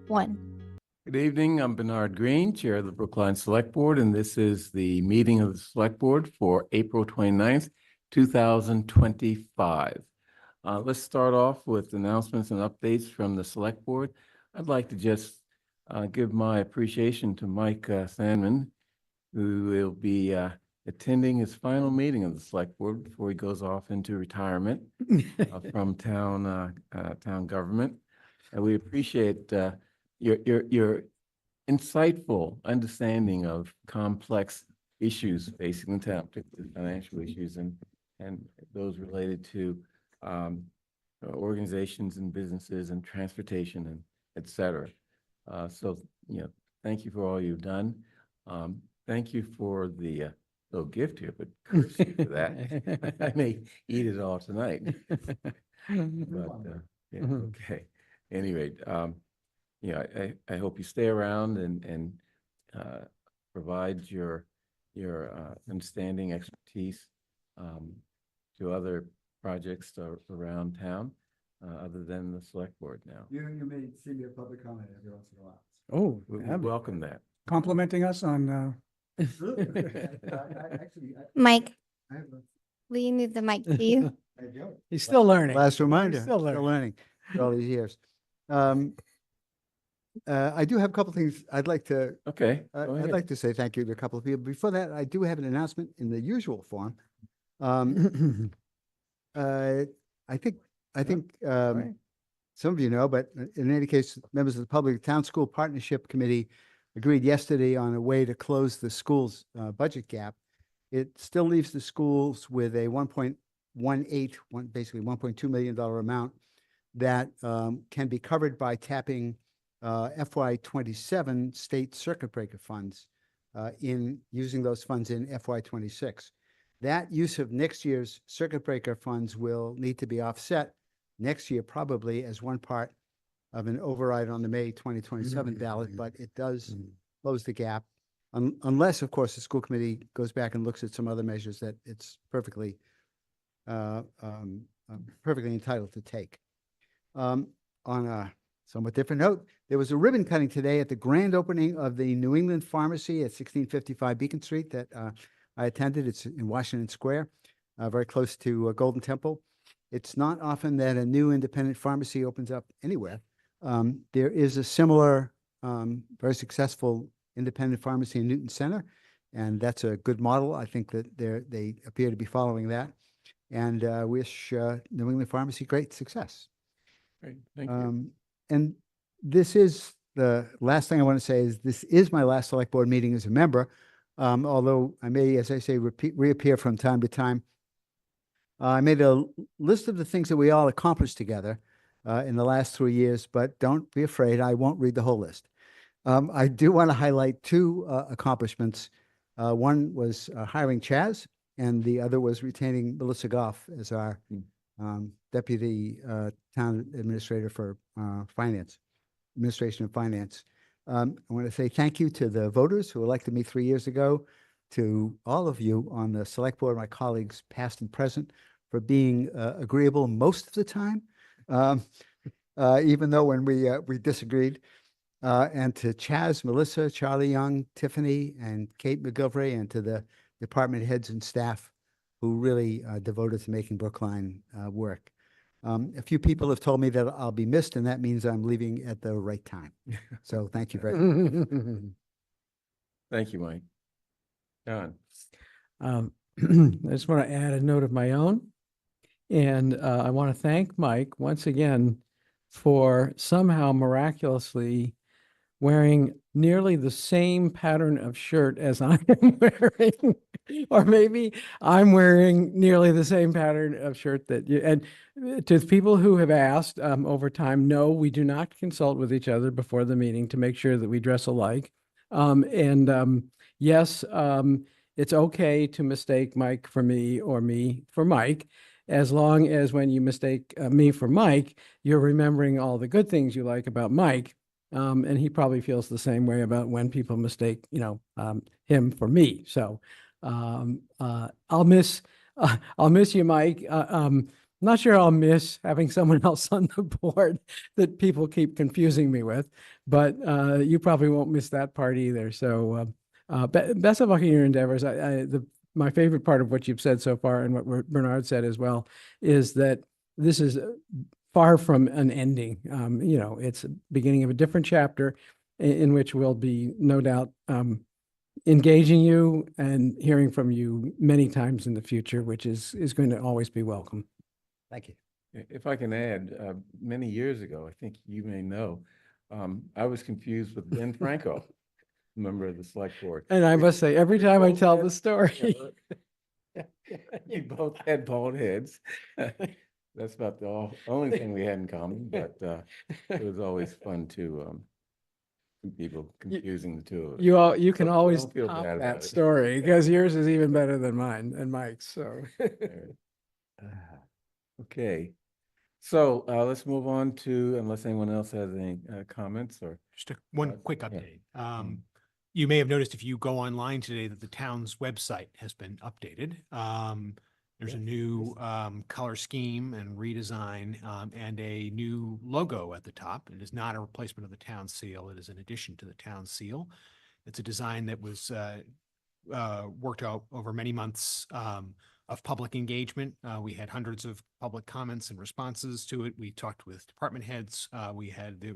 1. Good evening. I'm Bernard Green, Chair of the Brookline Select Board, and this is the meeting of the Select Board for April 29th, 2025. Let's start off with announcements and updates from the Select Board. I'd like to just give my appreciation to Mike Sandman, who will be attending his final meeting of the Select Board before he goes off into retirement from town government. And we appreciate your insightful understanding of complex issues facing the town, particularly financial issues and those related to organizations and businesses and transportation and et cetera. So, thank you for all you've done. Thank you for the little gift here, but courtesy for that. I may eat it all tonight. But, yeah, okay. Anyway, I hope you stay around and provide your understanding, expertise to other projects around town, other than the Select Board now. You may see me at public comment every once in a while. Oh, We welcome that. complimenting us on, Mike, I have will you move the mic to you? he's still learning. Last reminder, He's still still learning. learning for all these years. I do have a couple things I'd like to, Okay. Go I'd ahead. like to say thank you to a couple of people. Before that, I do have an announcement in the usual form. I think right. some of you know, but in any case, members of the Public Town School Partnership Committee agreed yesterday on a way to close the school's budget gap. It still leaves the schools with a basically $1.2 million amount that can be covered by tapping FY27 state circuit breaker funds in using those funds in FY26. That use of next year's circuit breaker funds will need to be offset next year, probably as one part of an override on the May 2027 ballot, but it does close the gap. Unless, of course, the school committee goes back and looks at some other measures that it's perfectly entitled to take. On a somewhat different note, there was a ribbon cutting today at the grand opening of the New England Pharmacy at 1655 Beacon Street that I attended. It's in Washington Square, very close to Golden Temple. It's not often that a new independent pharmacy opens up anywhere. There is a similar, very successful independent pharmacy in Newton Center, and that's a good model. I think that they appear to be following that, and wish New England Pharmacy great success. Great. Thank you. And this is the last thing I want to say is this is my last select board meeting as a member, although I may, as I say, reappear from time to time. I made a list of the things that we all accomplished together in the last 3 years, but don't be afraid, I won't read the whole list. I do want to highlight two accomplishments. One was hiring Chaz, and the other was retaining Melissa Goff as our deputy town administrator for administration and finance. I want to say thank you to the voters who elected me 3 years ago, to all of you on the select board, my colleagues past and present, for being agreeable most of the time, even though when we disagreed. And to Chaz, Melissa, Charlie Young, Tiffany, and Kate McGilvray, and to the department heads and staff who really devoted to making Brookline work. A few people have told me that I'll be missed, and that means I'm leaving at the right time. So thank you very much. Thank you, Mike. John. I just want to add a note of my own. And I want to thank Mike once again for somehow miraculously wearing nearly the same pattern of shirt as I am wearing, or maybe I'm wearing nearly the same pattern of shirt that you, and to the people who have asked over time, no, we do not consult with each other before the meeting to make sure that we dress alike. Yes, it's okay to mistake Mike for me or me for Mike, as long as when you mistake me for Mike, you're remembering all the good things you like about Mike. And he probably feels the same way about when people mistake, him for me. So I'll miss you, Mike. not sure I'll miss having someone else on the board that people keep confusing me with, but you probably won't miss that part either. So best of luck in your endeavors. My favorite part of what you've said so far, and what Bernard said as well, is that this is far from an ending. It's a beginning of a different chapter in which we'll be no doubt engaging you and hearing from you many times in the future, which is going to always be welcome. Thank you. If I can add, many years ago, I think you may know, I was confused with Ben Franco, member of the select board. And I must say, every We time I both tell had- the story, You both had bald heads. That's about the only thing we had in common, but it was always fun to people confusing the two of us. you can Don't always feel top bad that about it. story because yours is even better than mine and Mike's. So Okay, so let's move on to, unless anyone else has any comments or. Just one Uh, quick yeah. update. You may have noticed if you go online today that the town's website has been updated. There's a Yeah, new color scheme and redesign and a new logo at the top. It is not a replacement of the town seal. It is an addition to the town seal. It's a design that was worked out over many months of public engagement. We had hundreds of public comments and responses to it. We talked with department heads. We had the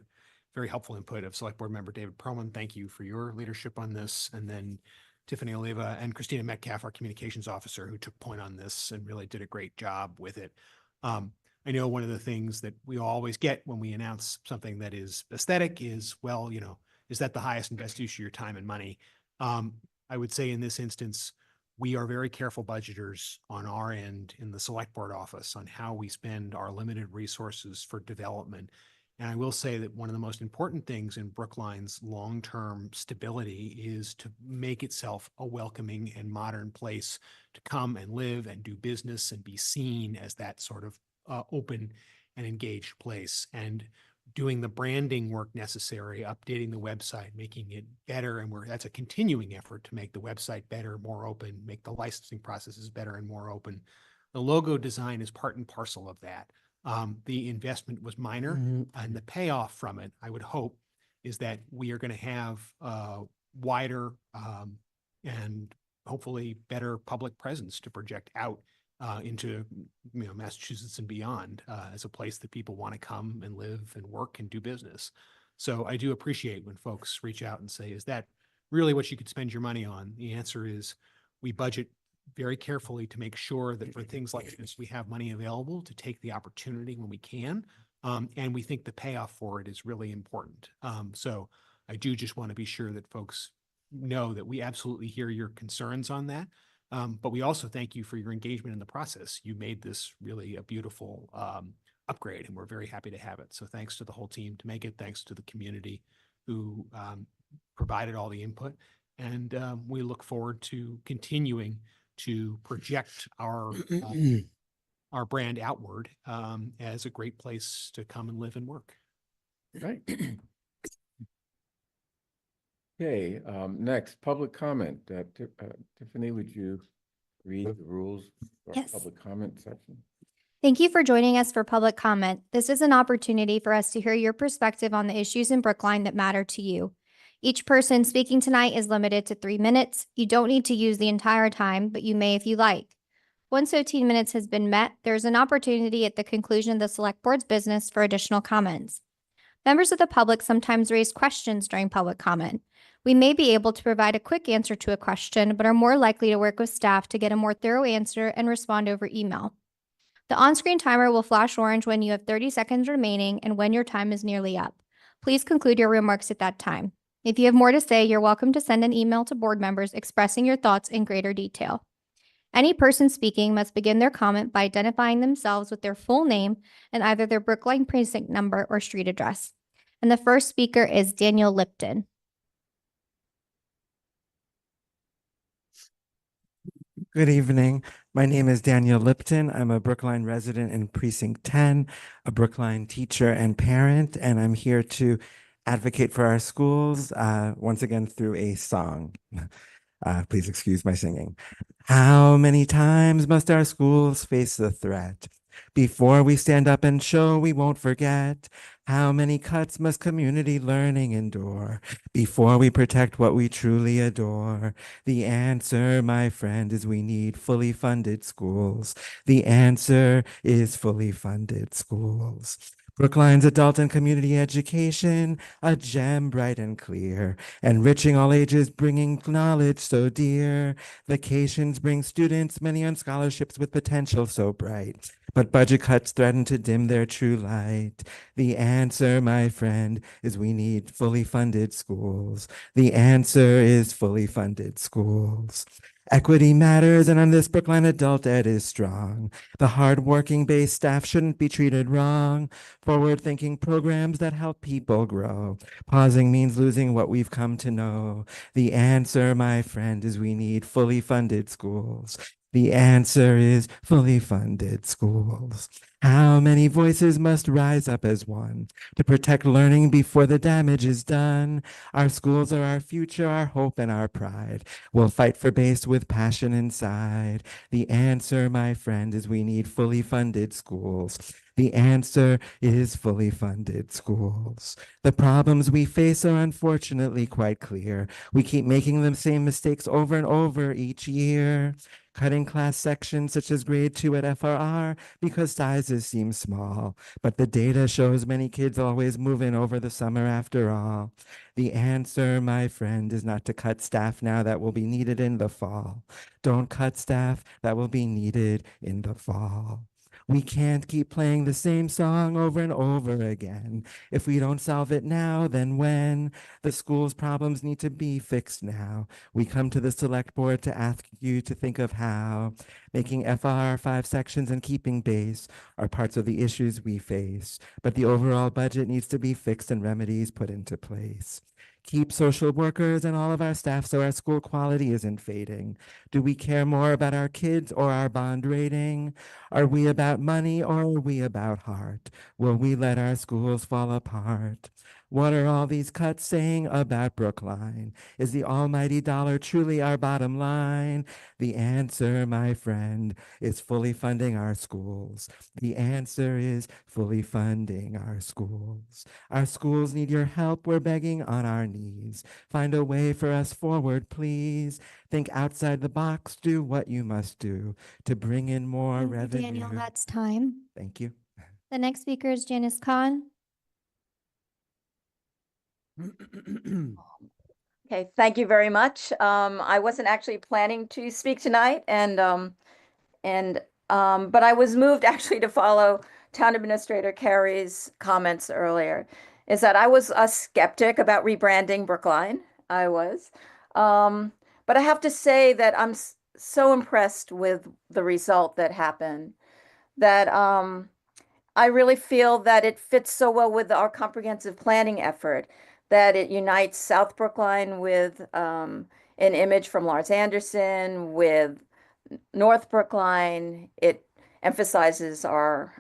very helpful input of Select Board Member David Perlman. Thank you for your leadership on this. And then Tiffany Oliva and Christina Metcalf, our communications officer, who took point on this and really did a great job with it. I know one of the things that we always get when we announce something that is aesthetic is, well, is that the highest and best use of your time and money? I would say in this instance, we are very careful budgeters on our end in the Select Board office on how we spend our limited resources for development. And I will say that one of the most important things in Brookline's long-term stability is to make itself a welcoming and modern place to come and live and do business and be seen as that sort of open and engaged place. And doing the branding work necessary, updating the website, making it better. And that's a continuing effort to make the website better, more open, make the licensing processes better and more open. The logo design is part and parcel of that. The investment was minor, and the payoff from it, I would hope, is that we are going to have wider and hopefully better public presence to project out into Massachusetts and beyond as a place that people want to come and live and work and do business. So I do appreciate when folks reach out and say, is that really what you could spend your money on? The answer is we budget very carefully to make sure that for things like this, we have money available to take the opportunity when we can. And we think the payoff for it is really important. So I do just want to be sure that folks know that we absolutely hear your concerns on that. But we also thank you for your engagement in the process. You made this really a beautiful upgrade, and we're very happy to have it. So thanks to the whole team to make it. Thanks to the community who provided all the input. And we look forward to continuing to project our brand outward as a great place to come and live and work. Right. Okay, next, public comment. Tiffany, would you read the rules for our Yes. public comment section? Thank you for joining us for public comment. This is an opportunity for us to hear your perspective on the issues in Brookline that matter to you. Each person speaking tonight is limited to 3 minutes. You don't need to use the entire time, but you may if you like. Once 15 minutes has been met, there's an opportunity at the conclusion of the Select Board's business for additional comments. Members of the public sometimes raise questions during public comment. We may be able to provide a quick answer to a question, but are more likely to work with staff to get a more thorough answer and respond over email. The on-screen timer will flash orange when you have 30 seconds remaining and when your time is nearly up. Please conclude your remarks at that time. If you have more to say, you're welcome to send an email to board members expressing your thoughts in greater detail. Any person speaking must begin their comment by identifying themselves with their full name and either their Brookline precinct number or street address. And the first speaker is Daniel Lipton. Good evening. My name is Daniel Lipton. I'm a Brookline resident in Precinct 10, a Brookline teacher and parent, and I'm here to advocate for our schools, once again through a song. Please excuse my singing. How many times must our schools face the threat Before we stand up and show, we won't forget how many cuts must community learning endure before we protect what we truly adore. The answer, my friend, is we need fully funded schools. The answer is fully funded schools. Brookline's adult and community education, a gem bright and clear, enriching all ages, bringing knowledge so dear. Vacations bring students many on scholarships with potential so bright, but budget cuts threaten to dim their true light. The answer, my friend, is we need fully funded schools. The answer is fully funded schools. Equity matters, and on this Brookline adult ed is strong. The hardworking base staff shouldn't be treated wrong. Forward-thinking programs that help people grow. Pausing means losing what we've come to know. The answer, my friend, is we need fully funded schools. The answer is fully funded schools. How many voices must rise up as one to protect learning before the damage is done? Our schools are our future, our hope, and our pride. We'll fight for base with passion inside. The answer, my friend, is we need fully funded schools. The answer is fully funded schools. The problems we face are unfortunately quite clear. We keep making the same mistakes over and over each year. Cutting class sections such as grade 2 at FRR because sizes seem small, but the data shows many kids always move in over the summer after all. The answer, my friend, is not to cut staff now that will be needed in the fall. Don't cut staff that will be needed in the fall. We can't keep playing the same song over and over again. If we don't solve it now, then when? The school's problems need to be fixed now. We come to the select board to ask you to think of how making FR 5 sections and keeping base are parts of the issues we face, but the overall budget needs to be fixed and remedies put into place. Keep social workers and all of our staff so our school quality isn't fading. Do we care more about our kids or our bond rating? Are we about money or are we about heart? Will we let our schools fall apart? What are all these cuts saying about Brookline? Is the almighty dollar truly our bottom line? The answer, my friend, is fully funding our schools. The answer is fully funding our schools. Our schools need your help. We're begging on our knees. Find a way for us forward, please. Think outside the box. Do what you must do to bring in more Thank you, revenue. Daniel, that's time. Thank you. The next speaker is Janice Kahn. Okay, thank you very much. I wasn't actually planning to speak tonight but I was moved actually to follow Town Administrator Carey's comments earlier. Is that I was a skeptic about rebranding Brookline. I was. But I have to say that I'm so impressed with the result that happened that I really feel that it fits so well with our comprehensive planning effort, that it unites South Brookline with an image from Lars Anderson, with North Brookline. It emphasizes our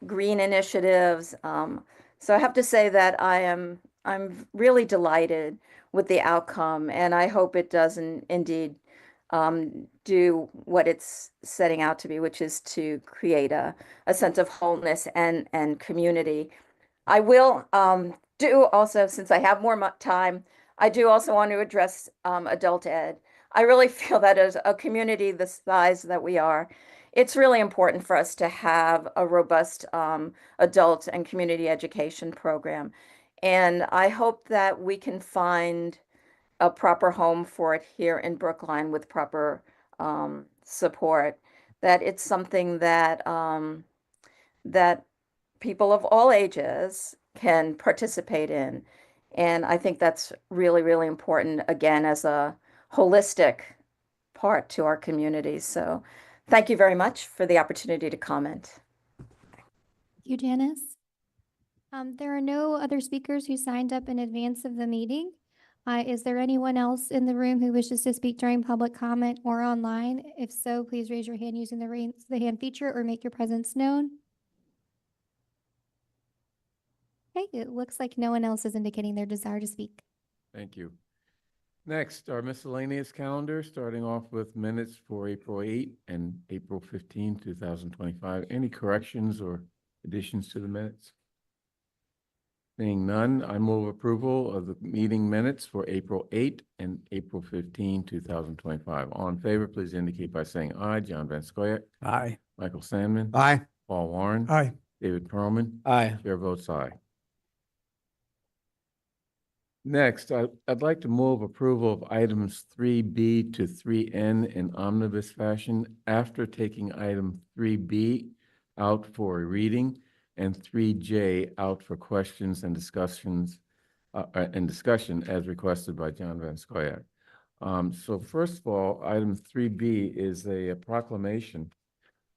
green initiatives. So I have to say that I'm really delighted with the outcome, and I hope it doesn't indeed do what it's setting out to be, which is to create a sense of wholeness and community. I will do also, since I have more time, I do also want to address adult ed. I really feel that as a community the size that we are, it's really important for us to have a robust adult and community education program. And I hope that we can find a proper home for it here in Brookline with proper support, that it's something that people of all ages can participate in. And I think that's really, really important, again, as a holistic part to our community. So thank you very much for the opportunity to comment. Thank you, Janice. There are no other speakers who signed up in advance of the meeting. Is there anyone else in the room who wishes to speak during public comment or online? If so, please raise your hand using the hand feature or make your presence known. Okay, it looks like no one else is indicating their desire to speak. Thank you. Next, our miscellaneous calendar, starting off with minutes for April 8 and April 15, 2025. Any corrections or additions to the minutes? Seeing none, I move approval of the meeting minutes for April 8 and April 15, 2025. All in favor, please indicate by saying aye. John Van Scoyac, Aye. Michael Sandman. Aye. Paul Warren. Aye. David Perlman. Aye. Chair votes aye. Next, I'd like to move approval of items 3B to 3N in omnibus fashion after taking item 3B out for a reading and 3J out for questions and discussion as requested by John Van Scoyac. So first of all, item 3B is a proclamation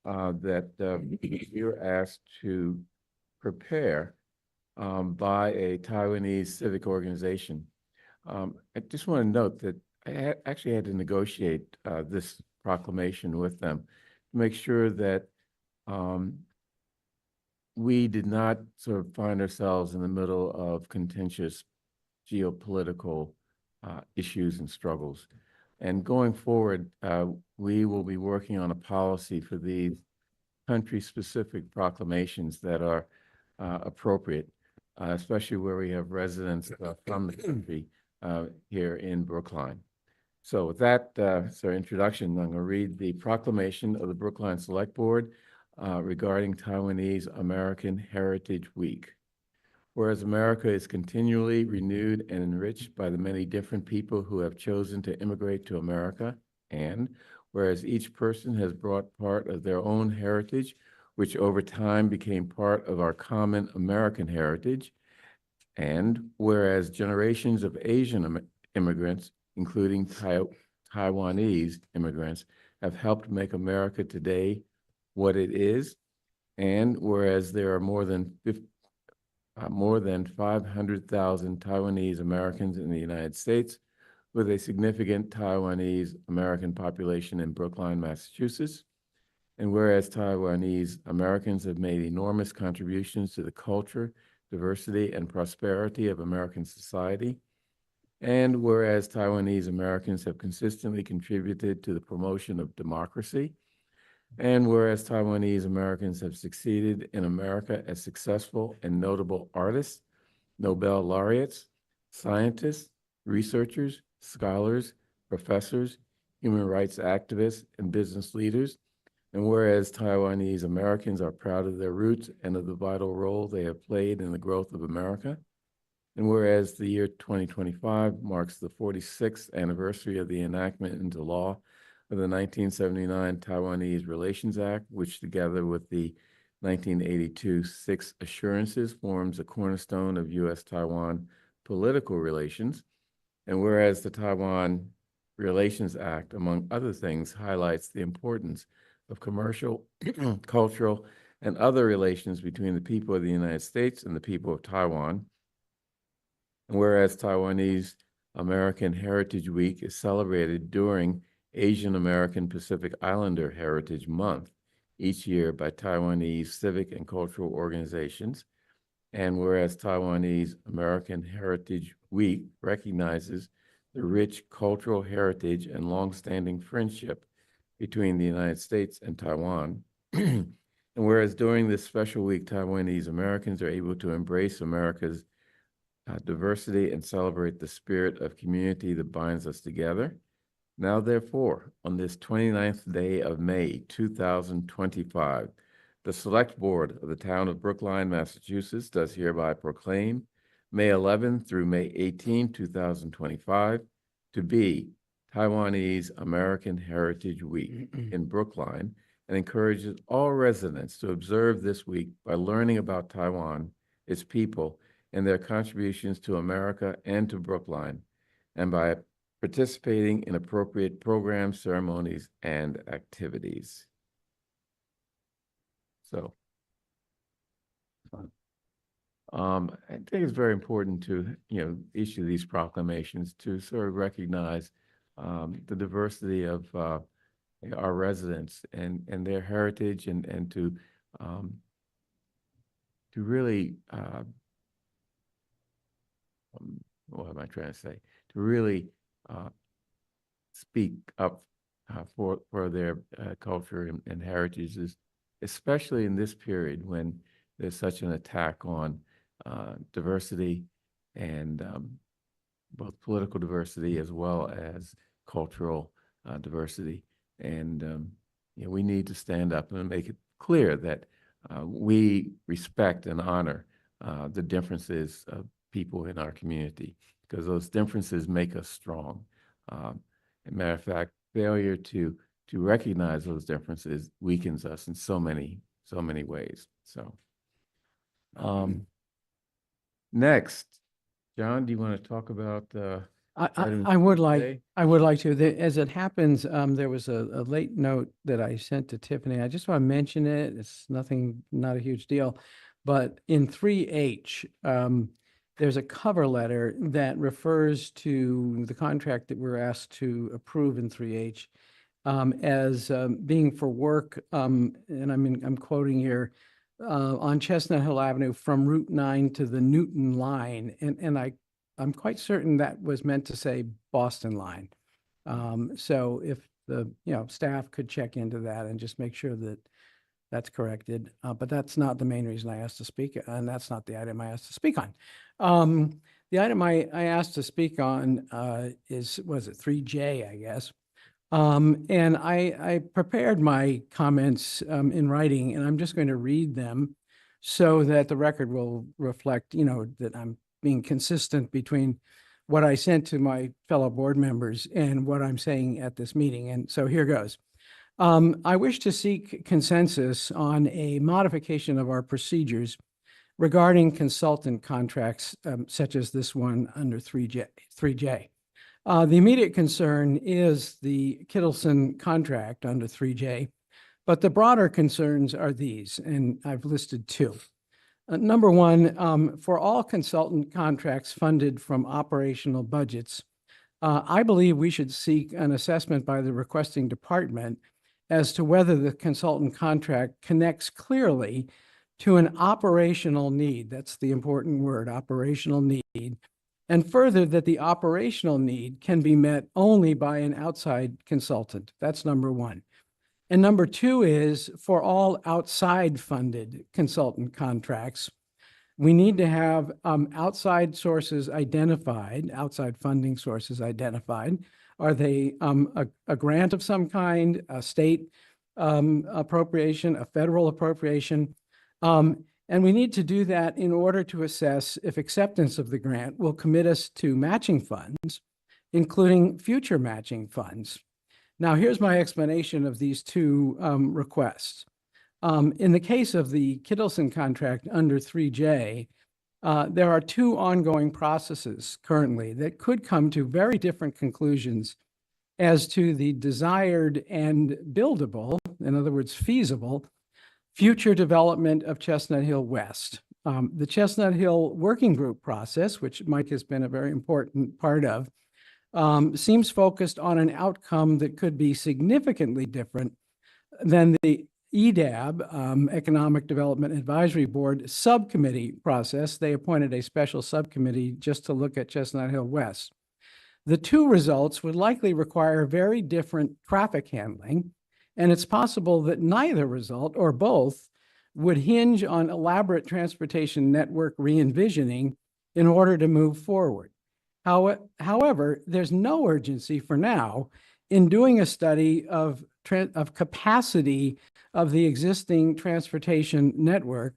that we were asked to prepare by a Taiwanese civic organization. I just want to note that I actually had to negotiate this proclamation with them to make sure that we did not sort of find ourselves in the middle of contentious geopolitical issues and struggles. And going forward, we will be working on a policy for these country-specific proclamations that are appropriate, especially where we have residents from the country here in Brookline. So with that, introduction, I'm going to read the proclamation of the Brookline Select Board regarding Taiwanese American Heritage Week. Whereas America is continually renewed and enriched by the many different people who have chosen to immigrate to America, and whereas each person has brought part of their own heritage, which over time became part of our common American heritage, and whereas generations of Asian immigrants, including Taiwanese immigrants, have helped make America today what it is, and whereas there are more than 500,000 Taiwanese Americans in the United States, with a significant Taiwanese American population in Brookline, Massachusetts. And whereas Taiwanese Americans have made enormous contributions to the culture, diversity, and prosperity of American society. And whereas Taiwanese Americans have consistently contributed to the promotion of democracy. And whereas Taiwanese Americans have succeeded in America as successful and notable artists, Nobel laureates, scientists, researchers, scholars, professors, human rights activists, and business leaders. And whereas Taiwanese Americans are proud of their roots and of the vital role they have played in the growth of America. And whereas the year 2025 marks the 46th anniversary of the enactment into law of the 1979 Taiwanese Relations Act, which together with the 1982 Six Assurances forms a cornerstone of U.S.-Taiwan political relations. And whereas the Taiwan Relations Act, among other things, highlights the importance of commercial, cultural, and other relations between the people of the United States and the people of Taiwan. And whereas Taiwanese American Heritage Week is celebrated during Asian American Pacific Islander Heritage Month each year by Taiwanese civic and cultural organizations. And whereas Taiwanese American Heritage Week recognizes the rich cultural heritage and longstanding friendship between the United States and Taiwan. And whereas during this special week, Taiwanese Americans are able to embrace America's diversity and celebrate the spirit of community that binds us together. Now, therefore, on this 29th day of May, 2025, the Select Board of the Town of Brookline, Massachusetts, does hereby proclaim May 11 through May 18, 2025, to be Taiwanese American Heritage Week in Brookline, and encourages all residents to observe this week by learning about Taiwan, its people, and their contributions to America and to Brookline, and by participating in appropriate programs, ceremonies, and activities. So, I think it's very important to, issue these proclamations to sort of recognize the diversity of our residents and their heritage, and to really, what am I trying to say? To really speak up for their culture and heritages, especially in this period when there's such an attack on diversity and both political diversity as well as cultural diversity. And we need to stand up and make it clear that we respect and honor the differences of people in our community, because those differences make us strong. As a matter of fact, failure to recognize those differences weakens us in so many ways. So, next, John, do you want to talk about items I would for like, today? I would like to. As it happens, there was a late note that I sent to Tiffany. I just want to mention it. It's nothing, not a huge deal. But in 3H, there's a cover letter that refers to the contract that we're asked to approve in 3H as being for work, and I'm quoting here, on Chestnut Hill Avenue from Route 9 to the Newton line. And I'm quite certain that was meant to say Boston line. So if the, staff could check into that and just make sure that that's corrected. But that's not the main reason I asked to speak, and that's not the item I asked to speak on. The item I asked to speak on was it 3J, I guess. And I prepared my comments in writing, and I'm just going to read them so that the record will reflect, that I'm being consistent between what I sent to my fellow board members and what I'm saying at this meeting. And so here goes. I wish to seek consensus on a modification of our procedures regarding consultant contracts, such as this one under 3J. The immediate concern is the Kittleson contract under 3J, but the broader concerns are these, and I've listed two. Number one, for all consultant contracts funded from operational budgets, I believe we should seek an assessment by the requesting department as to whether the consultant contract connects clearly to an operational need. That's the important word, operational need. And further, that the operational need can be met only by an outside consultant. That's number one. And number two is for all outside funded consultant contracts, we need to have outside sources identified, outside funding sources identified. Are they a grant of some kind, a state appropriation, a federal appropriation? And we need to do that in order to assess if acceptance of the grant will commit us to matching funds, including future matching funds. Now, here's my explanation of these two requests. In the case of the Kittleson contract under 3J, there are two ongoing processes currently that could come to very different conclusions as to the desired and buildable, in other words, feasible, future development of Chestnut Hill West. The Chestnut Hill Working Group process, which Mike has been a very important part of, seems focused on an outcome that could be significantly different than the EDAB, Economic Development Advisory Board subcommittee process. They appointed a special subcommittee just to look at Chestnut Hill West. The two results would likely require very different traffic handling, and it's possible that neither result or both would hinge on elaborate transportation network re-envisioning in order to move forward. However, there's no urgency for now in doing a study of capacity of the existing transportation network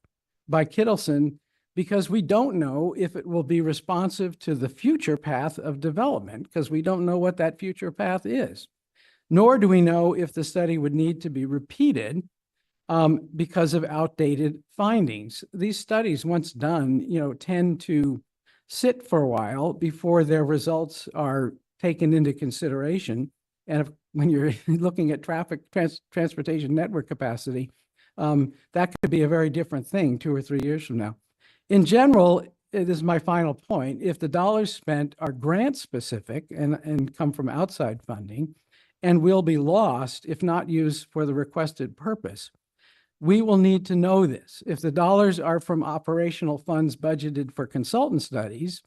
by Kittleson, because we don't know if it will be responsive to the future path of development, because we don't know what that future path is. Nor do we know if the study would need to be repeated because of outdated findings. These studies, once done, tend to sit for a while before their results are taken into consideration. And when you're looking at transportation network capacity, that could be a very different thing 2 or 3 years from now. In general, it is my final point, if the dollars spent are grant specific and come from outside funding and will be lost if not used for the requested purpose, we will need to know this. If the dollars are from operational funds budgeted for consultant studies,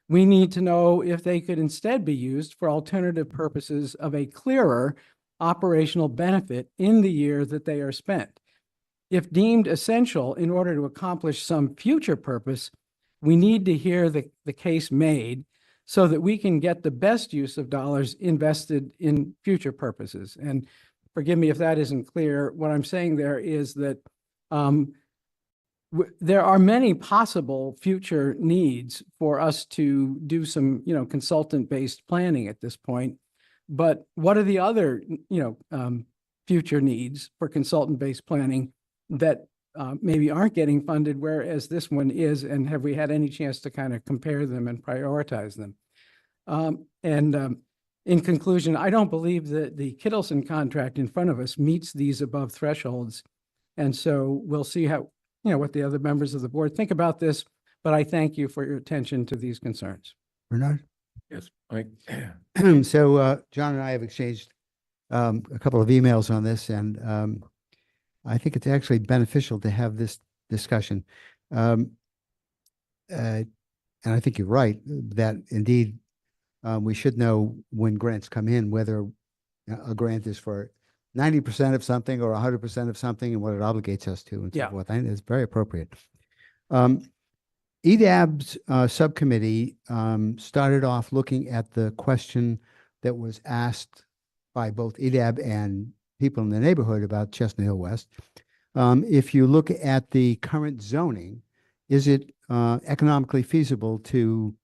We need to know if they could instead be used for alternative purposes of a clearer operational benefit in the year that they are spent. If deemed essential in order to accomplish some future purpose, we need to hear the case made so that we can get the best use of dollars invested in future purposes. And forgive me if that isn't clear. What I'm saying there is that there are many possible future needs for us to do some, consultant-based planning at this point. But what are the other, future needs for consultant-based planning that maybe aren't getting funded, whereas this one is? And have we had any chance to kind of compare them and prioritize them? In conclusion, I don't believe that the Kittleson contract in front of us meets these above thresholds. And so we'll see how, what the other members of the board think about this, but I thank you for your attention to these concerns. Bernard? Yes, Mike. So John and I have exchanged a couple of emails on this, and I think it's actually beneficial to have this discussion. And I think you're right that indeed we should know when grants come in, whether a grant is for 90% of something or 100% of something and what it obligates us to and so Yeah. forth. I think it's very appropriate. EDAB's subcommittee started off looking at the question that was asked by both EDAB and people in the neighborhood about Chestnut Hill West. If you look at the current zoning, is it economically feasible to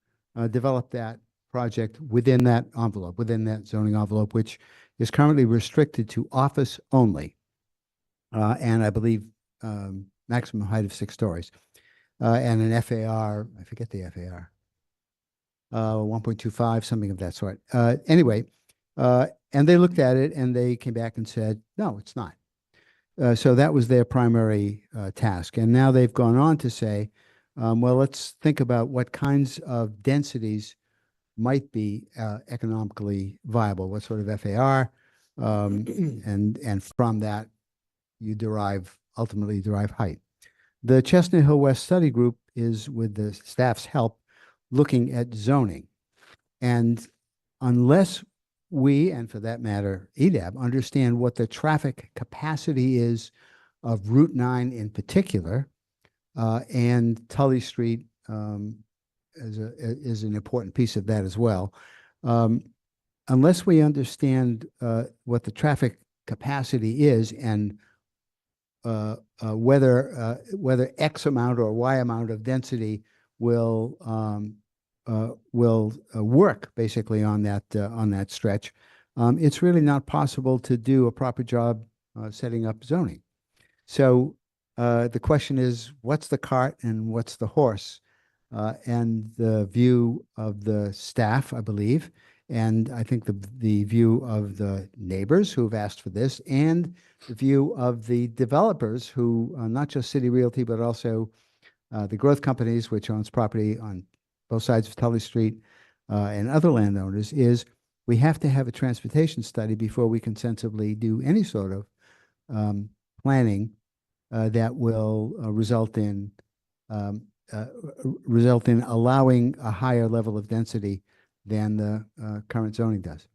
develop that project within that envelope, within that zoning envelope, which is currently restricted to office only, and I believe maximum height of 6 stories, and an FAR, I forget the FAR, 1.25, something of that sort. Anyway, and they looked at it and they came back and said, no, it's not. So that was their primary task. And now they've gone on to say, well, let's think about what kinds of densities might be economically viable, what sort of FAR, and from that you ultimately derive height. The Chestnut Hill West Study Group is, with the staff's help, looking at zoning. And unless we, and for that matter, EDAB, understand what the traffic capacity is of Route 9 in particular, and Tully Street is an important piece of that as well. Unless we understand what the traffic capacity is and whether X amount or Y amount of density will work basically on that stretch, it's really not possible to do a proper job setting up zoning. So the question is, what's the cart and what's the horse? And the view of the staff, I believe, and I think the view of the neighbors who've asked for this, and the view of the developers who, not just City Realty, but also the growth companies, which owns property on both sides of Tully Street, and other landowners, is we have to have a transportation study before we can sensibly do any sort of planning that will result in allowing a higher level of density than the current zoning does.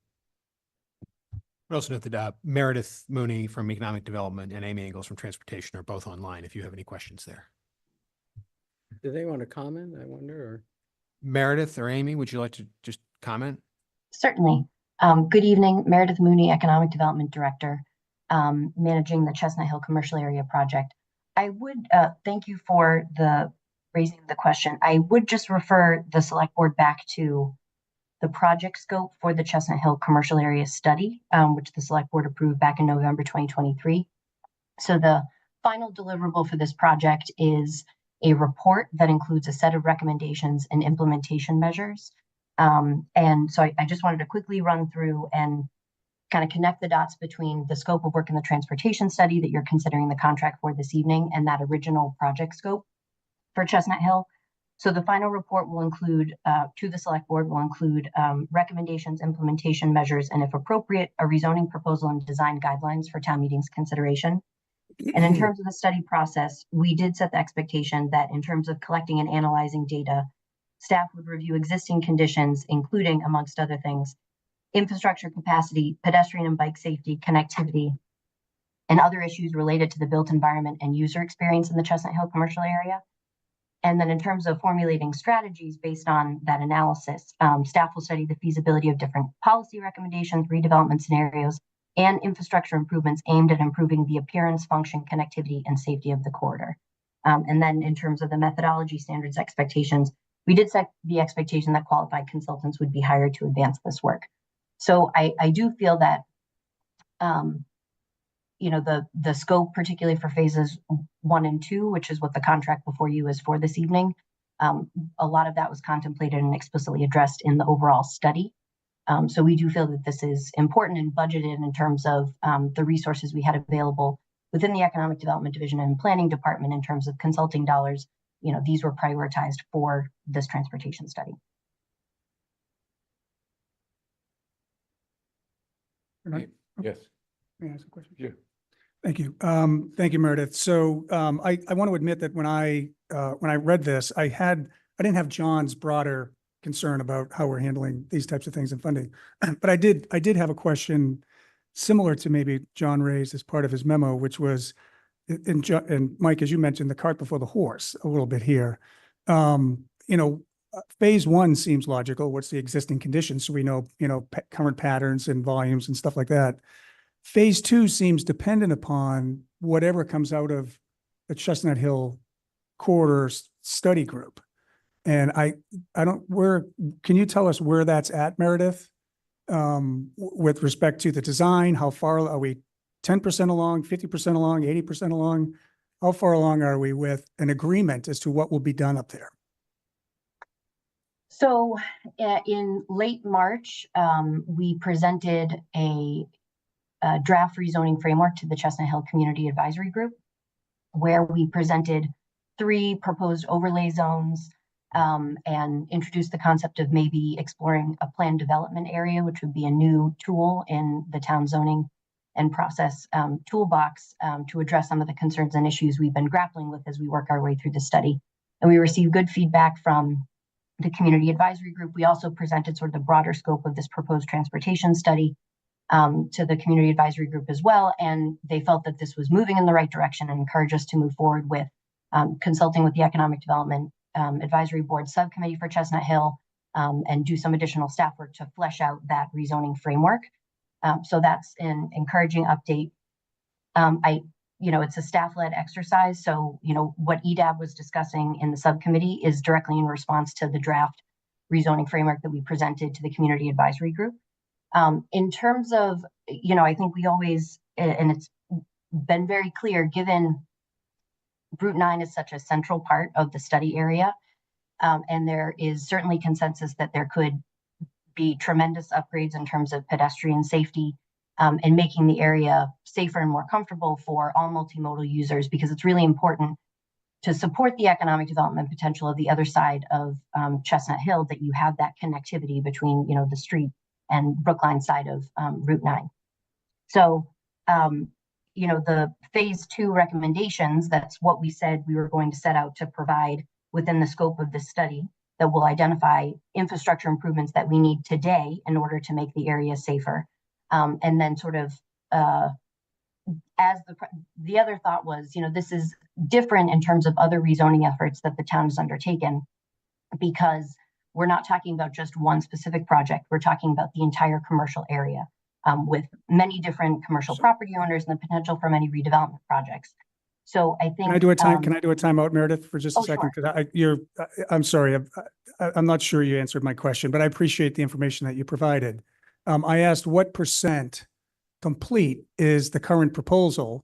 I also note that Meredith Mooney from Economic Development and Amy Ingles from Transportation are both online if you have any questions there. Do they want to comment, I wonder, or? Meredith or Amy, would you like to just comment? Certainly. Good evening, Meredith Mooney, Economic Development Director, managing the Chestnut Hill Commercial Area Project. I would thank you for raising the question. I would just refer the select board back to the project scope for the Chestnut Hill Commercial Area Study, which the select board approved back in November 2023. So the final deliverable for this project is a report that includes a set of recommendations and implementation measures. And so I just wanted to quickly run through and kind of connect the dots between the scope of work in the transportation study that you're considering the contract for this evening and that original project scope for Chestnut Hill. So the final report will include, to the select board, will include recommendations, implementation measures, and if appropriate, a rezoning proposal and design guidelines for town meetings consideration. And in terms of the study process, we did set the expectation that in terms of collecting and analyzing data, staff would review existing conditions, including, amongst other things, infrastructure capacity, pedestrian and bike safety, connectivity, and other issues related to the built environment and user experience in the Chestnut Hill commercial area. And then in terms of formulating strategies based on that analysis, staff will study the feasibility of different policy recommendations, redevelopment scenarios, and infrastructure improvements aimed at improving the appearance, function, connectivity, and safety of the corridor. And then in terms of the methodology standards expectations, we did set the expectation that qualified consultants would be hired to advance this work. So I do feel that the scope, particularly for phases 1 and 2, which is what the contract before you is for this evening, a lot of that was contemplated and explicitly addressed in the overall study. So we do feel that this is important and budgeted in terms of the resources we had available within the Economic Development Division and Planning Department in terms of consulting dollars. These were prioritized for this transportation study. Yes. May I ask a question? Sure. Thank you. Thank you, Meredith. So I want to admit that when I read this, I didn't have John's broader concern about how we're handling these types of things and funding. But I did have a question similar to maybe John raised as part of his memo, which was, and Mike, as you mentioned, the cart before the horse a little bit here. Phase 1 seems logical. What's the existing conditions? So we know, current patterns and volumes and stuff like that. Phase 2 seems dependent upon whatever comes out of the Chestnut Hill corridor study group. And can you tell us where that's at, Meredith? With respect to the design, how far are we? 10% along, 50% along, 80% along? How far along are we with an agreement as to what will be done up there? So in late March, we presented a draft rezoning framework to the Chestnut Hill Community Advisory Group, where we presented 3 proposed overlay zones and introduced the concept of maybe exploring a planned development area, which would be a new tool in the town zoning and process toolbox to address some of the concerns and issues we've been grappling with as we work our way through the study. And we received good feedback from the Community Advisory Group. We also presented sort of the broader scope of this proposed transportation study to the Community Advisory Group as well. And they felt that this was moving in the right direction and encouraged us to move forward with consulting with the Economic Development Advisory Board Subcommittee for Chestnut Hill and do some additional staff work to flesh out that rezoning framework. So that's an encouraging update. It's a staff-led exercise. So, what EDAB was discussing in the subcommittee is directly in response to the draft rezoning framework that we presented to the Community Advisory Group. In terms of, I think we always, and it's been very clear, given Route 9 is such a central part of the study area, and there is certainly consensus that there could be tremendous upgrades in terms of pedestrian safety and making the area safer and more comfortable for all multimodal users, because it's really important to support the economic development potential of the other side of Chestnut Hill, that you have that connectivity between, the street and Brookline side of Route 9. So, the phase 2 recommendations, that's what we said we were going to set out to provide within the scope of this study, that will identify infrastructure improvements that we need today in order to make the area safer. And then sort of as the other thought was, this is different in terms of other rezoning efforts that the town has undertaken, because we're not talking about just one specific project. We're talking about the entire commercial area with many different commercial property owners and the potential for many redevelopment projects. So I think— Can I do a timeout, Meredith, for just a second? Sure. Because I'm sorry, I'm not sure you answered my question, but I appreciate the information that you provided. I asked what % complete is the current proposal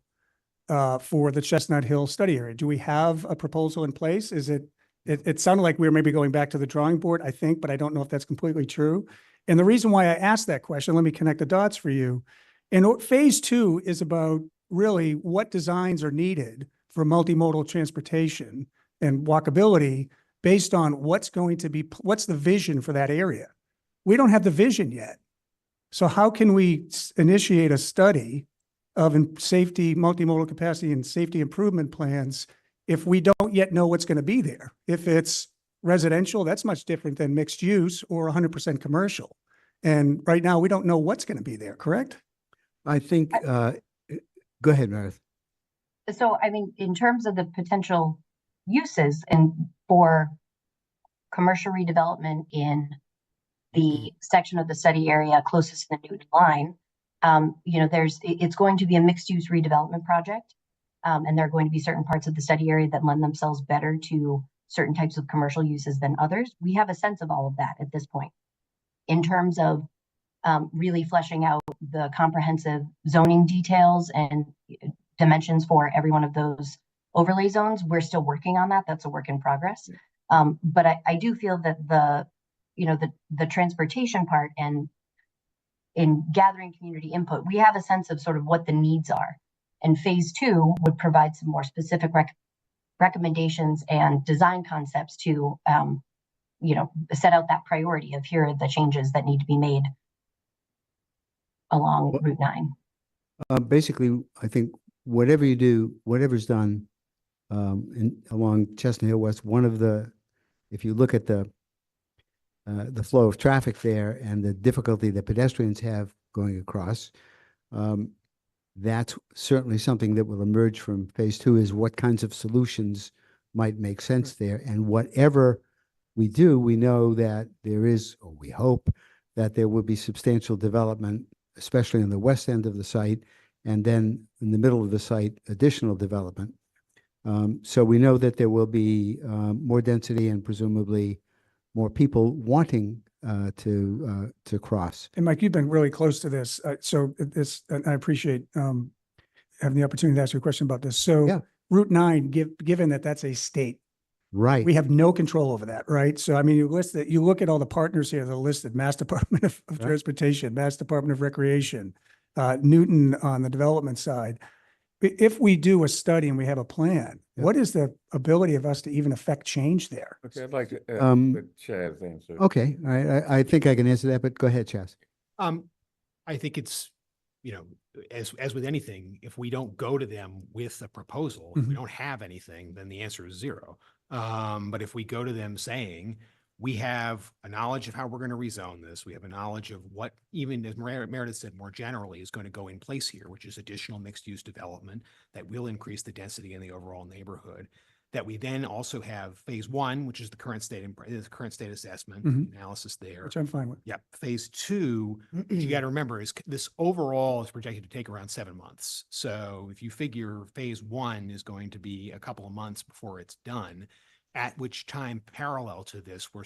for the Chestnut Hill study area? Do we have a proposal in place? It sounded like we were maybe going back to the drawing board, I think, but I don't know if that's completely true. And the reason why I asked that question, let me connect the dots for you. And phase 2 is about really what designs are needed for multimodal transportation and walkability based on what's the vision for that area. We don't have the vision yet. So how can we initiate a study of safety, multimodal capacity and safety improvement plans if we don't yet know what's going to be there? If it's residential, that's much different than mixed use or 100% commercial. And right now, we don't know what's going to be there, correct? I think, go ahead, Meredith. So, I mean, in terms of the potential uses and for commercial redevelopment in the section of the study area closest to the Newton line, you know, it's going to be a mixed use redevelopment project. And there are going to be certain parts of the study area that lend themselves better to certain types of commercial uses than others. We have a sense of all of that at this point. In terms of really fleshing out the comprehensive zoning details and dimensions for every one of those overlay zones, we're still working on that. That's a work in progress. But I do feel that the transportation part and in gathering community input, we have a sense of sort of what the needs are. And phase 2 would provide some more specific recommendations and design concepts to, set out that priority of here are the changes that need to be made along Route 9. Basically, I think whatever you do, whatever's done along Chestnut Hill West, if you look at the flow of traffic there and the difficulty that pedestrians have going across, that's certainly something that will emerge from phase 2 is what kinds of solutions might make sense there. And whatever we do, we know that there is, or we hope that there will be substantial development, especially on the west end of the site, and then in the middle of the site, additional development. So we know that there will be more density and presumably more people wanting to cross. And Mike, you've been really close to this. And I appreciate having the opportunity to ask you a question about this. So Yeah. Route 9, given that that's a state, Right. we have no control over that, right? So, I mean, you look at all the partners here that are listed, Mass Department of Right. Transportation, Mass Department of Recreation, Newton on the development side. If we do a study and we have a plan, Yeah. what is the ability of us to even affect change there? Okay, I'd like to, let Chaz answer. Okay, all right. I think I can answer that, but go ahead, Chaz. I think it's, as with anything, if we don't go to them with a proposal, if we don't have anything, then the answer is 0. But if we go to them saying, we have a knowledge of how we're going to rezone this, we have a knowledge of what, even as Meredith said, more generally is going to go in place here, which is additional mixed use development that will increase the density in the overall neighborhood, that we then also have phase 1, which is the current state assessment analysis there. Which I'm fine with. Yeah. Phase 2, what you got to remember is this overall is projected to take around 7 months. So if you figure phase 1 is going to be a couple of months before it's done, at which time parallel to this, we're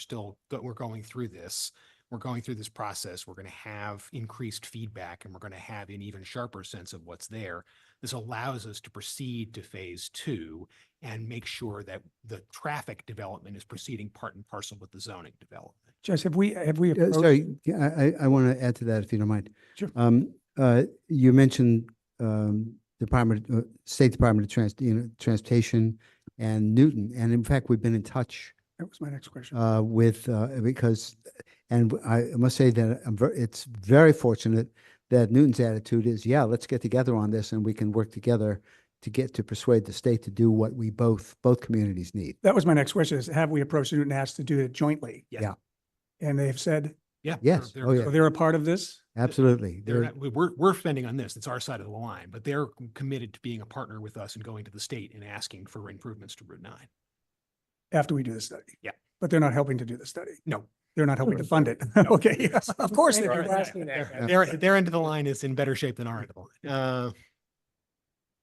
going through this. We're going through this process. We're going to have increased feedback and we're going to have an even sharper sense of what's there. This allows us to proceed to phase 2 and make sure that the traffic development is proceeding part and parcel with the zoning development. Jess, have we approached? Sorry, I want to add to that if you don't mind. Sure. You mentioned State Department of Transportation and Newton, and in fact, we've been in touch That was my next question. and I must say that it's very fortunate that Newton's attitude is, yeah, let's get together on this and we can work together to persuade the state to do what we both communities need. That was my next question is, have we approached Newton and asked to do it jointly? Yeah. And they've said, Yeah. Yes. they're- Oh, yeah. so they're a part of this? Absolutely. They're not, we're spending on this. It's our side of the line, but they're committed to being a partner with us and going to the state and asking for improvements to Route 9. After we do the study? Yeah. But they're not helping to do the study? No. They're not helping to fund it? Okay, yes, of course Thank they you are. for asking that. Their end of the line is in better shape than our end of the line.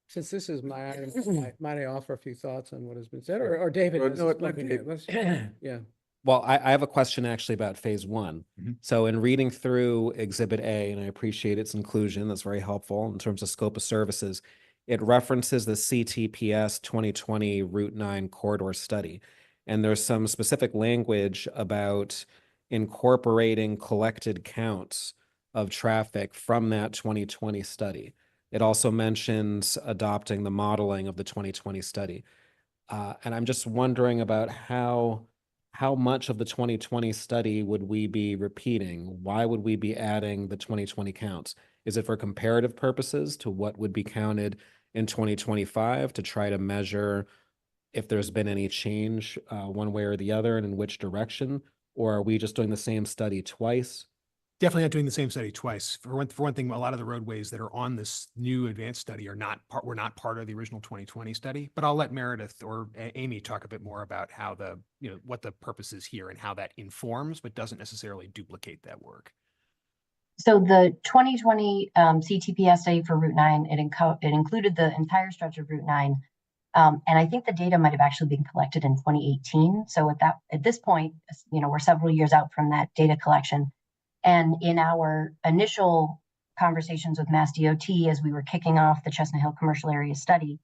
Since this is my item, might I offer a few thoughts on what has been said, or David? Well, has no, let spoken David. yet? Yeah. Well, I have a question actually about phase 1. So in reading through Exhibit A, and I appreciate its inclusion, that's very helpful in terms of scope of services, it references the CTPS 2020 Route 9 corridor study. And there's some specific language about incorporating collected counts of traffic from that 2020 study. It also mentions adopting the modeling of the 2020 study. And I'm just wondering about how much of the 2020 study would we be repeating? Why would we be adding the 2020 counts? Is it for comparative purposes to what would be counted in 2025 to try to measure if there's been any change one way or the other and in which direction? Or are we just doing the same study twice? Definitely not doing the same study twice. For one thing, a lot of the roadways that are on this new advanced study were not part of the original 2020 study, but I'll let Meredith or Amy talk a bit more about how what the purpose is here and how that informs, but doesn't necessarily duplicate that work. So the 2020 CTPS study for Route 9, it included the entire stretch of Route 9. And I think the data might have actually been collected in 2018. So at this point, we're several years out from that data collection. And in our initial conversations with Mass DOT, as we were kicking off the Chestnut Hill commercial area study,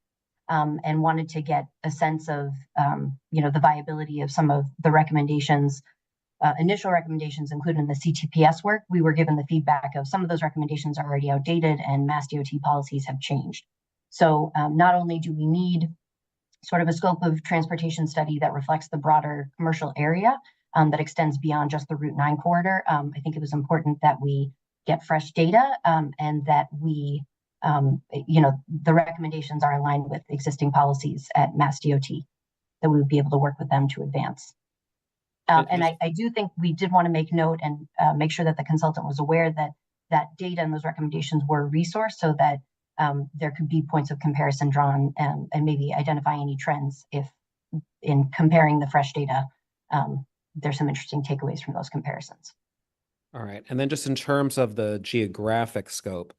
and wanted to get a sense of, the viability of some of the recommendations, initial recommendations included in the CTPS work, we were given the feedback of some of those recommendations are already outdated and Mass DOT policies have changed. So not only do we need sort of a scope of transportation study that reflects the broader commercial area, that extends beyond just the Route 9 corridor. I think it was important that we get fresh data and that we, the recommendations are aligned with existing policies at Mass DOT, that we would be able to work with them to advance. And I do think we did want to make note and make sure that the consultant was aware that that data and those recommendations were resourced so that there could be points of comparison drawn and maybe identify any trends if in comparing the fresh data, there's some interesting takeaways from those comparisons. All right. And then just in terms of the geographic scope,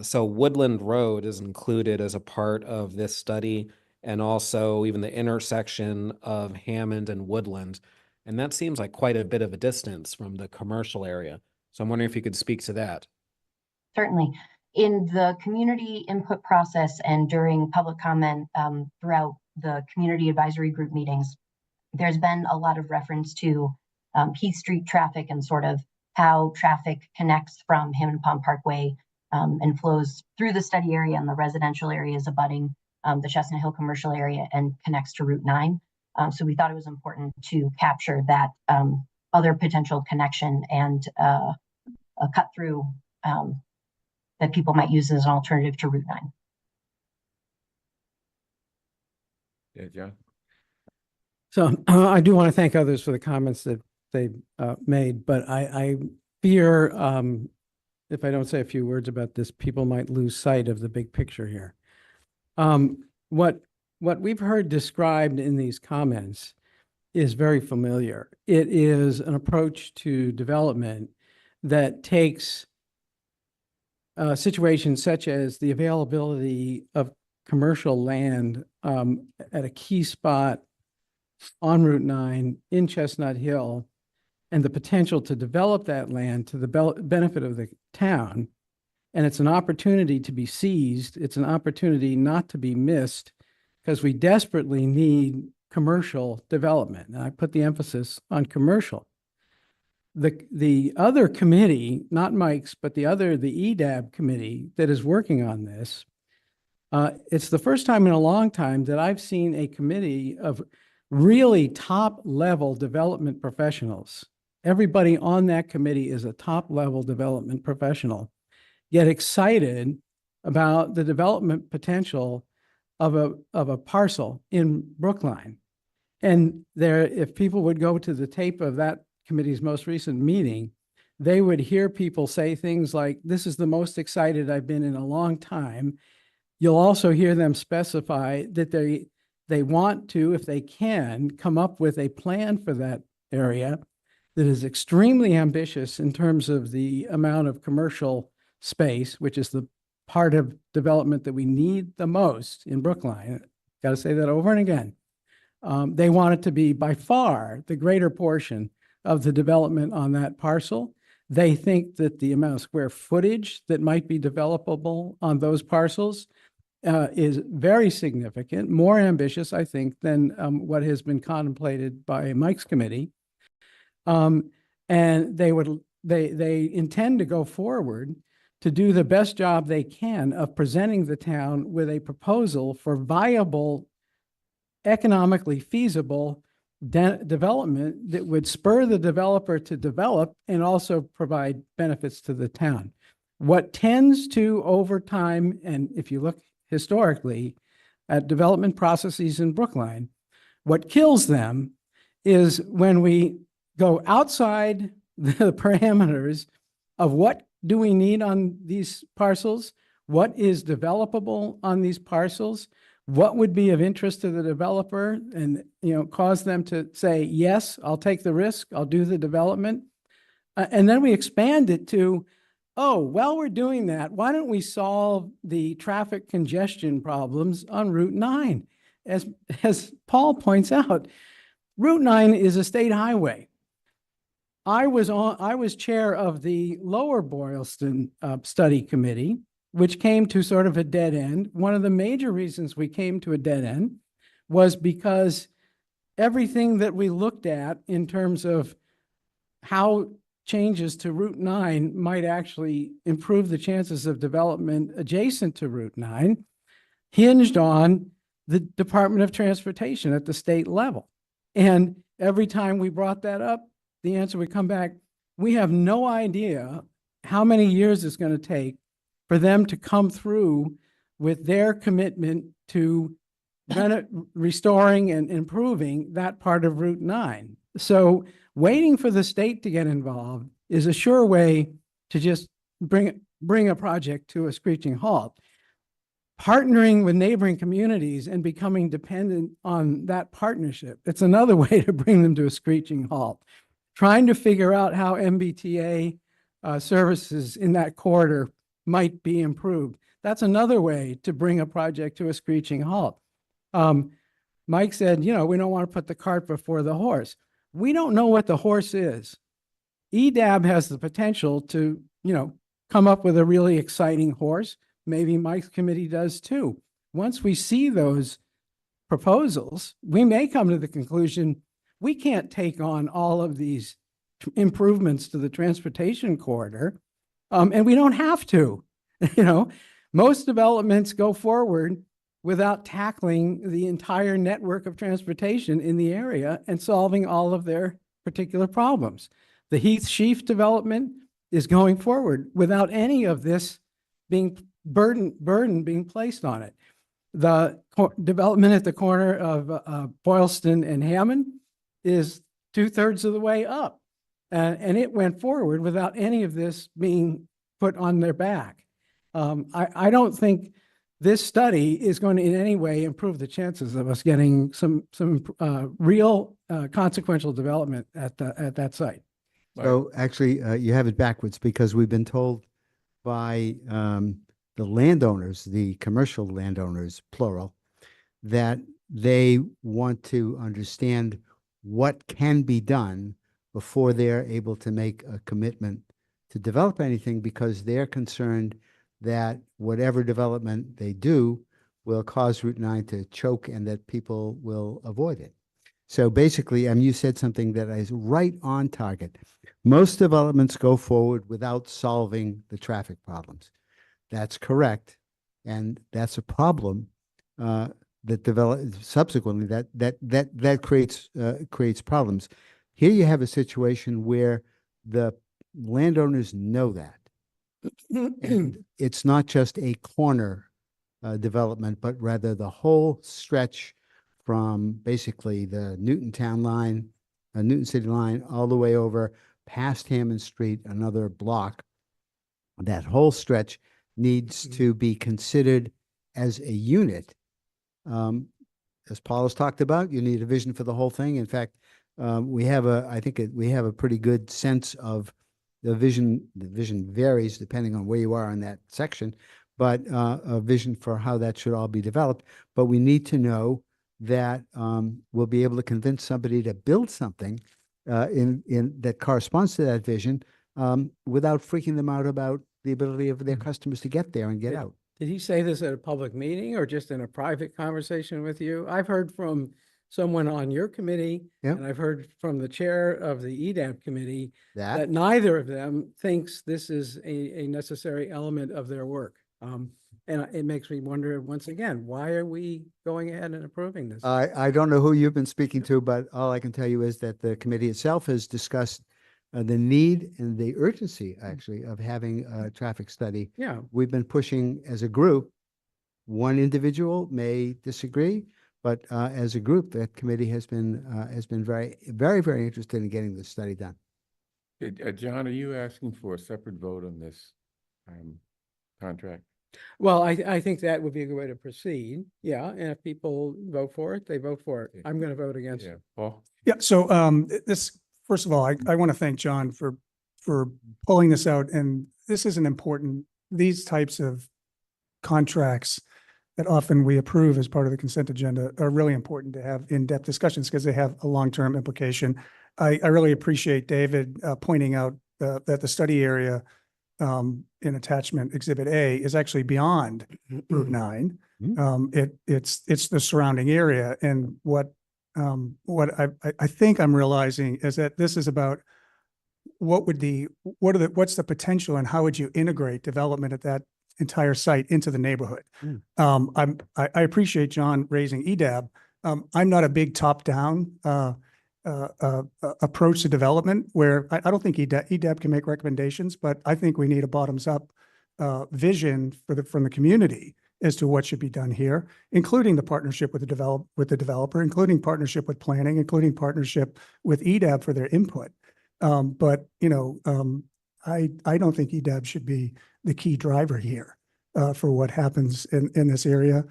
so Woodland Road is included as a part of this study, and also even the intersection of Hammond and Woodland. And that seems like quite a bit of a distance from the commercial area. So I'm wondering if you could speak to that. Certainly. In the community input process and during public comment throughout the community advisory group meetings, there's been a lot of reference to Heath Street traffic and sort of how traffic connects from Hammond Pond Parkway and flows through the study area and the residential areas abutting the Chestnut Hill commercial area and connects to Route 9. So we thought it was important to capture that other potential connection and a cut through that people might use as an alternative to Route 9. Yeah, John. So I do want to thank others for the comments that they made, but I fear if I don't say a few words about this, people might lose sight of the big picture here. What we've heard described in these comments is very familiar. It is an approach to development that takes situations such as the availability of commercial land at a key spot on Route 9 in Chestnut Hill and the potential to develop that land to the benefit of the town. And it's an opportunity to be seized. It's an opportunity not to be missed because we desperately need commercial development. And I put the emphasis on commercial. The other committee, not Mike's, but the EDAB committee that is working on this, it's the first time in a long time that I've seen a committee of really top-level development professionals. Everybody on that committee is a top-level development professional, get excited about the development potential of a parcel in Brookline. And if people would go to the tape of that committee's most recent meeting, they would hear people say things like, "This is the most excited I've been in a long time." You'll also hear them specify that they want to, if they can, come up with a plan for that area that is extremely ambitious in terms of the amount of commercial space, which is the part of development that we need the most in Brookline. Got to say that over and again. They want it to be by far the greater portion of the development on that parcel. They think that the amount of square footage that might be developable on those parcels is very significant, more ambitious, I think, than what has been contemplated by Mike's committee. And they intend to go forward to do the best job they can of presenting the town with a proposal for viable, economically feasible development that would spur the developer to develop and also provide benefits to the town. What tends to, over time, and if you look historically, at development processes in Brookline. What kills them is when we go outside the parameters of what do we need on these parcels, what is developable on these parcels, what would be of interest to the developer, and cause them to say, yes, I'll take the risk, I'll do the development. And then we expand it to, oh, while we're doing that, why don't we solve the traffic congestion problems on Route 9? As Paul points out, Route 9 is a state highway. I was chair of the Lower Boylston Study Committee, which came to sort of a dead end. One of the major reasons we came to a dead end was because everything that we looked at in terms of how changes to Route 9 might actually improve the chances of development adjacent to Route 9 hinged on the Department of Transportation at the state level. And every time we brought that up, the answer would come back, we have no idea how many years it's going to take for them to come through with their commitment to restoring and improving that part of Route 9. So waiting for the state to get involved is a sure way to just bring a project to a screeching halt. Partnering with neighboring communities and becoming dependent on that partnership, it's another way to bring them to a screeching halt. Trying to figure out how MBTA services in that corridor might be improved. That's another way to bring a project to a screeching halt. Mike said, we don't want to put the cart before the horse. We don't know what the horse is. EDAB has the potential to, come up with a really exciting horse. Maybe Mike's committee does too. Once we see those proposals, we may come to the conclusion we can't take on all of these improvements to the transportation corridor, and we don't have to. Most developments go forward without tackling the entire network of transportation in the area and solving all of their particular problems. The Heath Sheaf development is going forward without any of this being burden being placed on it. The development at the corner of Boylston and Hammond is 2/3 of the way up. And it went forward without any of this being put on their back. I don't think this study is going to in any way improve the chances of us getting some real consequential development at that site. So actually, you have it backwards because we've been told by the landowners, the commercial landowners, plural, that they want to understand what can be done before they're able to make a commitment to develop anything, because they're concerned that whatever development they do will cause Route 9 to choke and that people will avoid it. So basically, you said something that is right on target. Most developments go forward without solving the traffic problems. That's correct. And that's a problem that develops subsequently that creates problems. Here you have a situation where the landowners know that. And it's not just a corner development, but rather the whole stretch from basically the Newton Town line, Newton City line, all the way over past Hammond Street, another block. That whole stretch needs to be considered as a unit. As Paul has talked about, you need a vision for the whole thing. In fact, we have a pretty good sense of the vision. The vision varies depending on where you are in that section, but a vision for how that should all be developed. But we need to know that we'll be able to convince somebody to build something in that corresponds to that vision without freaking them out about the ability of their customers to get there and get out. Did he say this at a public meeting or just in a private conversation with you? I've heard from someone on your committee, Yep. and I've heard from the chair of the EDAB committee that That neither of them thinks this is a necessary element of their work. And it makes me wonder, once again, why are we going ahead and approving this? I don't know who you've been speaking to, but all I can tell you is that the committee itself has discussed the need and the urgency, actually, of having a traffic study. Yeah, We've been pushing as a group one individual may disagree, but as a group, that committee has been very interested in getting this study done. John, are you asking for a separate vote on this contract? Well, I think that would be a good way to proceed. Yeah, and if people vote for it, they vote for it. I'm going to vote against Yeah, it. Paul? Yeah, so this, first of all, I want to thank John for pulling this out. And this is an important, these types of contracts that often we approve as part of the consent agenda are really important to have in-depth discussions because they have a long-term implication. I really appreciate David pointing out that the study area in attachment Exhibit A is actually beyond Route 9. It's the surrounding area. And what I think I'm realizing is that this is about what's the potential and how would you integrate development at that entire site into the neighborhood? I appreciate John raising EDAB. I'm not a big top-down approach to development where I don't think EDAB can make recommendations, but I think we need a bottoms-up vision from the community as to what should be done here, including the partnership with the developer, including partnership with planning, including partnership with EDAB for their input. But I don't think EDAB should be the key driver here for what happens in this area.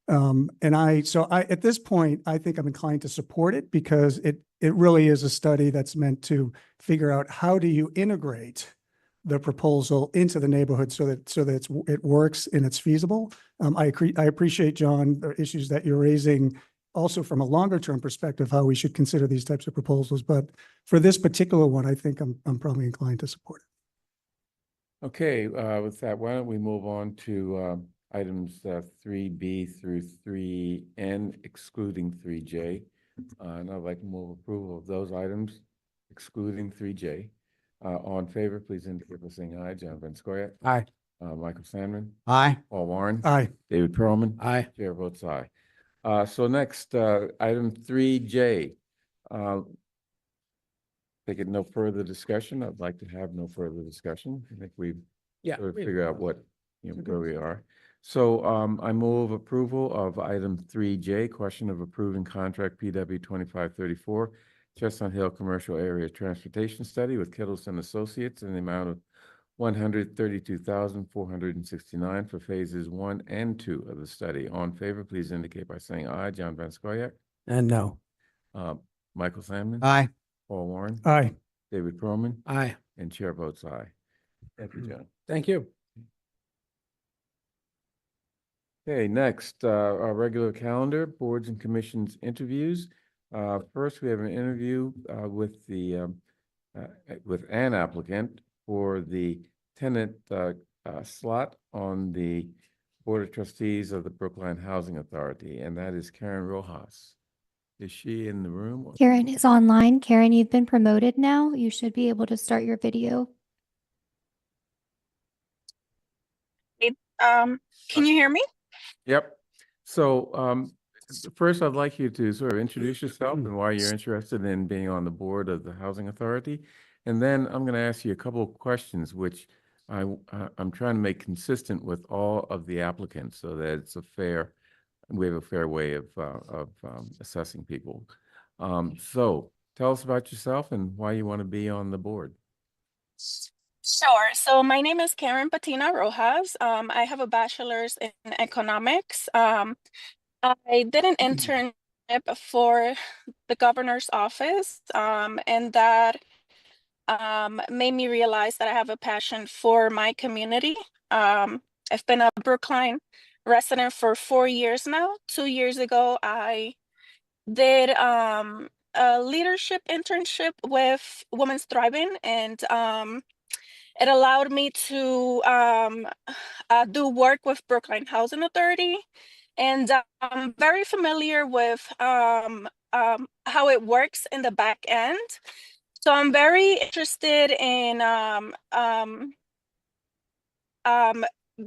At this point, I think I'm inclined to support it because it really is a study that's meant to figure out how do you integrate the proposal into the neighborhood so that it works and it's feasible. I appreciate, John, the issues that you're raising also from a longer term perspective, how we should consider these types of proposals. But for this particular one, I think I'm probably inclined to support it. Okay, with that, why don't we move on to items 3B through 3N, excluding 3J. And I'd like to move approval of those items, excluding 3J. All in favor, please indicate by saying aye. John Van Scoyac. Aye. Michael Sandman. Aye. Paul Warren. Aye. David Perlman. Aye. Chair votes aye. So next, item 3J. Take it no further discussion. I'd like to have no further discussion. I think we've sort of figured out what, where we are. So I move approval of item 3J, question of approving contract PW 2534, Chestnut Hill Commercial Area Transportation Study with Kittleson Associates in the amount of $132,469 for phases 1 and 2 of the study. All in favor, please indicate by saying aye. John Van Scoyac. And no. Michael Sandman. Aye. Paul Warren. Aye. David Perlman. Aye. And chair votes aye. Thank you, John. Thank you. Okay, next, our regular calendar, boards and commissions interviews. First, we have an interview with an applicant for the tenant slot on the Board of Trustees of the Brookline Housing Authority, and that is Karen Rojas. Is she in the room? Karen is online. Karen, you've been promoted now. You should be able to start your video. Can you hear me? Yep. So first, I'd like you to sort of introduce yourself and why you're interested in being on the board of the Housing Authority. And then I'm going to ask you a couple of questions, which I'm trying to make consistent with all of the applicants so that it's we have a fair way of assessing people. So tell us about yourself and why you want to be on the board. Sure. So my name is Karen Patina Rojas. I have a bachelor's in economics. I did an internship for the governor's office, and that made me realize that I have a passion for my community. I've been a Brookline resident for 4 years now. 2 years ago, I did a leadership internship with Women's Thriving, and it allowed me to do work with Brookline Housing Authority, and I'm very familiar with how it works in the back end. So I'm very interested in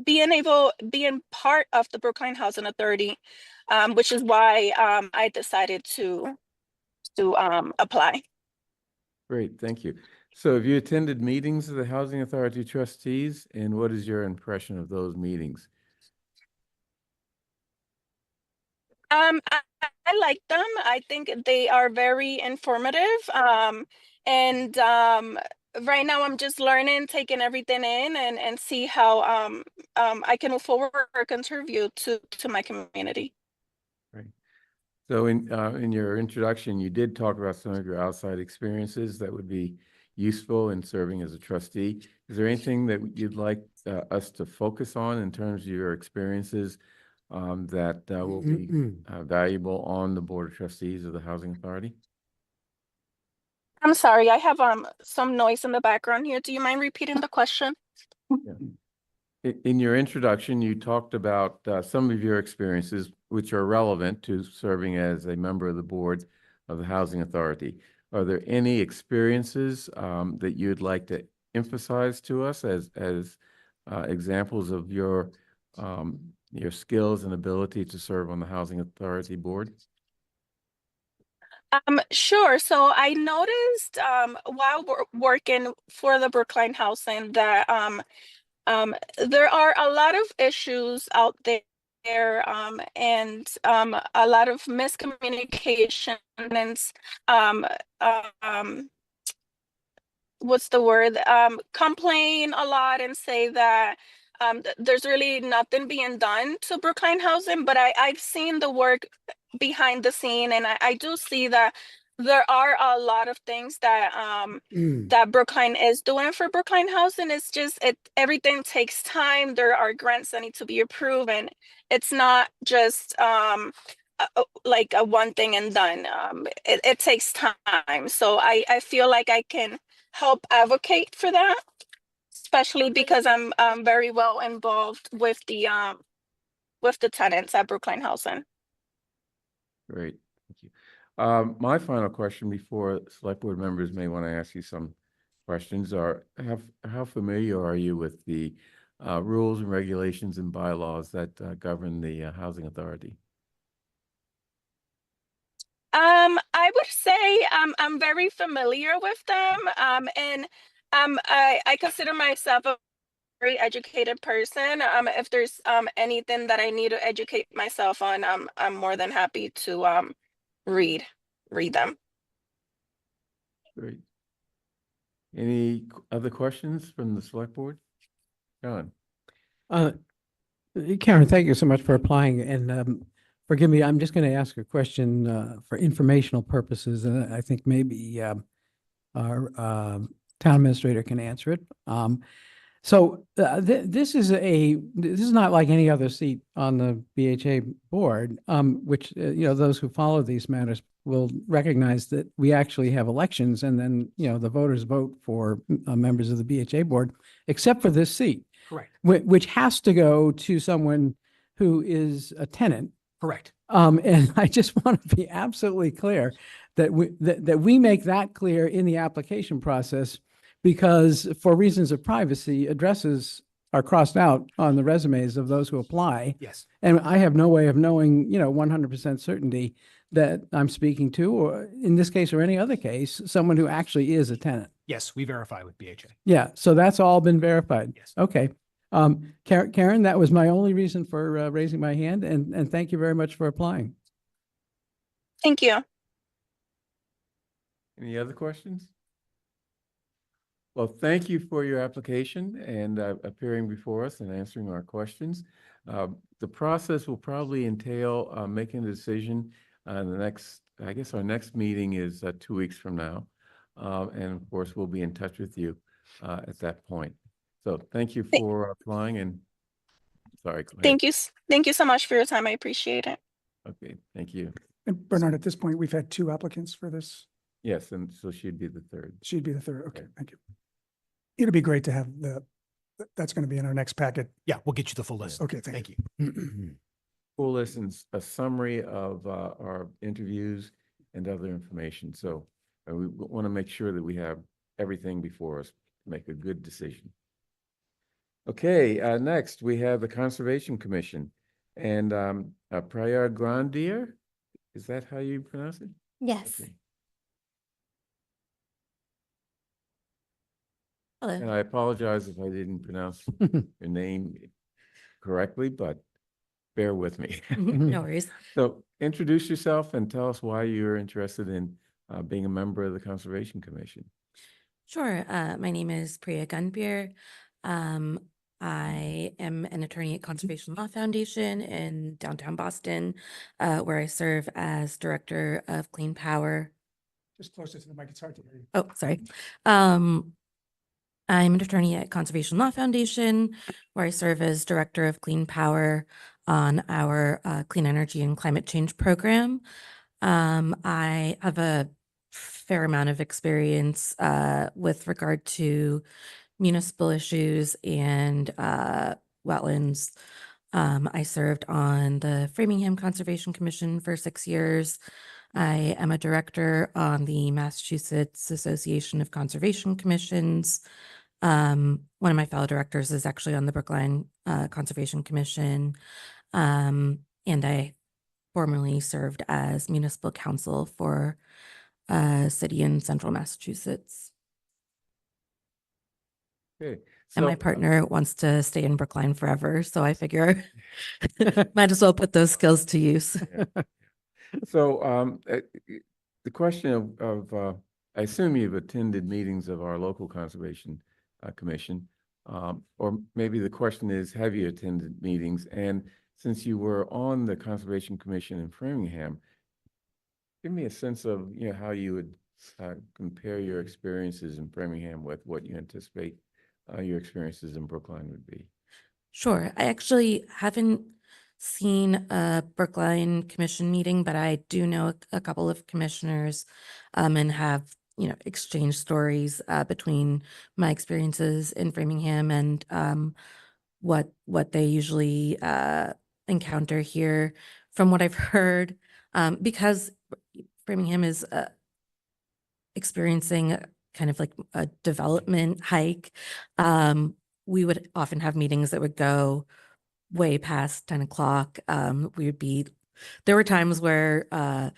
being part of the Brookline Housing Authority, which is why I decided to apply. Great, thank you. So have you attended meetings of the Housing Authority trustees, and what is your impression of those meetings? I like them. I think they are very informative. And right now I'm just learning, taking everything in and see how I can move forward or contribute to my community. Right. So in your introduction, you did talk about some of your outside experiences that would be useful in serving as a trustee. Is there anything that you'd like us to focus on in terms of your experiences that will be valuable on the Board of Trustees of the Housing Authority? I'm sorry, I have some noise in the background here. Do you mind repeating the question? Yeah. In your introduction, you talked about some of your experiences which are relevant to serving as a member of the board of the Housing Authority. Are there any experiences that you'd like to emphasize to us as examples of your skills and ability to serve on the Housing Authority board? Sure. So I noticed while working for the Brookline Housing that there are a lot of issues out there, and a lot of miscommunication and um, um, what's the word? Complain a lot and say that there's really nothing being done to Brookline Housing, but I've seen the work behind the scene, and I do see that there are a lot of things that that Brookline is doing for Brookline Housing. It's just everything takes time. There are grants that need to be approved, and it's not just like a one thing and done. It takes time. So I feel like I can help advocate for that, especially because I'm very well involved with the tenants at Brookline Housing. Great, thank you. My final question before select board members may want to ask you some questions are, how familiar are you with the rules and regulations and bylaws that govern the Housing Authority? I would say I'm very familiar with them, and I consider myself a very educated person. If there's anything that I need to educate myself on, I'm more than happy to read them. Great. Any other questions from the select board? John? Karen, thank you so much for applying. And forgive me, I'm just going to ask a question for informational purposes, and I think maybe our town administrator can answer it. This is not like any other seat on the BHA board, which those who follow these matters will recognize that we actually have elections, and then the voters vote for members of the BHA board, except for this seat. Correct. Which has to go to someone who is a tenant. Correct. And I just want to be absolutely clear that we make that clear in the application process, because for reasons of privacy, addresses are crossed out on the resumes of those who apply. Yes. And I have no way of knowing, 100% certainty that I'm speaking to, or in this case or any other case, someone who actually is a tenant. Yes, we verify with BHA. Yeah, so that's all been verified. Yes. Okay. Karen, that was my only reason for raising my hand, and thank you very much for applying. Thank you. Any other questions? Well, thank you for your application and appearing before us and answering our questions. The process will probably entail making a decision on the next, I guess our next meeting is 2 weeks from now. And of course, we'll be in touch with you at that point. So thank you for applying and sorry. Go ahead. Thank you so much for your time. I appreciate it. Okay, thank you. And Bernard, at this point, we've had 2 applicants for this. Yes, and so she'd be the third. She'd be the third. Okay, thank you. It'd be great to have that's going to be in our next packet. Yeah, we'll get you the full list. Okay, thank you. Full list and a summary of our interviews and other information. So we want to make sure that we have everything before us to make a good decision. Okay, next we have the Conservation Commission and Priya Grandier. Is that how you pronounce it? Yes. Okay. Hello. And I apologize if I didn't pronounce your name correctly, but bear with me. No worries. So introduce yourself and tell us why you're interested in being a member of the Conservation Commission. Sure. My name is Priya Gunbeer. I am an attorney at Conservation Law Foundation in downtown Boston, where I serve as Director of Clean Power. Just closer to the mic, it's hard to hear you. Oh, sorry. I'm an attorney at Conservation Law Foundation, where I serve as Director of Clean Power on our Clean Energy and Climate Change program. I have a fair amount of experience with regard to municipal issues and wetlands. I served on the Framingham Conservation Commission for 6 years. I am a director on the Massachusetts Association of Conservation Commissions. One of my fellow directors is actually on the Brookline Conservation Commission. And I formerly served as municipal counsel for a city in central Massachusetts. Okay. And my partner wants to stay in Brookline forever, so I figure might as well put those skills to use. So the question of I assume you've attended meetings of our local Conservation Commission, or maybe the question is, have you attended meetings? And since you were on the Conservation Commission in Framingham, give me a sense of how you would compare your experiences in Framingham with what you anticipate your experiences in Brookline would be. Sure. I actually haven't seen a Brookline Commission meeting, but I do know a couple of commissioners and have, exchanged stories between my experiences in Framingham and what they usually encounter here. From what I've heard, because Framingham is experiencing kind of like a development hike, we would often have meetings that would go way past 10 o'clock. There were times where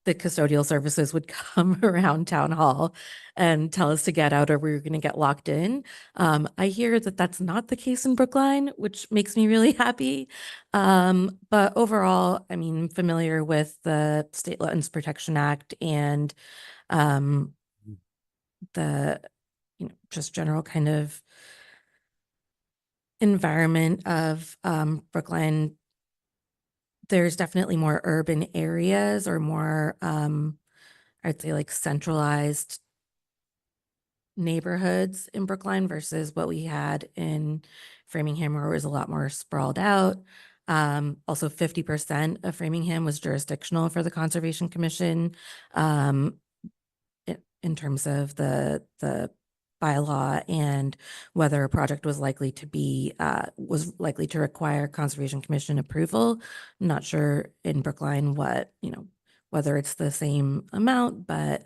the custodial services would come around town hall and tell us to get out or we were going to get locked in. I hear that that's not the case in Brookline, which makes me really happy. But overall, I mean, I'm familiar with the State Wetlands Protection Act and the, just general kind of environment of Brookline. There's definitely more urban areas or more, I'd say like centralized neighborhoods in Brookline versus what we had in Framingham, where it was a lot more sprawled out. Also 50% of Framingham was jurisdictional for the Conservation Commission. In terms of the bylaw and whether a project was likely to require Conservation Commission approval. I'm not sure in Brookline whether it's the same amount, but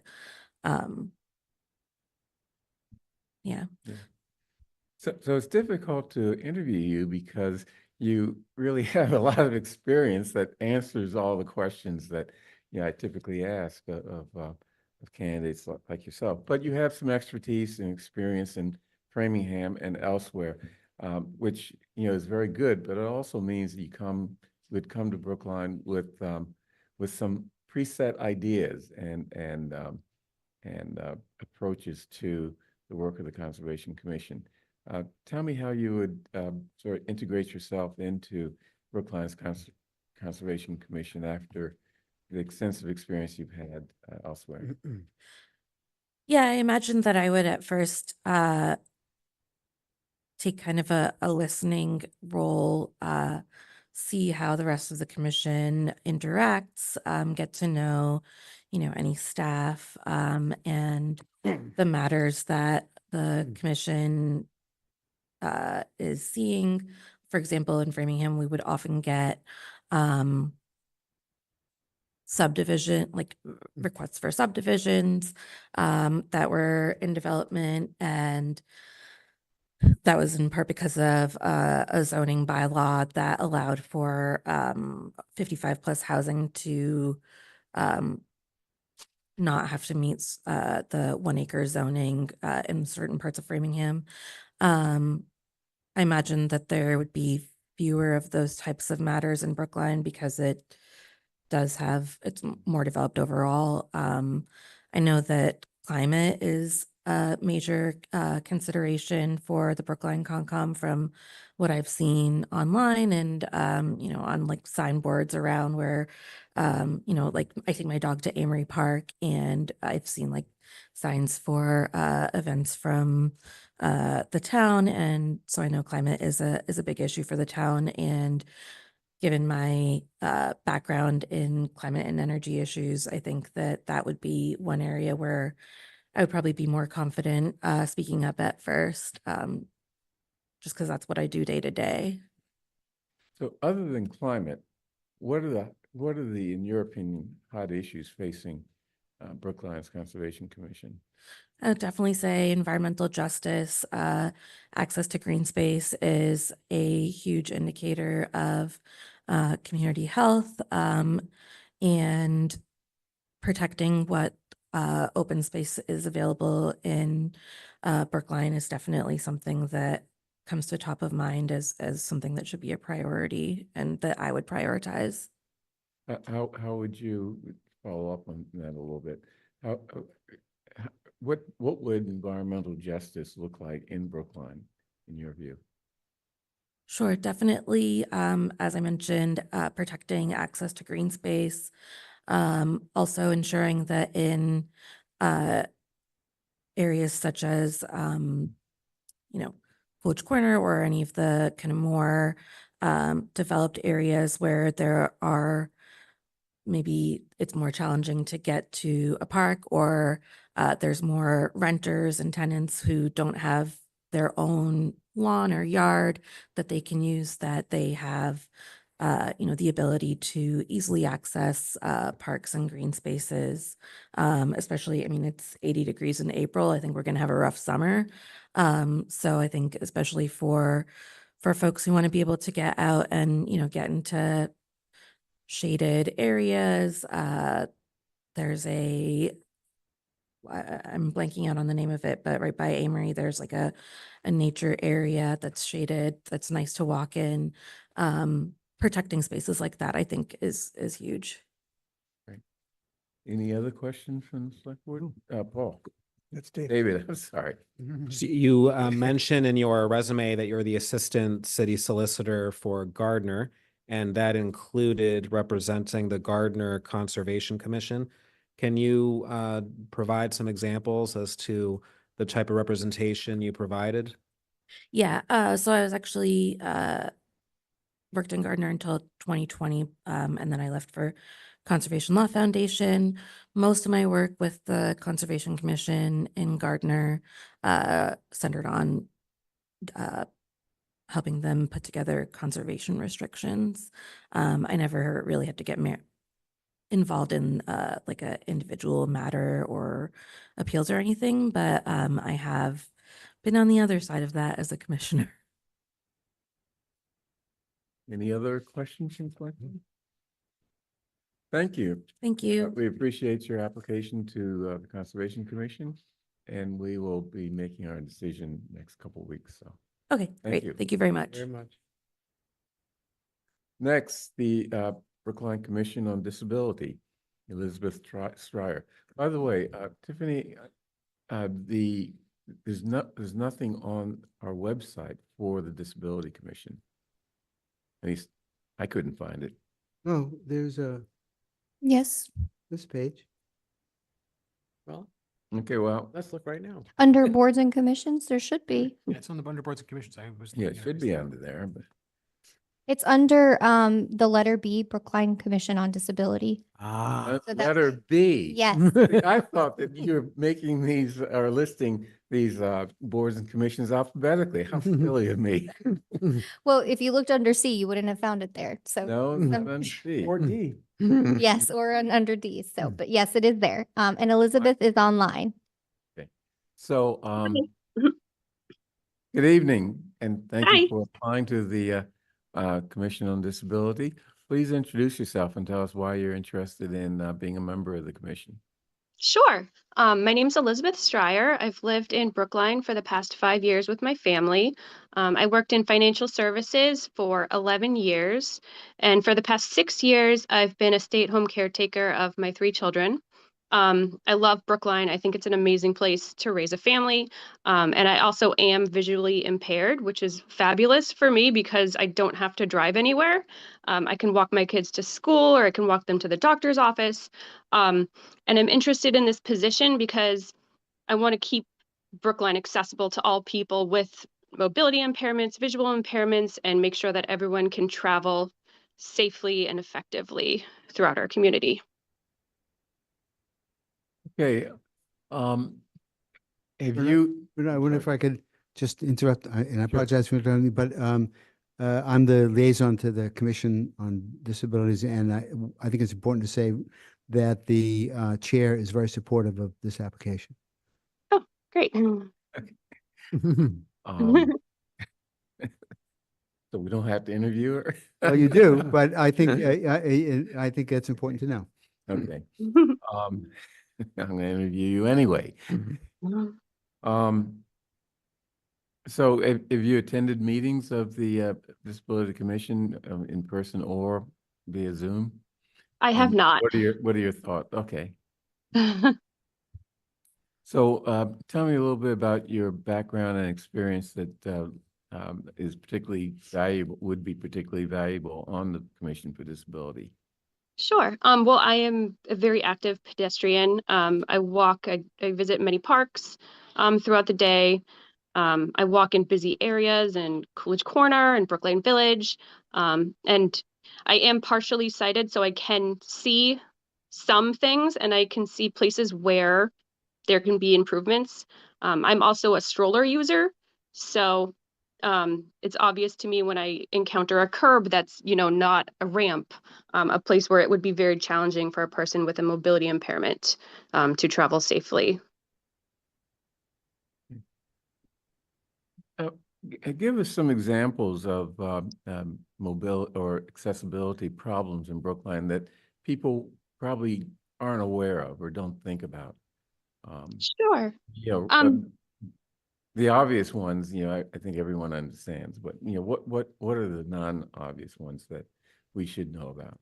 yeah. So it's difficult to interview you because you really have a lot of experience that answers all the questions that I typically ask of candidates like yourself. But you have some expertise and experience in Framingham and elsewhere, which is very good. But it also means that you would come to Brookline with some preset ideas and approaches to the work of the Conservation Commission. Tell me how you would sort of integrate yourself into Brookline's Conservation Commission after the extensive experience you've had elsewhere. Yeah, I imagine that I would at first take kind of a listening role, see how the rest of the commission interacts, get to know, any staff and the matters that the commission is seeing. For example, in Framingham, we would often get subdivision, like requests for subdivisions that were in development. And that was in part because of a zoning bylaw that allowed for 55 plus housing to not have to meet the 1 acre zoning in certain parts of Framingham. I imagine that there would be fewer of those types of matters in Brookline because it's more developed overall. I know that climate is a major consideration for the Brookline Concom from what I've seen online and, on like signboards around where, like I take my dog to Amory Park and I've seen like signs for events from the town. And so I know climate is a big issue for the town. And given my background in climate and energy issues, I think that would be one area where I would probably be more confident speaking up at first, just because that's what I do day to day. So other than climate, what are the, in your opinion, hot issues facing Brookline's Conservation Commission? I would definitely say environmental justice, access to green space is a huge indicator of community health, and protecting what open space is available in Brookline is definitely something that comes to top of mind as something that should be a priority and that I would prioritize. How would you follow up on that a little bit? What would environmental justice look like in Brookline, in your view? Sure, definitely. As I mentioned, protecting access to green space, also ensuring that in areas such as, Village Corner or any of the kind of more developed areas where there are maybe it's more challenging to get to a park or there's more renters and tenants who don't have their own lawn or yard that they can use, that they have the ability to easily access parks and green spaces. Especially, I mean, it's 80 degrees in April. I think we're going to have a rough summer. So I think especially for folks who want to be able to get out and, get into shaded areas. There's I'm blanking out on the name of it, but right by Amory, there's like a nature area that's shaded, that's nice to walk in. Protecting spaces like that, I think is huge. Any other questions from the select board? Paul? That's David. David, I'm sorry. So you mentioned in your resume that you're the assistant city solicitor for Gardner, and that included representing the Gardner Conservation Commission. Can you provide some examples as to the type of representation you provided? Yeah, so I was actually worked in Gardner until 2020, and then I left for Conservation Law Foundation. Most of my work with the Conservation Commission in Gardner centered on helping them put together conservation restrictions. I never really had to get involved in like a individual matter or appeals or anything, but I have been on the other side of that as a commissioner. Any other questions from the select board? Thank you. Thank you. We appreciate your application to the Conservation Commission, and we will be making our decision next couple of weeks. So, Okay, great. you. Thank you very much. Next, the Brookline Commission on Disability, Elizabeth Stryer. By the way, Tiffany, there's nothing on our website for the Disability Commission. At least I couldn't find it. Oh, there's Yes, this page. Well, Okay, well, let's look right now. under boards and commissions, there should be. Yeah, it's on the under boards and commissions. I was yeah, looking it at should be recently. under there, but It's under the letter B, Brookline Commission on Disability. Ah, So that's letter it. B. Yes. I thought that you're making these or listing these boards and commissions alphabetically. How silly of me. Well, if you looked under C, you wouldn't have found it there. So No, not under C. Or D. yes, or under D. So, but yes, it is there. And Elizabeth is online. So, good evening, and thank you for applying to the Commission on Disability. Please introduce yourself and tell us why you're interested in being a member of the commission. Sure. My name's Elizabeth Stryer. I've lived in Brookline for the past 5 years with my family. I worked in financial services for 11 years. And for the past 6 years, I've been a stay-at-home caretaker of my 3 children. I love Brookline. I think it's an amazing place to raise a family. And I also am visually impaired, which is fabulous for me because I don't have to drive anywhere. I can walk my kids to school or I can walk them to the doctor's office. Um, and I'm interested in this position because I want to keep Brookline accessible to all people with mobility impairments, visual impairments, and make sure that everyone can travel safely and effectively throughout our community. Okay, have Bernard- you? I wonder if I could just interrupt, and I Sure. apologize for interrupting, but I'm the liaison to the Commission on Disabilities, and I think it's important to say that the chair is very supportive of this application. Oh, great. So we don't have to interview her? Well, you do, but I think I think that's important to know. Okay. I'm gonna interview you anyway. So have you attended meetings of the Disability Commission in person or via Zoom? I have And not. What are your thoughts? Okay. So tell me a little bit about your background and experience that is particularly valuable, would be particularly valuable on the Commission for Disability. Sure. Well, I am a very active pedestrian. I walk, I visit many parks throughout the day. I walk in busy areas in Coolidge Corner and Brookline Village. And I am partially sighted, so I can see some things and I can see places where there can be improvements. I'm also a stroller user, so it's obvious to me when I encounter a curb that's, not a ramp, a place where it would be very challenging for a person with a mobility impairment to travel safely. Give us some examples of mobility or accessibility problems in Brookline that people probably aren't aware of or don't think about. Sure. The obvious ones, I think everyone understands, but what are the non-obvious ones that we should know about?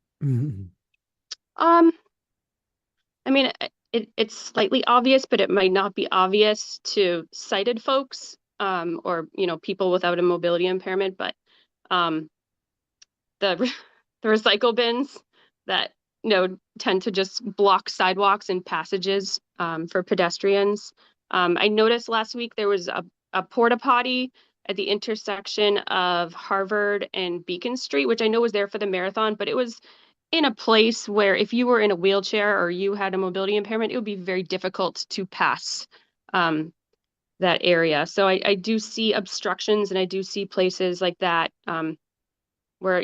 I mean, it's slightly obvious, but it might not be obvious to sighted folks, or, people without a mobility impairment, but the the recycle bins that, tend to just block sidewalks and passages for pedestrians. I noticed last week there was a porta potty at the intersection of Harvard and Beacon Street, which I know was there for the marathon, but it was in a place where if you were in a wheelchair or you had a mobility impairment, it would be very difficult to pass that area. So I do see obstructions and I do see places like that where,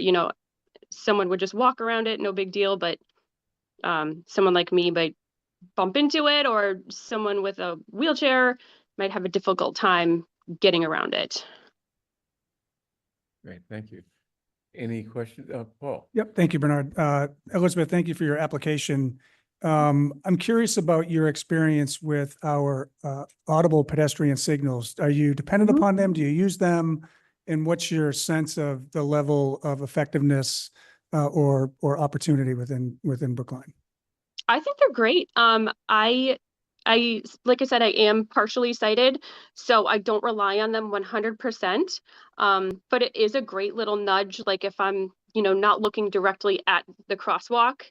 someone would just walk around it, no big deal, but someone like me might bump into it, or someone with a wheelchair might have a difficult time getting around it. Great, thank you. Any questions? Paul? Yep, thank you, Bernard. Elizabeth, thank you for your application. I'm curious about your experience with our audible pedestrian signals. Are you dependent upon them? Do you use them? And what's your sense of the level of effectiveness or opportunity within Brookline? I think they're great. I like I said, I am partially sighted, so I don't rely on them 100%. But it is a great little nudge. Like if I'm, not looking directly at the crosswalk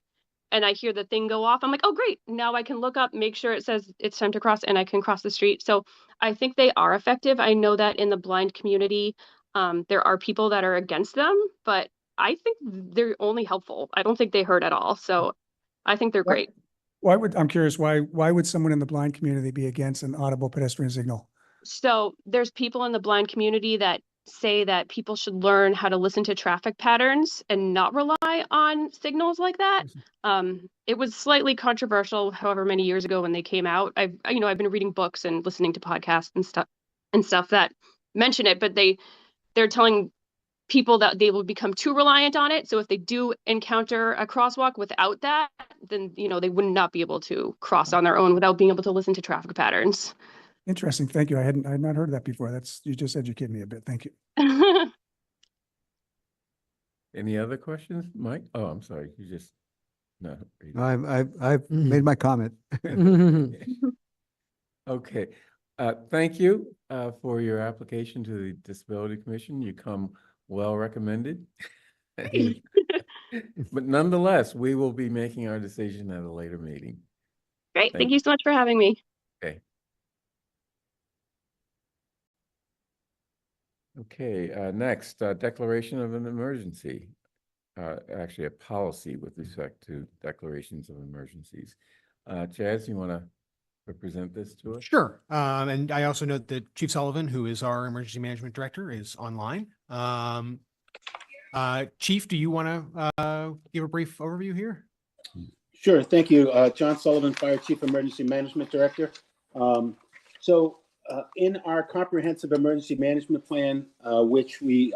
and I hear the thing go off, I'm like, oh, great. Now I can look up, make sure it says it's time to cross and I can cross the street. So I think they are effective. I know that in the blind community, there are people that are against them, but I think they're only helpful. I don't think they hurt at all. So I think they're great. I'm curious, why would someone in the blind community be against an audible pedestrian signal? So there's people in the blind community that say that people should learn how to listen to traffic patterns and not rely on signals like that. It was slightly controversial, however many years ago when they came out. I've been reading books and listening to podcasts and stuff that mention it, but they're telling people that they will become too reliant on it. So if they do encounter a crosswalk without that, then, you know, they would not be able to cross on their own without being able to listen to traffic patterns. Interesting. Thank you. I had not heard that before. You just educated me a bit. Thank you. Any other questions, Mike? Oh, I'm sorry. You just, no. I've made my comment. Okay. Thank you for your application to the Disability Commission. You come well recommended. But nonetheless, we will be making our decision at a later meeting. Great. Thank you so much for having me. Okay. Okay, next, declaration of an emergency. Actually, a policy with respect to declarations of emergencies. Chaz, you want to represent this to us? Sure. And I also note that Chief Sullivan, who is our emergency management director, is online. Chief, do you want to give a brief overview here? Sure. Thank you. John Sullivan, Fire Chief Emergency Management Director. In our comprehensive emergency management plan, which we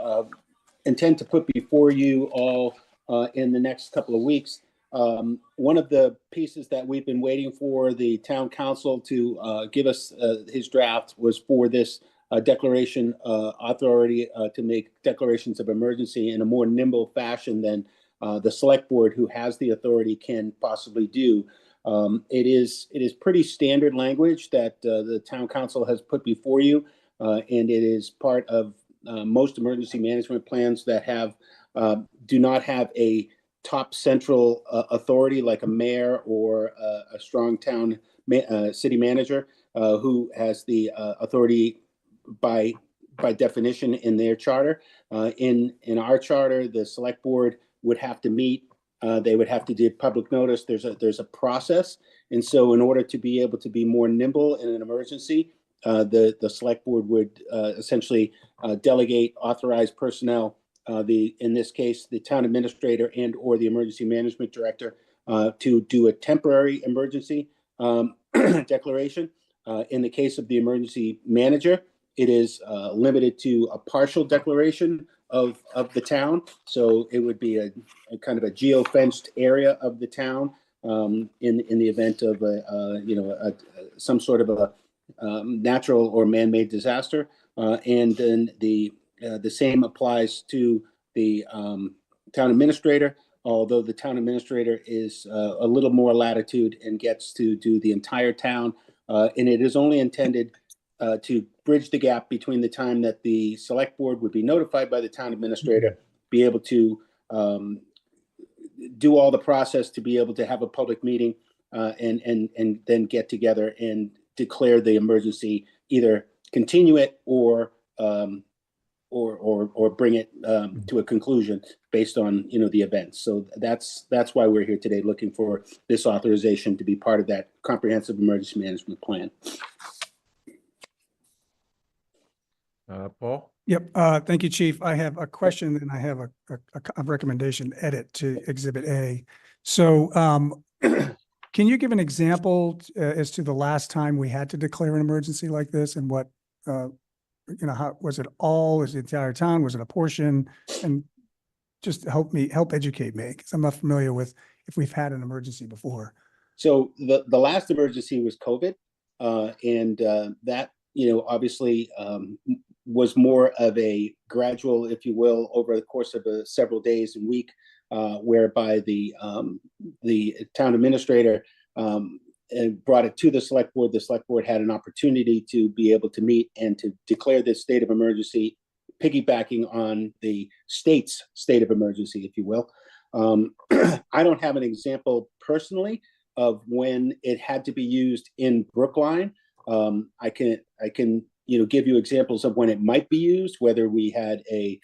intend to put before you all in the next couple of weeks, one of the pieces that we've been waiting for the town council to give us his draft was for this declaration authority to make declarations of emergency in a more nimble fashion than the select board, who has the authority, can possibly do. It is pretty standard language that the town council has put before you, and it is part of most emergency management plans that have do not have a top central authority like a mayor or a strong town city manager who has the authority by definition in their charter. In our charter, the select board would have to meet. They would have to give public notice. There's a process, and so in order to be able to be more nimble in an emergency, the select board would essentially delegate authorized personnel. In this case, the town administrator and or the emergency management director to do a temporary emergency declaration. In the case of the emergency manager, it is limited to a partial declaration of the town. So it would be a kind of a geo-fenced area of the town in the event of some sort of a natural or man-made disaster. And then the same applies to the town administrator, although the town administrator is a little more latitude and gets to do the entire town. And it is only intended to bridge the gap between the time that the select board would be notified by the town administrator, be able to do all the process to be able to have a public meeting and then get together and declare the emergency, either continue it or bring it to a conclusion based on the events. So that's why we're here today, looking for this authorization to be part of that comprehensive emergency management plan. Paul? Yep. Thank you, Chief. I have a question and I have a recommendation edit to Exhibit A. So can you give an example as to the last time we had to declare an emergency like this, and what, how was it all? Was it the entire town? Was it a portion? And just help educate me, because I'm not familiar with if we've had an emergency before. So the last emergency was COVID, and that obviously was more of a gradual, if you will, over the course of several days and week, whereby the town administrator brought it to the select board. The select board had an opportunity to be able to meet and to declare this state of emergency, piggybacking on the state's state of emergency, if you will. I don't have an example personally of when it had to be used in Brookline. I can give you examples of when it might be used, whether we had a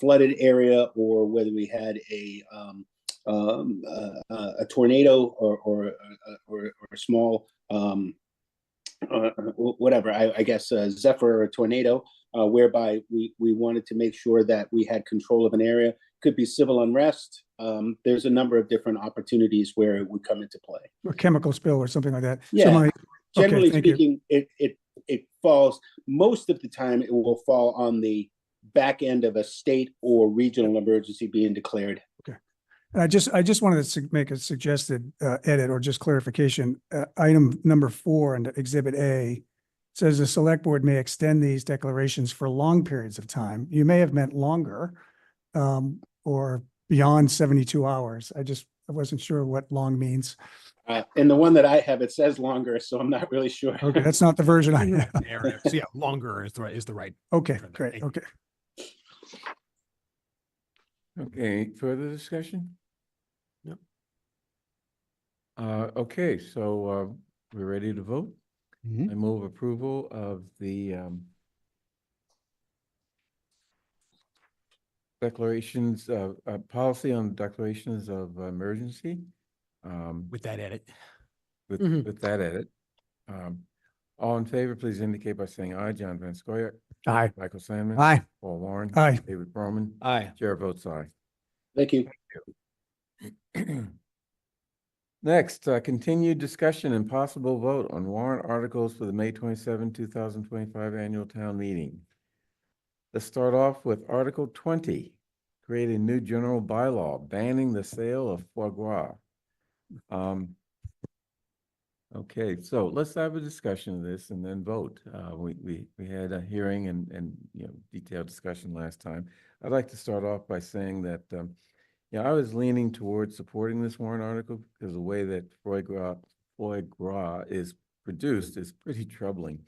flooded area or whether we had a tornado or a small whatever, I guess Zephyr or a tornado, whereby we wanted to make sure that we had control of an area. Could be civil unrest. There's a number of different opportunities where it would come into play. Or chemical spill or something like that. Yeah. So generally speaking, it falls, most of the time it will fall on the back end of a state or regional emergency being declared. And I just wanted to make a suggested edit or just clarification. Item number 4 in Exhibit A says the select board may extend these declarations for long periods of time. You may have meant longer or beyond 72 hours. I wasn't sure what long means. And the one that I have, it says longer, so I'm not really sure. Okay, that's not the version I have. Narrative. So yeah, longer is the right. Okay, term. great. Thank you. Okay. Okay, further discussion? Yep. Okay, so we're ready to vote. Mhm. I move approval of the declarations of policy on declarations of emergency. With that edit. With that edit. All in favor, please indicate by saying aye. John Van Scoyac. Aye. Michael Sandman. Aye. Paul Warren. Aye. David Berman. Aye. Chair votes aye. Thank you. Next, continued discussion and possible vote on warrant articles for the May 27, 2025 annual town meeting. Let's start off with Article 20, create a new general bylaw banning the sale of foie gras. Okay, so let's have a discussion of this and then vote. We had a hearing and detailed discussion last time. I'd like to start off by saying that I was leaning towards supporting this warrant article because the way that foie gras is produced is pretty troubling.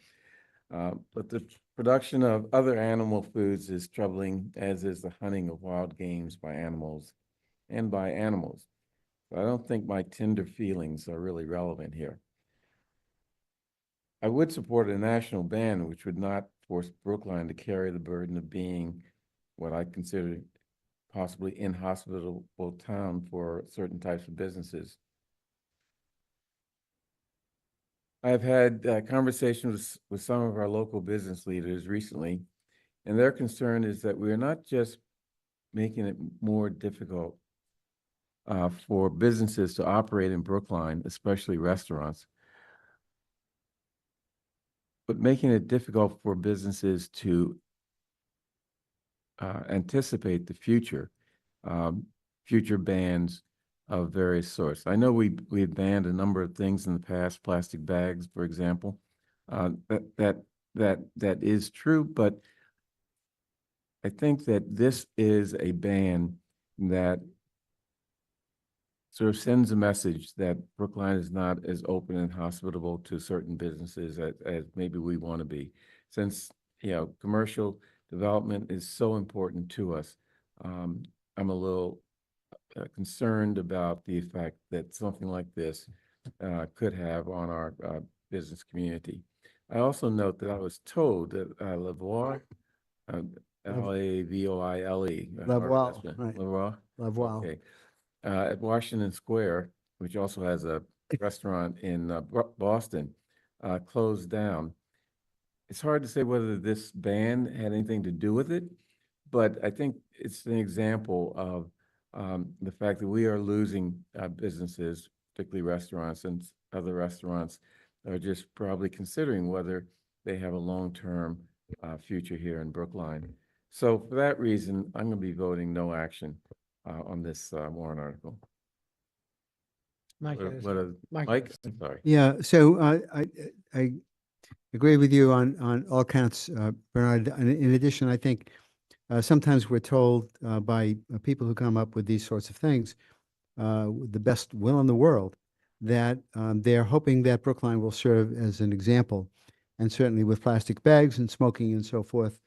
But the production of other animal foods is troubling, as is the hunting of wild games by animals and by animals. I don't think my tender feelings are really relevant here. I would support a national ban, which would not force Brookline to carry the burden of being what I consider possibly inhospitable town for certain types of businesses. I've had conversations with some of our local business leaders recently, and their concern is that we're not just making it more difficult for businesses to operate in Brookline, especially restaurants, but making it difficult for businesses to anticipate the future bans of various sorts. I know we've banned a number of things in the past, plastic bags, for example. That is true, but I think that this is a ban that sort of sends a message that Brookline is not as open and hospitable to certain businesses as maybe we want to be. Since, commercial development is so important to us, I'm a little concerned about the effect that something like this could have on our business community. I also note that I was told that Lavoie, Lavoile, Lavoie, right. Lavoie? Lavoie. Okay. At Washington Square, which also has a restaurant in Boston, closed down. It's hard to say whether this ban had anything to do with it, but I think it's an example of the fact that we are losing businesses, particularly restaurants, and other restaurants are just probably considering whether they have a long-term future here in Brookline. So for that reason, I'm going to be voting no action on this warrant article. Mike, Mike, I'm sorry. Yeah, so I agree with you on all counts, Bernard. In addition, I think sometimes we're told by people who come up with these sorts of things, with the best will in the world, that they're hoping that Brookline will serve as an example. And certainly with plastic bags and smoking and so forth,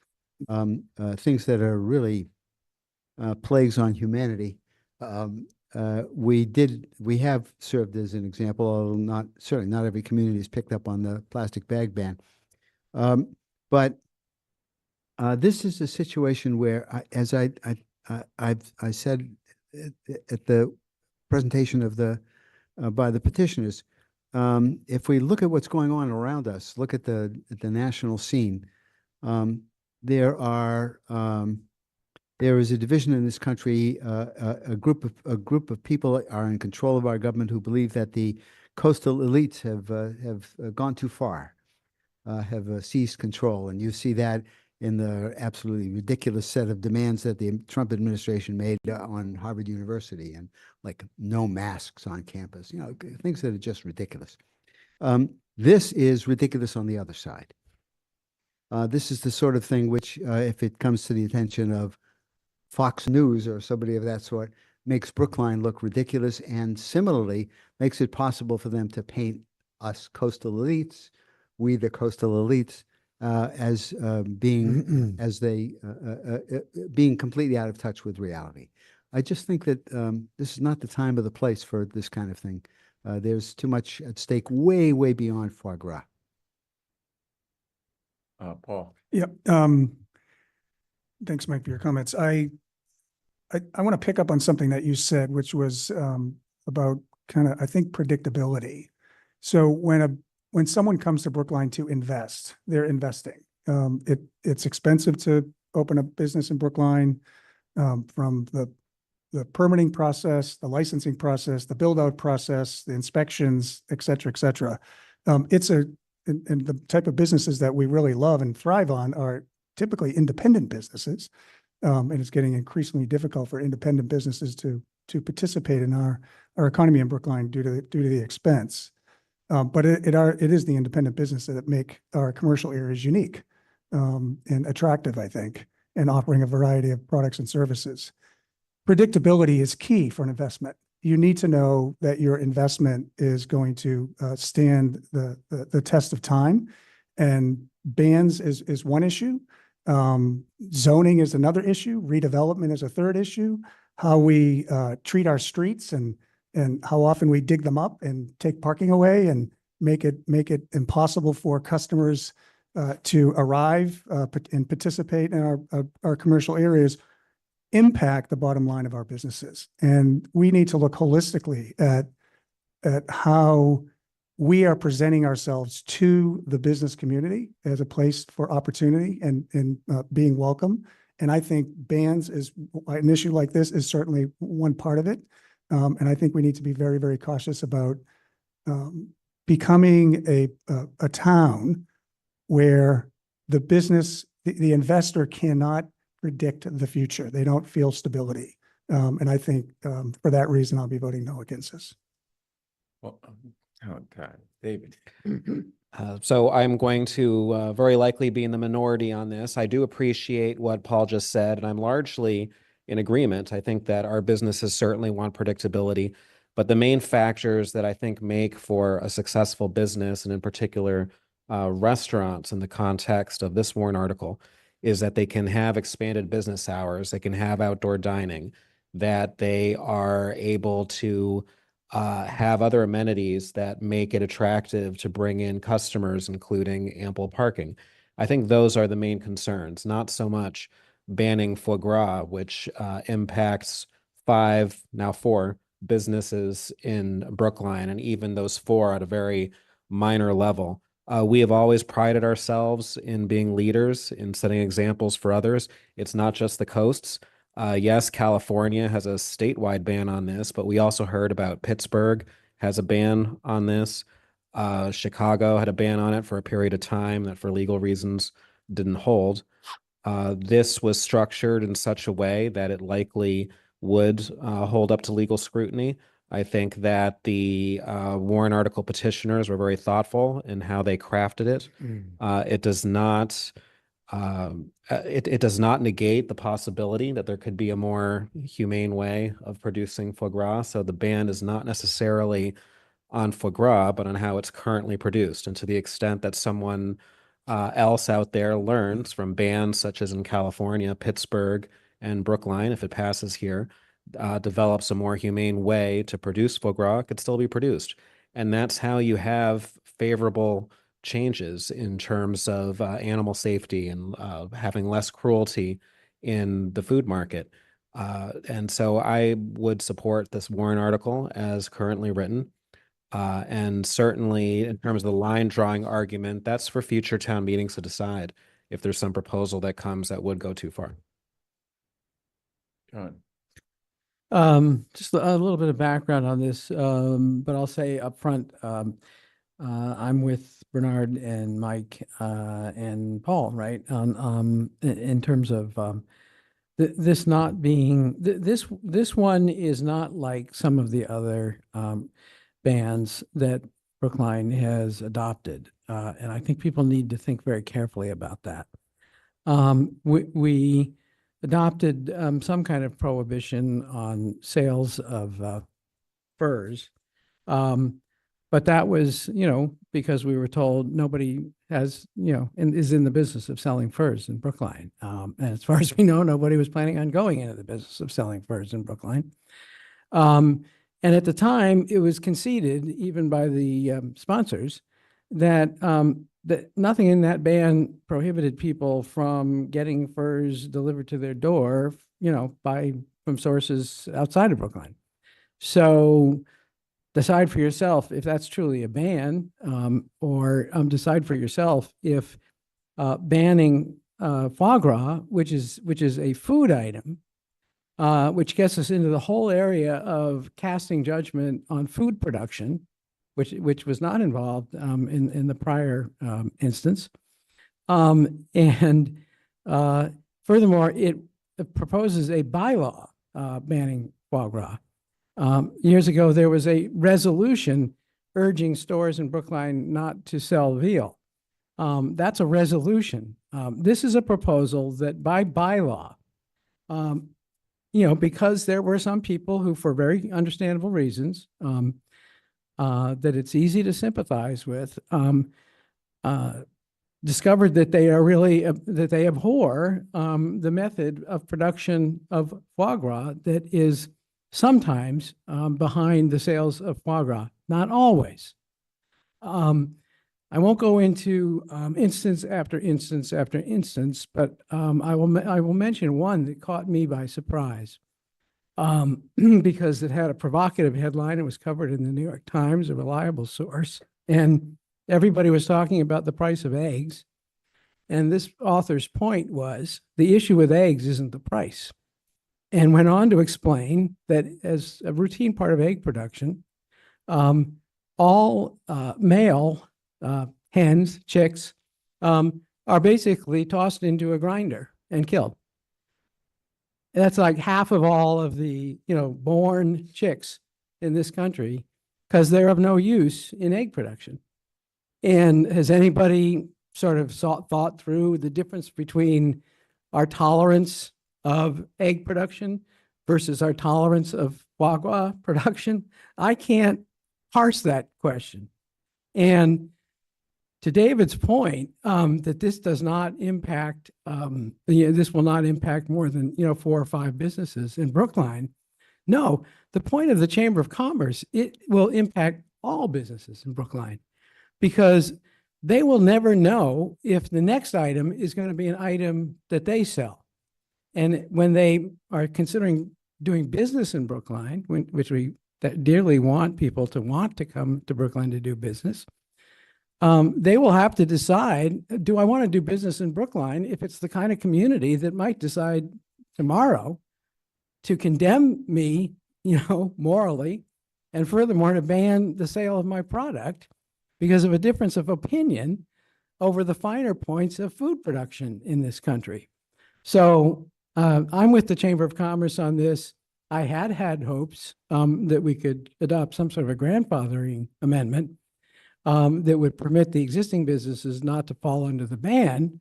things that are really plagues on humanity. We have served as an example, although certainly not every community has picked up on the plastic bag ban. But this is a situation where, as I said at the presentation of by the petitioners, if we look at what's going on around us, look at the national scene, there is a division in this country. A group of people are in control of our government who believe that the coastal elites have gone too far, have seized control, and you see that in the absolutely ridiculous set of demands that the Trump administration made on Harvard University, and like no masks on campus, things that are just ridiculous. This is ridiculous on the other side. This is the sort of thing which, if it comes to the attention of Fox News or somebody of that sort, makes Brookline look ridiculous, and similarly makes it possible for them to paint us coastal elites, we the coastal elites, as being as they being completely out of touch with reality. I just think that this is not the time or the place for this kind of thing. There's too much at stake, way, way beyond foie gras. Paul. Yep. Thanks, Mike, for your comments. I want to pick up on something that you said, which was about kind of, I think, predictability. So when someone comes to Brookline to invest, they're investing. It's expensive to open a business in Brookline, from the permitting process, the licensing process, the build-out process, the inspections, et cetera, et cetera. And the type of businesses that we really love and thrive on are typically independent businesses. And it's getting increasingly difficult for independent businesses to participate in our economy in Brookline due to the expense. But it is the independent businesses that make our commercial areas unique and attractive, I think, and offering a variety of products and services. Predictability is key for an investment. You need to know that your investment is going to stand the test of time. And bans is one issue. Zoning is another issue. Redevelopment is a third issue. How we treat our streets and how often we dig them up and take parking away and make it impossible for customers to arrive and participate in our commercial areas impact the bottom line of our businesses. And we need to look holistically at how we are presenting ourselves to the business community as a place for opportunity and being welcome. And I think bans is an issue like this is certainly one part of it. And I think we need to be very, very cautious about becoming a town where the investor cannot predict the future. They don't feel stability. And I think for that reason, I'll be voting no against this. Well, oh God, David. So I'm going to very likely be in the minority on this. I do appreciate what Paul just said, and I'm largely in agreement. I think that our businesses certainly want predictability, but the main factors that I think make for a successful business, and in particular restaurants in the context of this Warren article, is that they can have expanded business hours, they can have outdoor dining, that they are able to have other amenities that make it attractive to bring in customers, including ample parking. I think those are the main concerns, not so much banning foie gras, which impacts 5, now 4 businesses in Brookline, and even those 4 at a very minor level. We have always prided ourselves in being leaders, in setting examples for others. It's not just the coasts. Yes, California has a statewide ban on this, but we also heard about Pittsburgh has a ban on this. Chicago had a ban on it for a period of time that for legal reasons didn't hold. This was structured in such a way that it likely would hold up to legal scrutiny. I think that the Warren article petitioners were very thoughtful in how they crafted it. It does not it does not negate the possibility that there could be a more humane way of producing foie gras. So the ban is not necessarily on foie gras, but on how it's currently produced. And to the extent that someone else out there learns from bans such as in California, Pittsburgh, and Brookline, if it passes here, develops a more humane way to produce foie gras, it could still be produced. And that's how you have favorable changes in terms of animal safety and having less cruelty in the food market. And so I would support this Warren article as currently written. And certainly in terms of the line drawing argument, that's for future town meetings to decide if there's some proposal that comes that would go too far. John. Just a little bit of background on this, but I'll say up front, I'm with Bernard and Mike and Paul, right? In terms of this not being this one is not like some of the other bans that Brookline has adopted, and I think people need to think very carefully about that. We adopted some kind of prohibition on sales of furs. But that was, because we were told nobody has, and is in the business of selling furs in Brookline. And as far as we know, nobody was planning on going into the business of selling furs in Brookline. And at the time, it was conceded, even by the sponsors, that that nothing in that ban prohibited people from getting furs delivered to their door, from sources outside of Brookline. So decide for yourself if that's truly a ban, or decide for yourself if banning foie gras, which is a food item, which gets us into the whole area of casting judgment on food production, which was not involved in the prior instance. And furthermore, it proposes a bylaw banning foie gras. Years ago, there was a resolution urging stores in Brookline not to sell veal. That's a resolution. This is a proposal that by bylaw, because there were some people who, for very understandable reasons, that it's easy to sympathize with, discovered that they are really, that they abhor the method of production of foie gras that is sometimes behind the sales of foie gras, not always. I won't go into instance after instance after instance, but I will mention one that caught me by surprise because it had a provocative headline. It was covered in the New York Times, a reliable source, and everybody was talking about the price of eggs. And this author's point was the issue with eggs isn't the price, and went on to explain that as a routine part of egg production, all male hens, chicks, are basically tossed into a grinder and killed. That's like half of all of the, born chicks in this country, because they're of no use in egg production. And has anybody sort of thought through the difference between our tolerance of egg production versus our tolerance of foie gras production? I can't parse that question. And to David's point, that this does not impact, this will not impact more than, 4 or 5 businesses in Brookline. No, the point of the Chamber of Commerce, it will impact all businesses in Brookline, because they will never know if the next item is going to be an item that they sell. And when they are considering doing business in Brookline, which we dearly want people to want to come to Brookline to do business, they will have to decide, do I want to do business in Brookline if it's the kind of community that might decide tomorrow to condemn me, morally, and furthermore to ban the sale of my product because of a difference of opinion over the finer points of food production in this country. So I'm with the Chamber of Commerce on this. I had hopes that we could adopt some sort of a grandfathering amendment that would permit the existing businesses not to fall under the ban.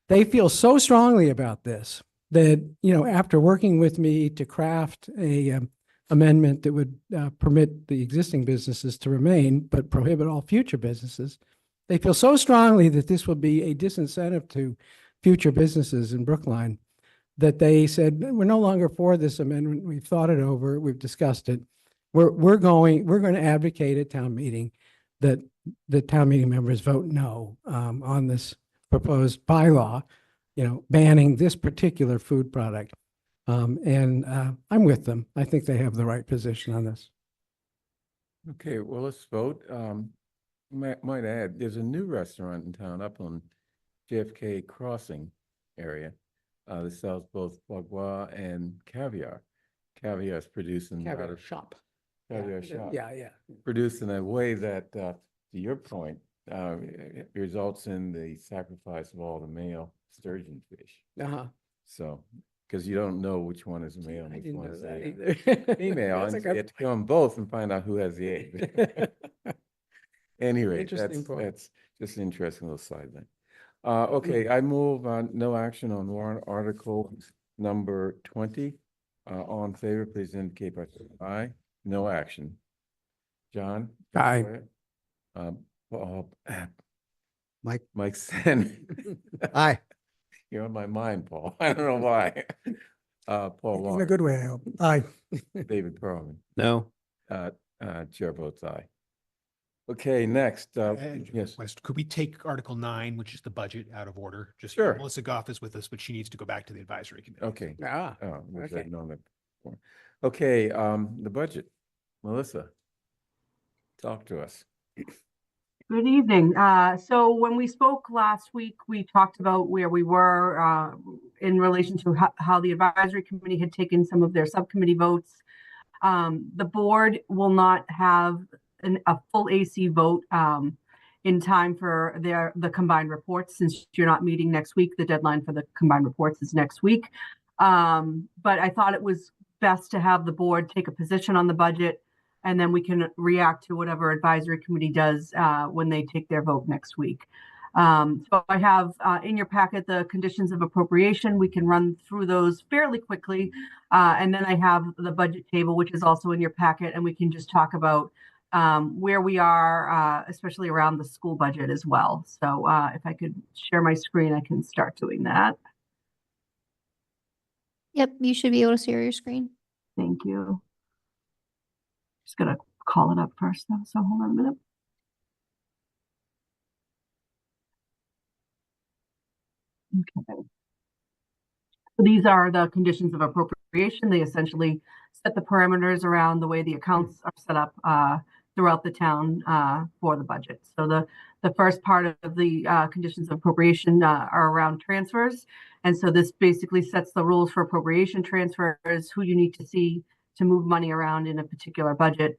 They feel so strongly about this that, after working with me to craft a amendment that would permit the existing businesses to remain, but prohibit all future businesses, they feel so strongly that this will be a disincentive to future businesses in Brookline that they said, we're no longer for this amendment. We've thought it over. We've discussed it. We're going to advocate at town meeting that the town meeting members vote no on this proposed bylaw, banning this particular food product. And I'm with them. I think they have the right position on this. Okay, well, let's vote. Might add, there's a new restaurant in town up on JFK Crossing area that sells both foie gras and caviar. Caviar is produced in Caviar shop. Caviar shop. Yeah, yeah. Produced in a way that, to your point, results in the sacrifice of all the male sturgeon fish. Uh-huh. So, because you don't know which one is male and I which didn't one know is that the either. female, That's and like you have to kill them both and find out who has the egg. Anyway, Interesting point. that's just an interesting little side thing. Okay, I move on no action on warrant article number 20. All in favor, please indicate by saying aye. No action. John? Aye. Go ahead. Paul, Mike, Sen. aye. You're on my mind, Paul. I don't know why. Paul In a Walker, good way, I hope. Aye. David Perlman, No. chair votes aye. Okay, next, yes. West, could we take Article 9, which is the budget, out of order? Just Sure. Melissa Goff is with us, but she needs to go back to the advisory committee. Okay. Ah, Oh, wish okay. I'd known that before. Okay, the budget. Melissa, talk to us. Good evening. So when we spoke last week, we talked about where we were in relation to how the advisory committee had taken some of their subcommittee votes. The board will not have a full AC vote in time for the combined reports, since you're not meeting next week. The deadline for the combined reports is next week. But I thought it was best to have the board take a position on the budget, and then we can react to whatever advisory committee does when they take their vote next week. So I have in your packet the conditions of appropriation. We can run through those fairly quickly. And then I have the budget table, which is also in your packet, and we can just talk about where we are, especially around the school budget as well. So if I could share my screen, I can start doing that. Yep, you should be able to share your screen. Thank you. Just gonna call it up first though, so hold on a minute. Okay. So these are the conditions of appropriation. They essentially set the parameters around the way the accounts are set up throughout the town for the budget. So the first part of the conditions of appropriation are around transfers. And so this basically sets the rules for appropriation transfers, who you need to see to move money around in a particular budget,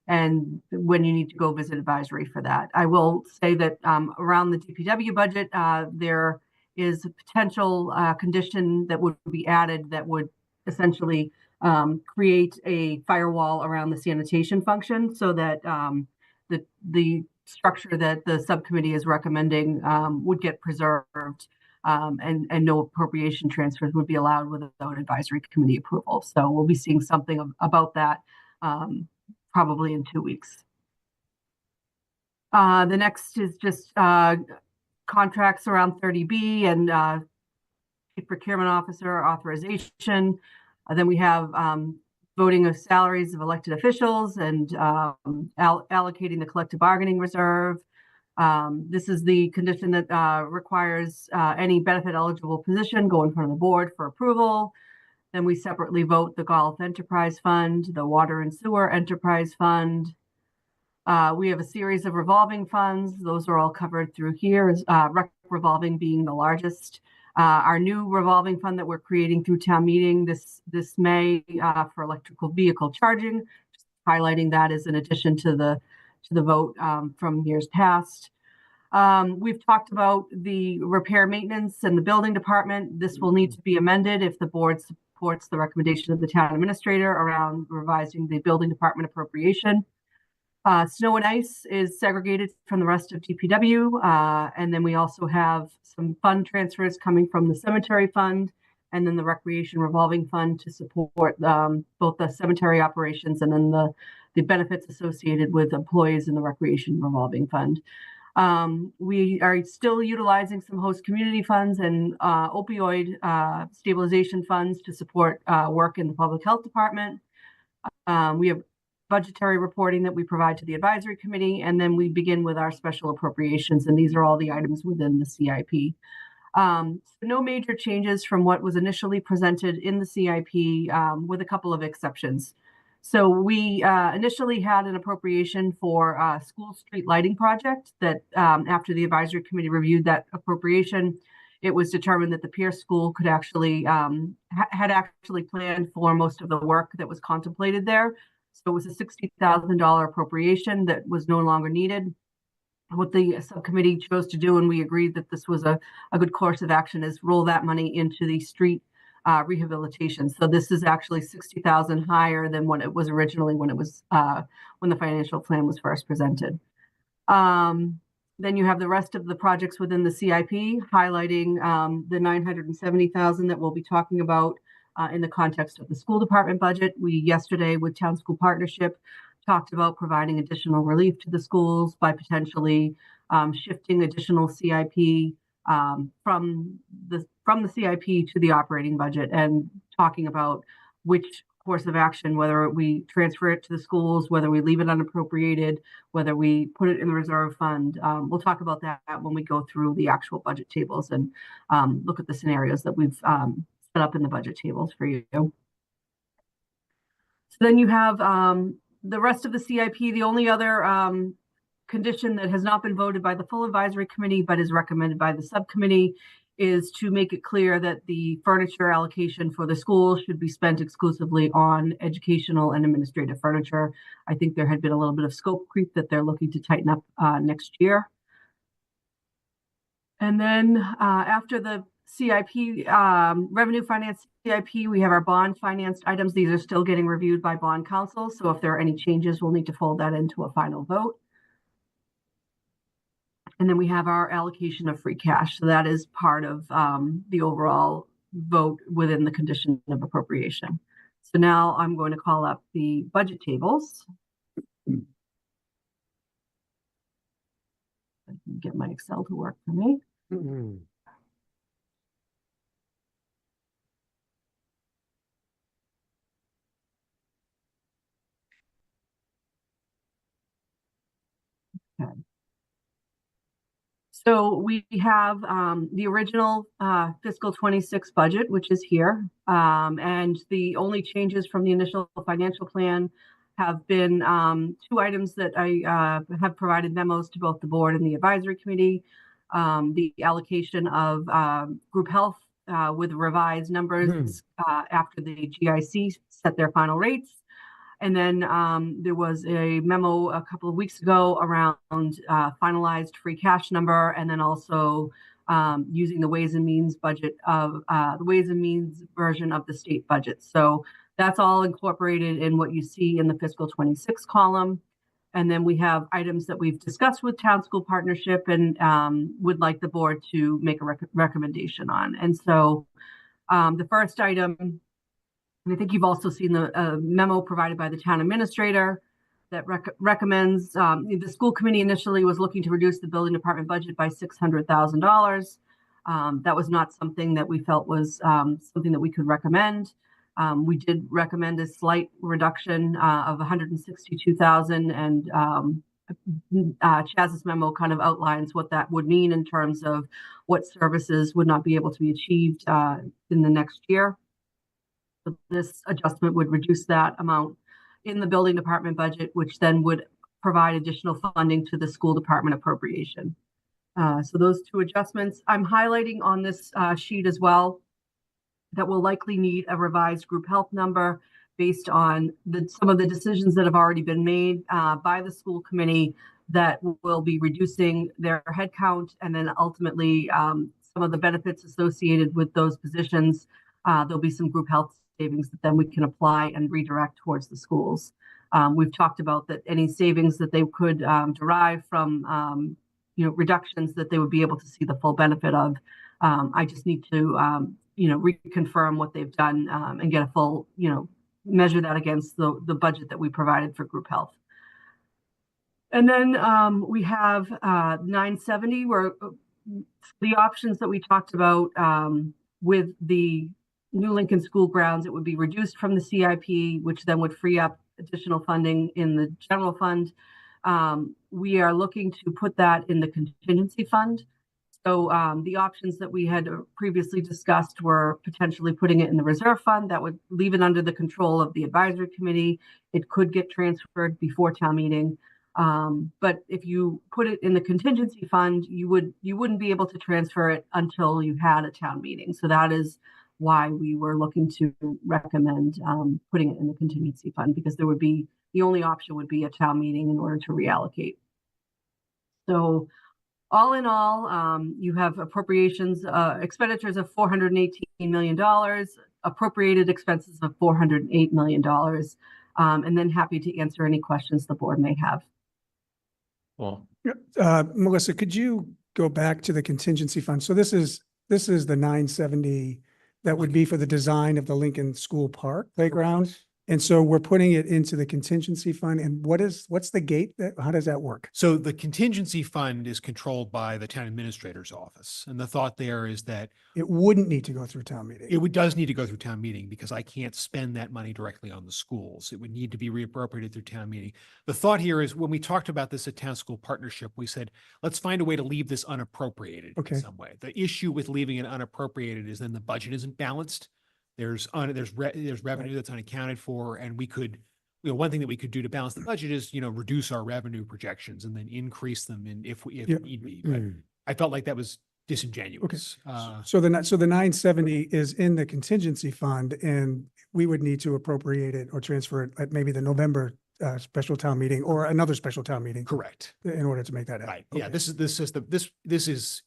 and when you need to go visit advisory for that. I will say that around the DPW budget, there is a potential condition that would be added that would essentially create a firewall around the sanitation function, so that the structure that the subcommittee is recommending would get preserved, and no appropriation transfers would be allowed without advisory committee approval. So we'll be seeing something about that probably in 2 weeks. The next is just contracts around 30B and Chief Procurement Officer authorization. Then we have voting of salaries of elected officials and allocating the collective bargaining reserve. This is the condition that requires any benefit eligible position go in front of the board for approval. Then we separately vote the Golf Enterprise Fund, the Water and Sewer Enterprise Fund. We have a series of revolving funds. Those are all covered through here, rec revolving being the largest. Our new revolving fund that we're creating through town meeting this May for electrical vehicle charging, just highlighting that as an addition to the vote from years past. We've talked about the repair maintenance and the building department. This will need to be amended if the board supports the recommendation of the town administrator around revising the building department appropriation. Snow and ice is segregated from the rest of DPW. And then we also have some fund transfers coming from the cemetery fund and then the recreation revolving fund to support both the cemetery operations and then the benefits associated with employees in the recreation revolving fund. We are still utilizing some host community funds and opioid stabilization funds to support work in the public health department. We have budgetary reporting that we provide to the advisory committee, and then we begin with our special appropriations, and these are all the items within the CIP. So no major changes from what was initially presented in the CIP, with a couple of exceptions. So we initially had an appropriation for a school street lighting project that after the advisory committee reviewed that appropriation, it was determined that the Pierce School could actually had actually planned for most of the work that was contemplated there. So it was a $60,000 appropriation that was no longer needed. what the subcommittee chose to do, and we agreed that this was a good course of action, is roll that money into the street rehabilitation. So this is actually 60,000 higher than what it was originally when it was when the financial plan was first presented. Then you have the rest of the projects within the CIP, highlighting the 970,000 that we'll be talking about in the context of the school department budget. We yesterday, with Town School Partnership, talked about providing additional relief to the schools by potentially shifting additional CIP from the CIP to the operating budget, and talking about which course of action, whether we transfer it to the schools, whether we leave it unappropriated, whether we put it in the reserve fund. We'll talk about that when we go through the actual budget tables and look at the scenarios that we've set up in the budget tables for you. So then you have the rest of the CIP. The only other condition that has not been voted by the full advisory committee but is recommended by the subcommittee is to make it clear that the furniture allocation for the school should be spent exclusively on educational and administrative furniture. I think there had been a little bit of scope creep that they're looking to tighten up next year. And then after the CIP, revenue finance CIP, we have our bond financed items. These are still getting reviewed by bond counsel. So if there are any changes, we'll need to fold that into a final vote. And then we have our allocation of free cash. So that is part of the overall vote within the condition of appropriation. So now I'm going to call up the budget tables. I can get my Excel to work for me. Okay. So we have the original fiscal 26 budget, which is here. And the only changes from the initial financial plan have been two items that I have provided memos to both the board and the advisory committee. The allocation of group health with revised numbers after the GIC set their final rates. And then there was a memo a couple of weeks ago around finalized free cash number, and then also using the Ways and Means budget of the Ways and Means version of the state budget. So that's all incorporated in what you see in the fiscal 26 column. And then we have items that we've discussed with Town School Partnership and would like the board to make a recommendation on. And so the first item, and I think you've also seen the memo provided by the town administrator that recommends, the school committee initially was looking to reduce the building department budget by $600,000. That was not something that we felt was something that we could recommend. We did recommend a slight reduction of $162,000, and Chaz's memo kind of outlines what that would mean in terms of what services would not be able to be achieved in the next year. This adjustment would reduce that amount in the building department budget, which then would provide additional funding to the school department appropriation. So those two adjustments I'm highlighting on this sheet as well, that will likely need a revised group health number based on some of the decisions that have already been made by the school committee that will be reducing their headcount, and then ultimately some of the benefits associated with those positions. There'll be some group health savings that then we can apply and redirect towards the schools. We've talked about that any savings that they could derive from reductions that they would be able to see the full benefit of. I just need to reconfirm what they've done and get a full, measure that against the budget that we provided for group health. And then we have 970, where the options that we talked about with the New Lincoln School grounds, it would be reduced from the CIP, which then would free up additional funding in the general fund. We are looking to put that in the contingency fund. So the options that we had previously discussed were potentially putting it in the reserve fund. That would leave it under the control of the advisory committee. It could get transferred before town meeting. But if you put it in the contingency fund, you wouldn't be able to transfer it until you had a town meeting. So that is why we were looking to recommend putting it in the contingency fund, because the only option would be a town meeting in order to reallocate. So all in all, you have appropriations, expenditures of $418 million, appropriated expenses of $408 million, and then happy to answer any questions the board may have. Well, Melissa, could you go back to the contingency fund? So this is the 970 that would be for the design of the Lincoln School Park playground. And so we're putting it into the contingency fund. And what's the gate? How does that work? So the contingency fund is controlled by the town administrator's office. And the thought there is that It wouldn't need to go through town meeting. does need to go through town meeting because I can't spend that money directly on the schools. It would need to be reappropriated through town meeting. The thought here is when we talked about this at Town School Partnership, we said, let's find a way to leave this unappropriated Okay. in some way. The issue with leaving it unappropriated is then the budget isn't balanced. There's revenue that's unaccounted for, and we could, one thing that we could do to balance the budget is, reduce our revenue projections and then increase them if Yeah. need be. But I felt like that was disingenuous. So the 970 is in the contingency fund, and we would need to appropriate it or transfer it at maybe the November special town meeting or another special town meeting. Correct. In order to make that happen. Right. Yeah. Okay.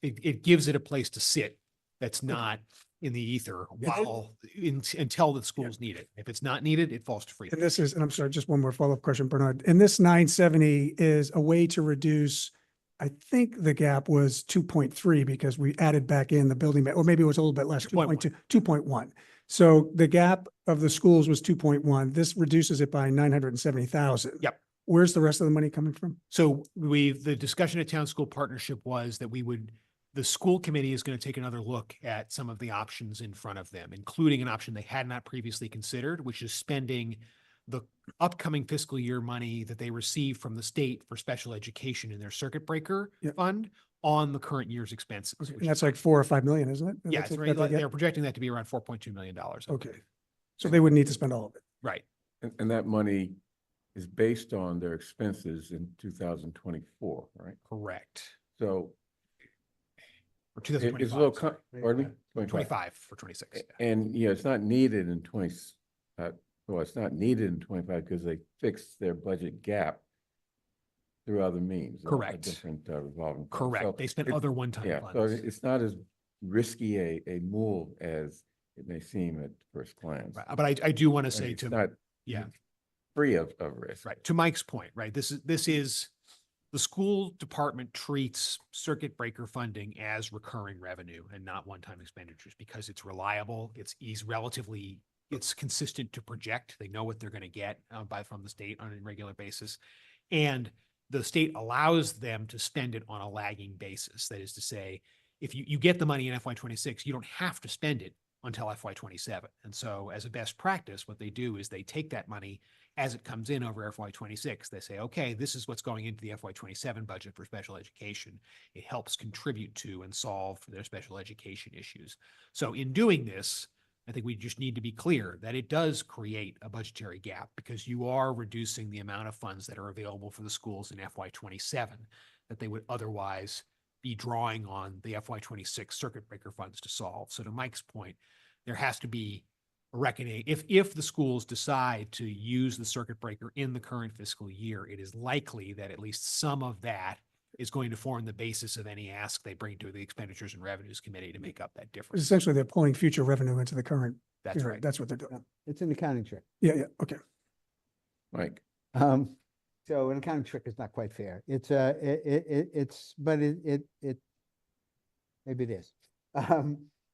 It gives it a place to sit. That's not in the ether until the schools need it. If it's not needed, it falls to free. And and I'm sorry, just one more follow-up question, Bernard. And this 970 is a way to reduce, I think the gap was 2.3 because we added back in the building, or maybe it was a little bit less, 2.2, 2.1. So the gap of the schools was 2.1. This reduces it by 970,000. Yep. Where's the rest of the money coming from? So the discussion at Town School Partnership was that the school committee is going to take another look at some of the options in front of them, including an option they had not previously considered, which is spending the upcoming fiscal year money that they receive from the state for special education in their circuit breaker Yep. fund on the current year's expenses. Okay. which And that's is- like 4 or 5 million, isn't it? Yeah, That's it's it, right. that they get? They're projecting that to be around $4.2 million. I Okay. believe. So they would need to spend all of it. Right. and that money is based on their expenses in 2024, right? Correct. So For it's a little, 2025. pardon me? 25 for 26. And, it's not needed in it's not needed in 25 because they fixed their budget gap through other means. Correct. Different revolving. funds. Correct. So They spent it- other one-time Yeah, so funds. it's not as risky a move as it may seem at first glance. Right. But I do want to And say it's to, not yeah. free of risk. Right. To Mike's point, right? This is the school department treats circuit breaker funding as recurring revenue and not one-time expenditures because it's reliable. It's consistent to project. They know what they're going to get from the state on a regular basis. And the state allows them to spend it on a lagging basis. That is to say, if you get the money in FY26, you don't have to spend it until FY27. And so as a best practice, what they do is they take that money as it comes in over FY26. They say, okay, this is what's going into the FY27 budget for special education. It helps contribute to and solve their special education issues. So in doing this, I think we just need to be clear that it does create a budgetary gap because you are reducing the amount of funds that are available for the schools in FY27 that they would otherwise be drawing on the FY26 circuit breaker funds to solve. So to Mike's point, there has to be a reckoning. If the schools decide to use the circuit breaker in the current fiscal year, it is likely that at least some of that is going to form the basis of any ask they bring to the Expenditures and Revenues Committee to make up that difference. Essentially, they're pulling future revenue into the current That's period. right. That's what they're doing. It's an accounting trick. Yeah, okay. Mike, So an accounting trick is not quite fair. It's but maybe it is.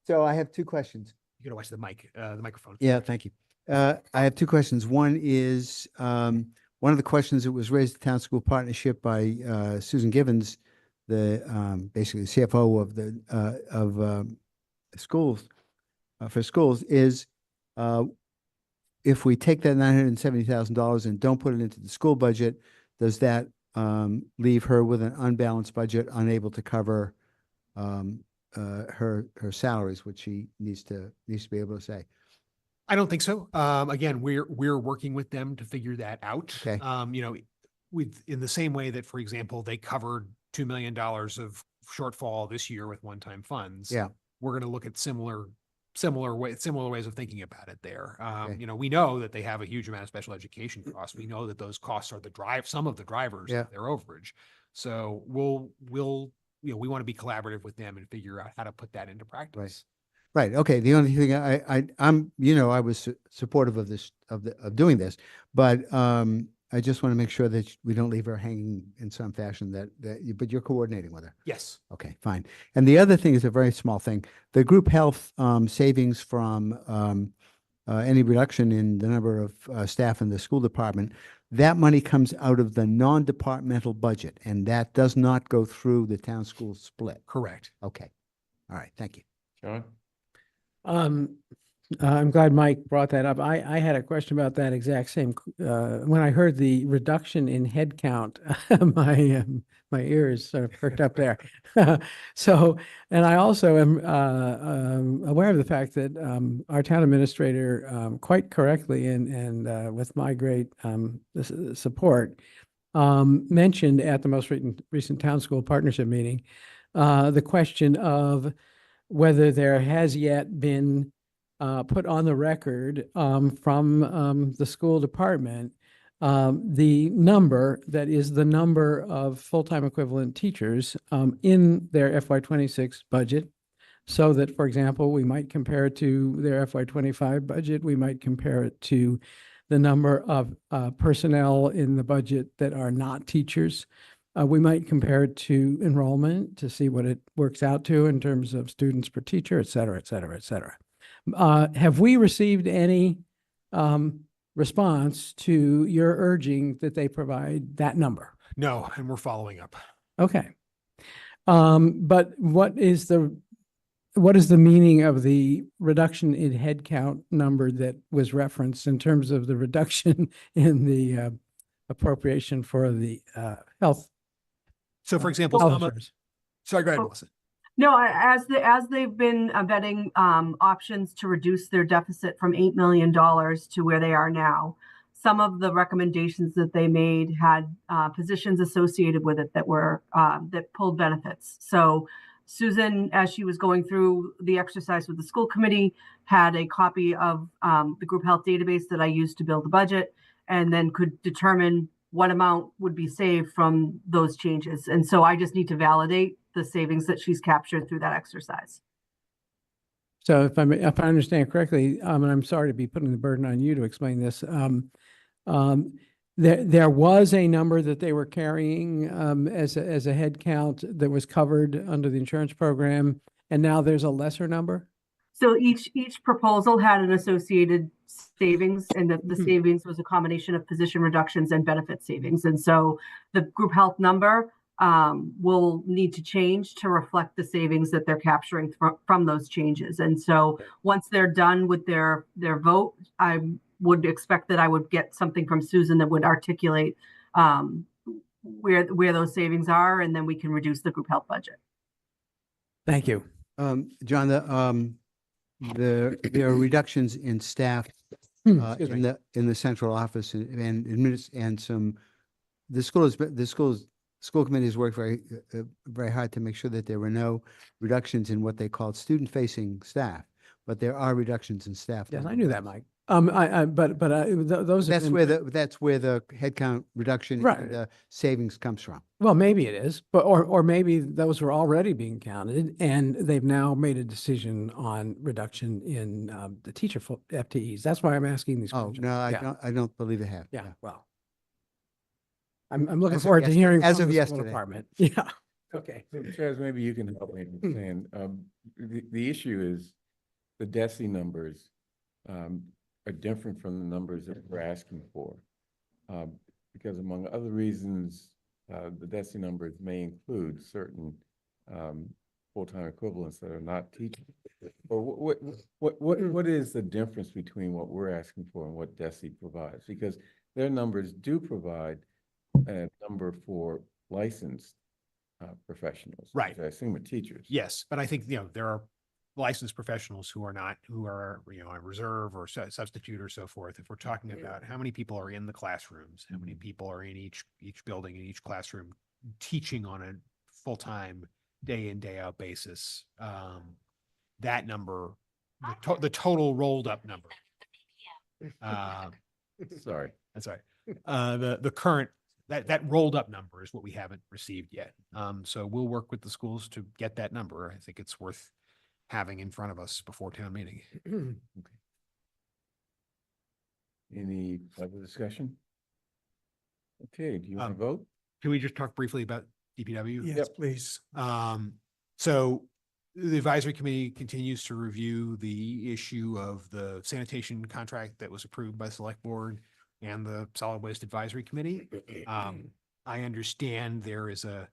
So I have two questions. You gotta watch the microphone. Yeah, thank you. I have two questions. One is, one of the questions that was raised at Town School Partnership by Susan Givens, the basically the CFO of schools, for schools, is if we take that $970,000 and don't put it into the school budget, does that leave her with an unbalanced budget, unable to cover her salaries, which she needs to be able to say? I don't think so. Again, we're working with them to figure that out. Okay. In the same way that, for example, they covered $2 million of shortfall this year with one-time funds. Yeah. We're going to look at similar ways of thinking about it there. Okay. We know that they have a huge amount of special education costs. We know that those costs are some of the drivers Yeah. of their overage. So we want to be collaborative with them and figure out how to put that into practice. Right. Okay. The only thing I'm, I was supportive of this, of doing this, but I just want to make sure that we don't leave her hanging in some fashion but you're coordinating with her. Yes. Okay, fine. And the other thing is a very small thing. The group health savings from any reduction in the number of staff in the school department, that money comes out of the non-departmental budget, and that does not go through the town school split. Correct. Okay. All right. Thank you. John? I'm glad Mike brought that up. I had a question about that exact same, when I heard the reduction in head count, my ears sort of perked up there. So, and I also am aware of the fact that our town administrator quite correctly and with my great support mentioned at the most recent town school partnership meeting the question of whether there has yet been put on the record from the school department the number that is the number of full-time equivalent teachers in their FY26 budget. So that, for example, we might compare it to their FY25 budget. We might compare it to the number of personnel in the budget that are not teachers. We might compare it to enrollment to see what it works out to in terms of students per teacher, et cetera, et cetera, et cetera. Have we received any response to your urging that they provide that number? No, and we're following up. Okay. But what is the meaning of the reduction in headcount number that was referenced in terms of the reduction in the appropriation for the health? So for example, sorry, go ahead, Melissa. No, as they've been vetting options to reduce their deficit from $8 million to where they are now, some of the recommendations that they made had positions associated with it that were that pulled benefits. So Susan, as she was going through the exercise with the school committee, had a copy of the group health database that I used to build the budget, and then could determine what amount would be saved from those changes. And so I just need to validate the savings that she's captured through that exercise. So if I understand correctly, and I'm sorry to be putting the burden on you to explain this, there was a number that they were carrying as a head count that was covered under the insurance program, and now there's a lesser number? So each proposal had an associated savings, and the savings was a combination of position reductions and benefit savings. And so the group health number will need to change to reflect the savings that they're capturing from those changes. And so once they're done with their vote, I would expect that I would get something from Susan that would articulate where those savings are, and then we can reduce the group health budget. Thank you. John, there are reductions in staff in the central office and some, the school committee has worked very hard to make sure that there were no reductions in what they called student-facing staff, but there are reductions in staff. Yes, I knew that, Mike. Those that's where the headcount reduction in the savings comes from. Well, maybe it is, but or maybe those were already being counted, and they've now made a decision on reduction in the teacher FTEs. That's why I'm asking these questions. No, I don't believe they have. Yeah, well, I'm looking forward to hearing as from of the school yesterday. department. Yeah. Okay. So, Chaz, maybe you can help me understand. The issue is the DESI numbers are different from the numbers that we're asking for, because among other reasons, the DESI numbers may include certain full-time equivalents that are not teaching. Or what is the difference between what we're asking for and what DESI provides? Because their numbers do provide a number for licensed professionals, right? I assume are teachers. Yes, but I think there are licensed professionals who are on reserve or substitute or so forth. If we're talking about how many people are in the classrooms, how many people are in each building, in each classroom, teaching on a full-time day in, day out basis, that number, the total rolled up number. Sorry. That's right. The current that rolled up number is what we haven't received yet. So we'll work with the schools to get that number. I think it's worth having in front of us before town meeting. Any further discussion? Okay, do you want to vote? Can we just talk briefly about DPW? Yes, please. So the advisory committee continues to review the issue of the sanitation contract that was approved by the select board and the solid waste advisory committee. I understand there is a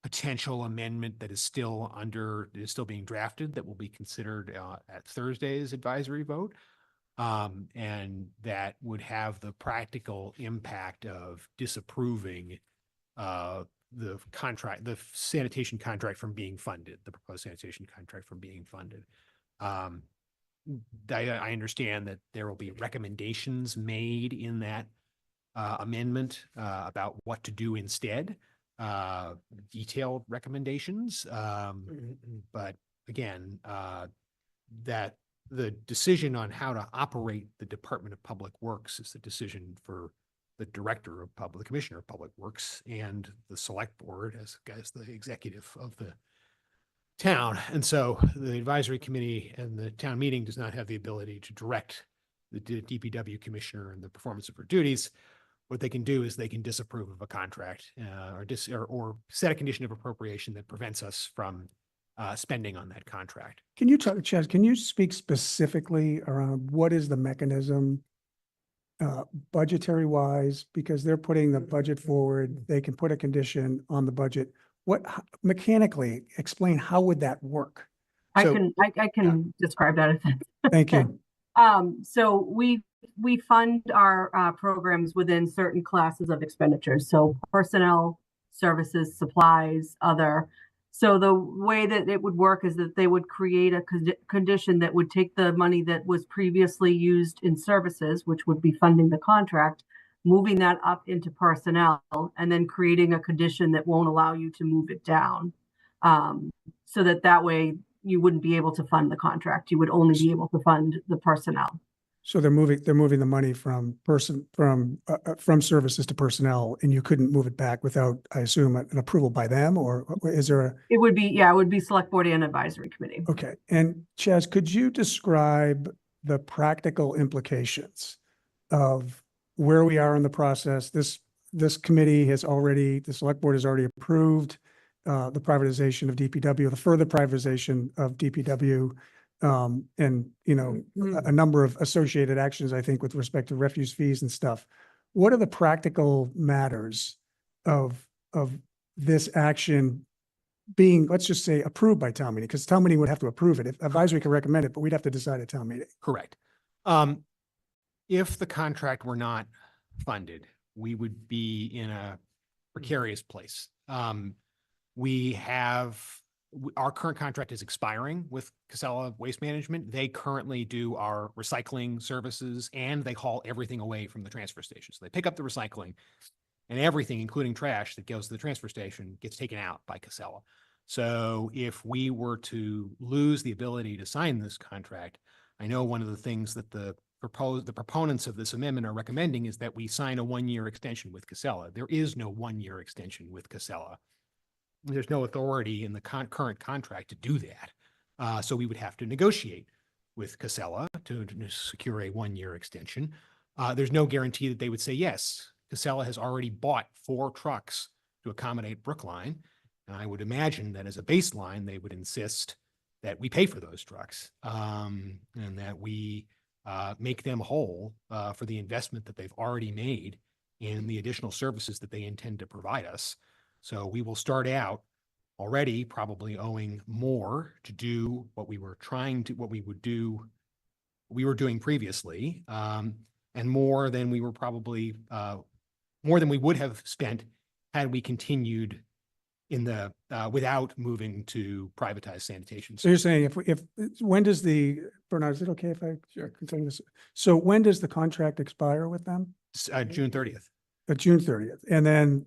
potential amendment that is still being drafted that will be considered at Thursday's advisory vote. And that would have the practical impact of disapproving the sanitation contract from being funded, the proposed sanitation contract from being funded. I understand that there will be recommendations made in that amendment about what to do instead, detailed recommendations. But again, that the decision on how to operate the Department of Public Works is the decision for the the Commissioner of Public Works and the Select Board as the executive of the town. And so the advisory committee and the town meeting does not have the ability to direct the DPW Commissioner and the performance of her duties. What they can do is they can disapprove of a contract or set a condition of appropriation that prevents us from spending on that contract. Can you talk, Chaz, can you speak specifically around what is the mechanism budgetary wise, because they're putting the budget forward, they can put a condition on the budget. Mechanically explain how would that work? I can describe that. Thank you. So we fund our programs within certain classes of expenditures. So personnel, services, supplies, other. So the way that it would work is that they would create a condition that would take the money that was previously used in services, which would be funding the contract, moving that up into personnel, and then creating a condition that won't allow you to move it down. So that way you wouldn't be able to fund the contract. You would only be able to fund the personnel. So they're moving the money from services to personnel, and you couldn't move it back without, I assume, an approval by them, or is there a? It would be select board and advisory committee. Okay. And Chaz, could you describe the practical implications of where we are in the process? This committee has already, the select board has already approved the privatization of DPW, the further privatization of DPW. And, a number of associated actions, I think, with respect to refuse fees and stuff. What are the practical matters of this action being, let's just say, approved by town meeting? Because town meeting would have to approve it. If advisory can recommend it, but we'd have to decide at town meeting. Correct. If the contract were not funded, we would be in a precarious place. Our current contract is expiring with Casella Waste Management. They currently do our recycling services and they haul everything away from the transfer station. So they pick up the recycling and everything, including trash that goes to the transfer station, gets taken out by Casella. So if we were to lose the ability to sign this contract, I know one of the things that the proponents of this amendment are recommending is that we sign a 1-year extension with Casella. There is no 1-year extension with Casella. There's no authority in the current contract to do that. So we would have to negotiate with Casella to secure a 1-year extension. There's no guarantee that they would say yes. Casella has already bought 4 trucks to accommodate Brookline. And I would imagine that as a baseline, they would insist that we pay for those trucks and that we make them whole for the investment that they've already made in the additional services that they intend to provide us. So we will start out already probably owing more to do what we were doing previously, and more than we would have spent had we continued without moving to privatized sanitation. So you're saying when does Bernard, is it okay if I continue this? So when does the contract expire with them? June 30th. June 30th. And then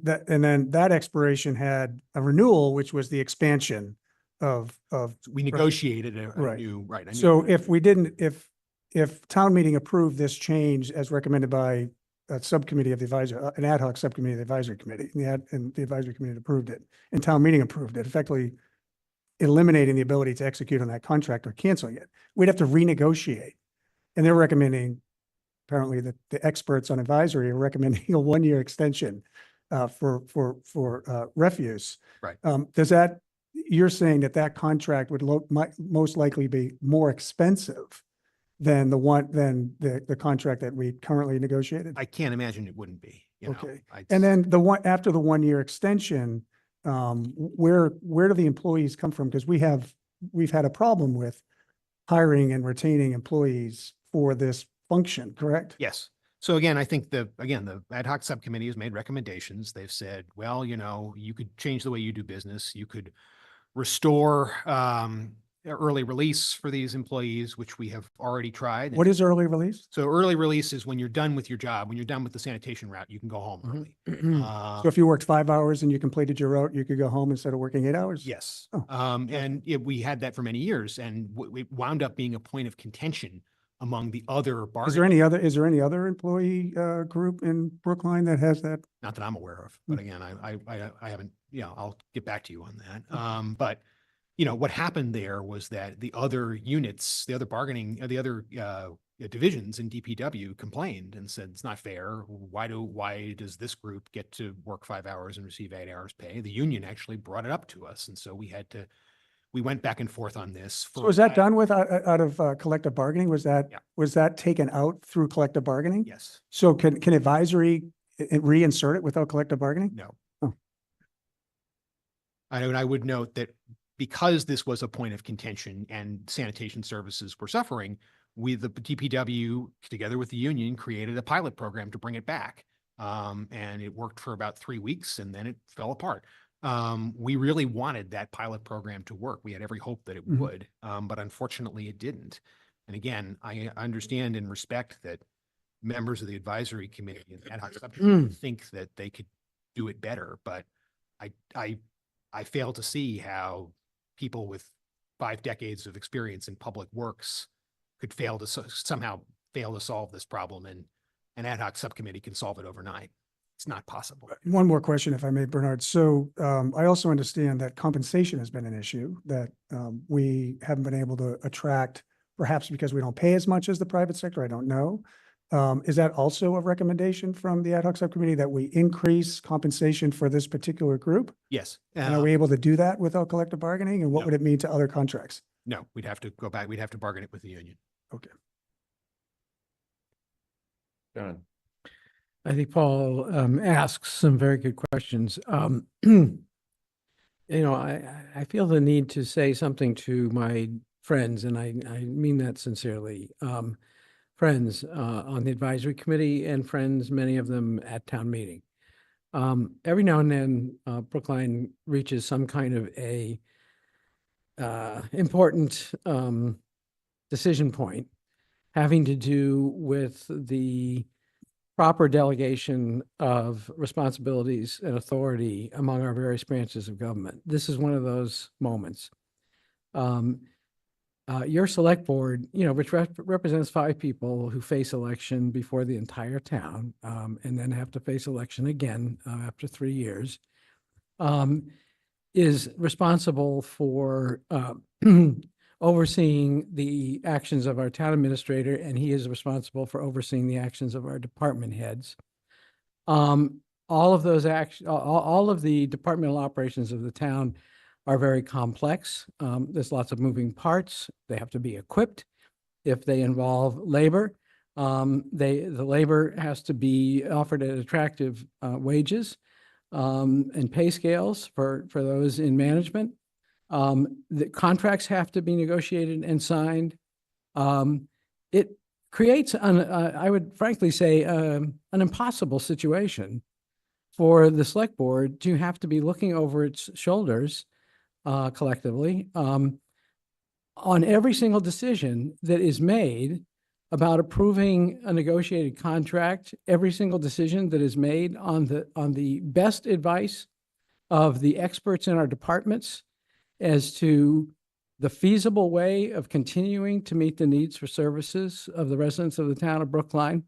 that expiration had a renewal, which was the expansion of. We negotiated a Right. new, right. So if town meeting approved this change as recommended by a subcommittee of the advisory, an ad hoc subcommittee of the advisory committee, and the advisory committee approved it, and town meeting approved it, effectively eliminating the ability to execute on that contract or canceling it. We'd have to renegotiate. And they're recommending, apparently the experts on advisory are recommending a 1-year extension for refuse. Right. Does that, you're saying that contract would might most likely be more expensive than the contract that we currently negotiated? I can't imagine it wouldn't be, you know. Okay. I'd And s- then after the 1-year extension, where do the employees come from? Because we've had a problem with hiring and retaining employees for this function, correct? Yes. So again, I think the ad hoc subcommittee has made recommendations. They've said, well, you know, you could change the way you do business. You could restore early release for these employees, which we have already tried. What is early release? So early release is when you're done with your job, when you're done with the sanitation route, you can go home early. So if you worked 5 hours and you completed your route, you could go home instead of working 8 hours? Yes. Oh, We had that for many years, and it wound up being a point of contention among the other Is there any other employee group in Brookline that has that? Not that I'm aware of, but again, I haven't, I'll get back to you on that. But what happened there was that the other units, the other bargaining, the other divisions in DPW complained and said, it's not fair. Why does this group get to work 5 hours and receive 8 hours pay? The union actually brought it up to us. And so we went back and forth on this. So was that done with out of collective bargaining? Was Yeah. that taken out through collective bargaining? Yes. So can advisory reinsert it without collective bargaining? No. Oh. I would note that because this was a point of contention and sanitation services were suffering, the DPW, together with the union, created a pilot program to bring it back. And it worked for about 3 weeks and then it fell apart. We really wanted that pilot program to work. We had every hope that it would, but unfortunately it didn't. And again, I understand and respect that members of the advisory committee and ad hoc subcommittee think that they could do it better, but I fail to see how people with 5 decades of experience in public works could somehow fail to solve this problem, and an ad hoc subcommittee can solve it overnight. It's not possible. One more question, if I may, Bernard. So I also understand that compensation has been an issue, that we haven't been able to attract, perhaps because we don't pay as much as the private sector. I don't know. Is that also a recommendation from the ad hoc subcommittee, that we increase compensation for this particular group? Yes. And are we able to do that without collective bargaining? And what No. would it mean to other contracts? No, we'd have to go back. We'd have to bargain it with the union. Okay. John. I think Paul asks some very good questions. I feel the need to say something to my friends, and I mean that sincerely. Friends on the advisory committee and friends, many of them at town meeting. Every now and then, Brookline reaches some kind of a important decision point having to do with the proper delegation of responsibilities and authority among our various branches of government. This is one of those moments. Your select board, which represents 5 people who face election before the entire town, and then have to face election again after 3 years, is responsible for overseeing the actions of our town administrator, and he is responsible for overseeing the actions of our department heads. All of those all of the departmental operations of the town are very complex. There's lots of moving parts. They have to be equipped. If they involve labor, the labor has to be offered at attractive wages and pay scales for those in management. The contracts have to be negotiated and signed. It creates, I would frankly say, an impossible situation for the select board to have to be looking over its shoulders collectively on every single decision that is made about approving a negotiated contract, every single decision that is made on the best advice of the experts in our departments as to the feasible way of continuing to meet the needs for services of the residents of the town of Brookline.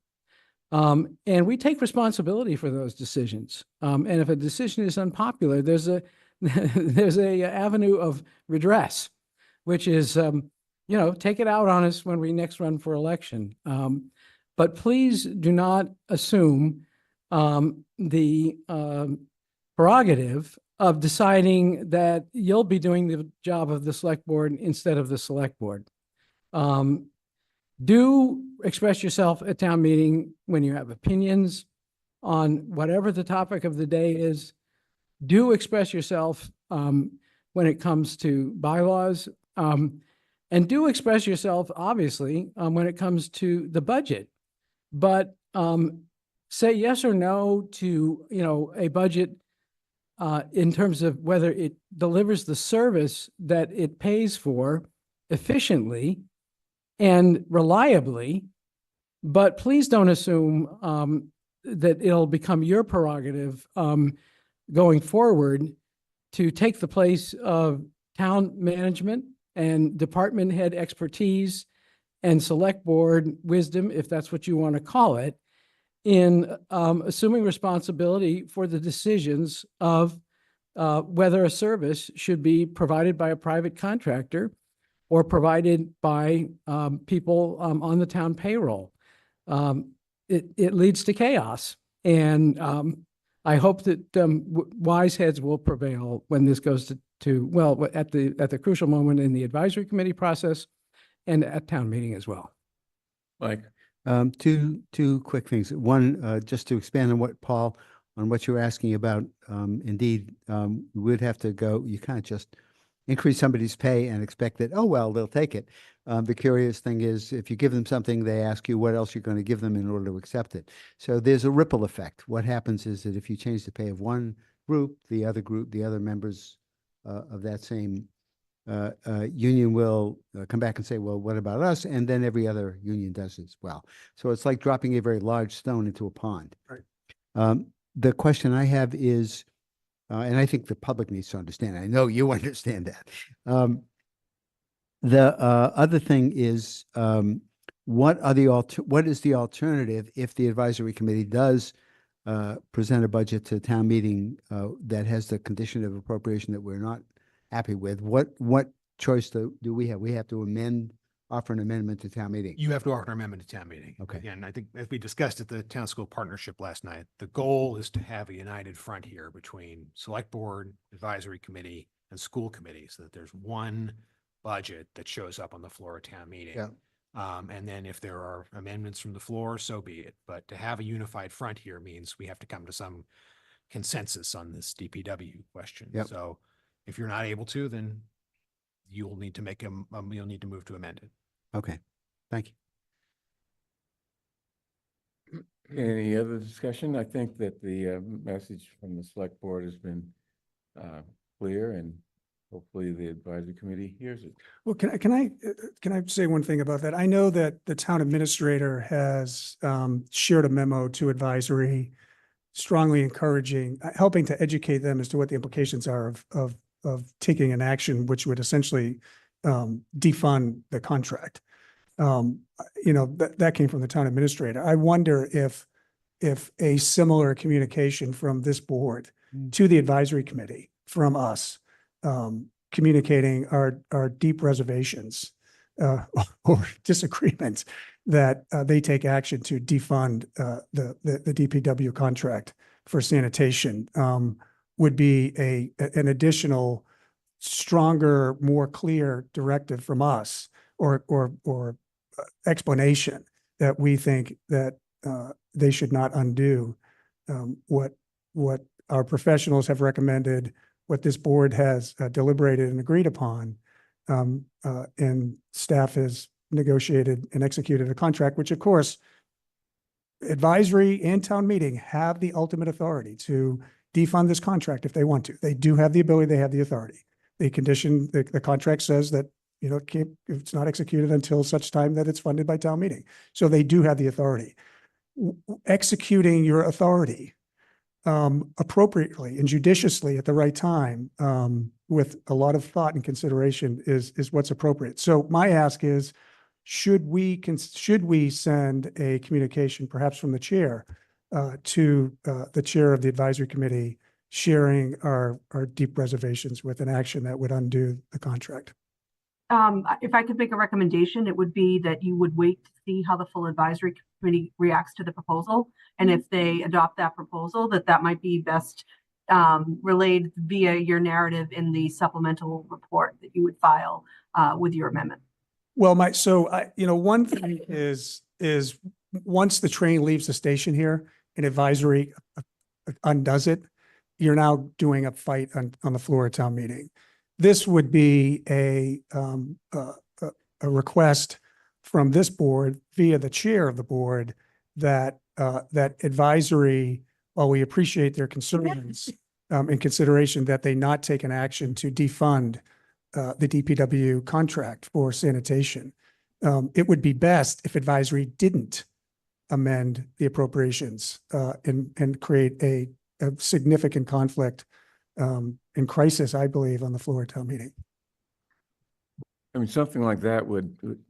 And we take responsibility for those decisions. And if a decision is unpopular, there's a there's a avenue of redress, which is, take it out on us when we next run for election. But please do not assume the prerogative of deciding that you'll be doing the job of the select board instead of the select board. Do express yourself at town meeting when you have opinions on whatever the topic of the day is. Do express yourself when it comes to bylaws, and do express yourself, obviously, when it comes to the budget. But say yes or no to, a budget in terms of whether it delivers the service that it pays for efficiently and reliably. But please don't assume that it'll become your prerogative going forward to take the place of town management and department head expertise and select board wisdom, if that's what you want to call it, in assuming responsibility for the decisions of whether a service should be provided by a private contractor or provided by people on the town payroll. It leads to chaos. And I hope that wise heads will prevail when this goes to at the crucial moment in the advisory committee process and at town meeting as well. Mike? Two quick things. One, just to expand on what you're asking about, indeed, we would have to go, you can't just increase somebody's pay and expect that, oh, well, they'll take it. The curious thing is, if you give them something, they ask you what else you're going to give them in order to accept it. So there's a ripple effect. What happens is that if you change the pay of one group, the other members of that same union will come back and say, well, what about us? And then every other union does as well. So it's like dropping a very large stone into a pond. Right. The question I have is, and I think the public needs to understand, I know you understand that. The other thing is, what is the alternative if the advisory committee does present a budget to town meeting that has the condition of appropriation that we're not happy with? What choice do we have? We have to offer an amendment to town meeting. You have to offer an amendment to town meeting. Okay. Again, I think as we discussed at the town school partnership last night, the goal is to have a united front here between select board, advisory committee, and school committee, so that there's one budget that shows up on the floor of town meeting. Yeah. And then if there are amendments from the floor, so be it. But to have a unified front here means we have to come to some consensus on this DPW question. Yep. So if you're not able to, then you'll need to you'll need to move to amend it. Okay, thank you. Any other discussion? I think that the message from the select board has been clear, and hopefully the advisory committee hears it. Well, can I say one thing about that? I know that the town administrator has shared a memo to advisory, strongly encouraging, helping to educate them as to what the implications are of taking an action which would essentially defund the contract. That came from the town administrator. I wonder if a similar communication from this board to the advisory committee from us, communicating our deep reservations or disagreements that they take action to defund the DPW contract for sanitation would be an additional, stronger, more clear directive from us or explanation that we think that they should not undo what our professionals have recommended, what this board has deliberated and agreed upon, and staff has negotiated and executed a contract, which of course, advisory and town meeting have the ultimate authority to defund this contract if they want to. They do have the ability, they have the authority. The contract says that, it's not executed until such time that it's funded by town meeting. So they do have the authority. Executing your authority appropriately and judiciously at the right time, with a lot of thought and consideration is what's appropriate. So my ask is, should we send a communication, perhaps from the chair, to the chair of the advisory committee, sharing our deep reservations with an action that would undo the contract? If I could make a recommendation, it would be that you would wait to see how the full advisory committee reacts to the proposal. And if they adopt that proposal, that might be best relayed via your narrative in the supplemental report that you would file with your amendment. Well, one thing is once the train leaves the station here and advisory undoes it, you're now doing a fight on the floor of town meeting. This would be a request from this board via the chair of the board that advisory, while we appreciate their concerns in consideration, that they not take an action to defund the DPW contract for sanitation. It would be best if advisory didn't amend the appropriations and create a significant conflict and crisis, I believe, on the floor of town meeting. I mean, something like that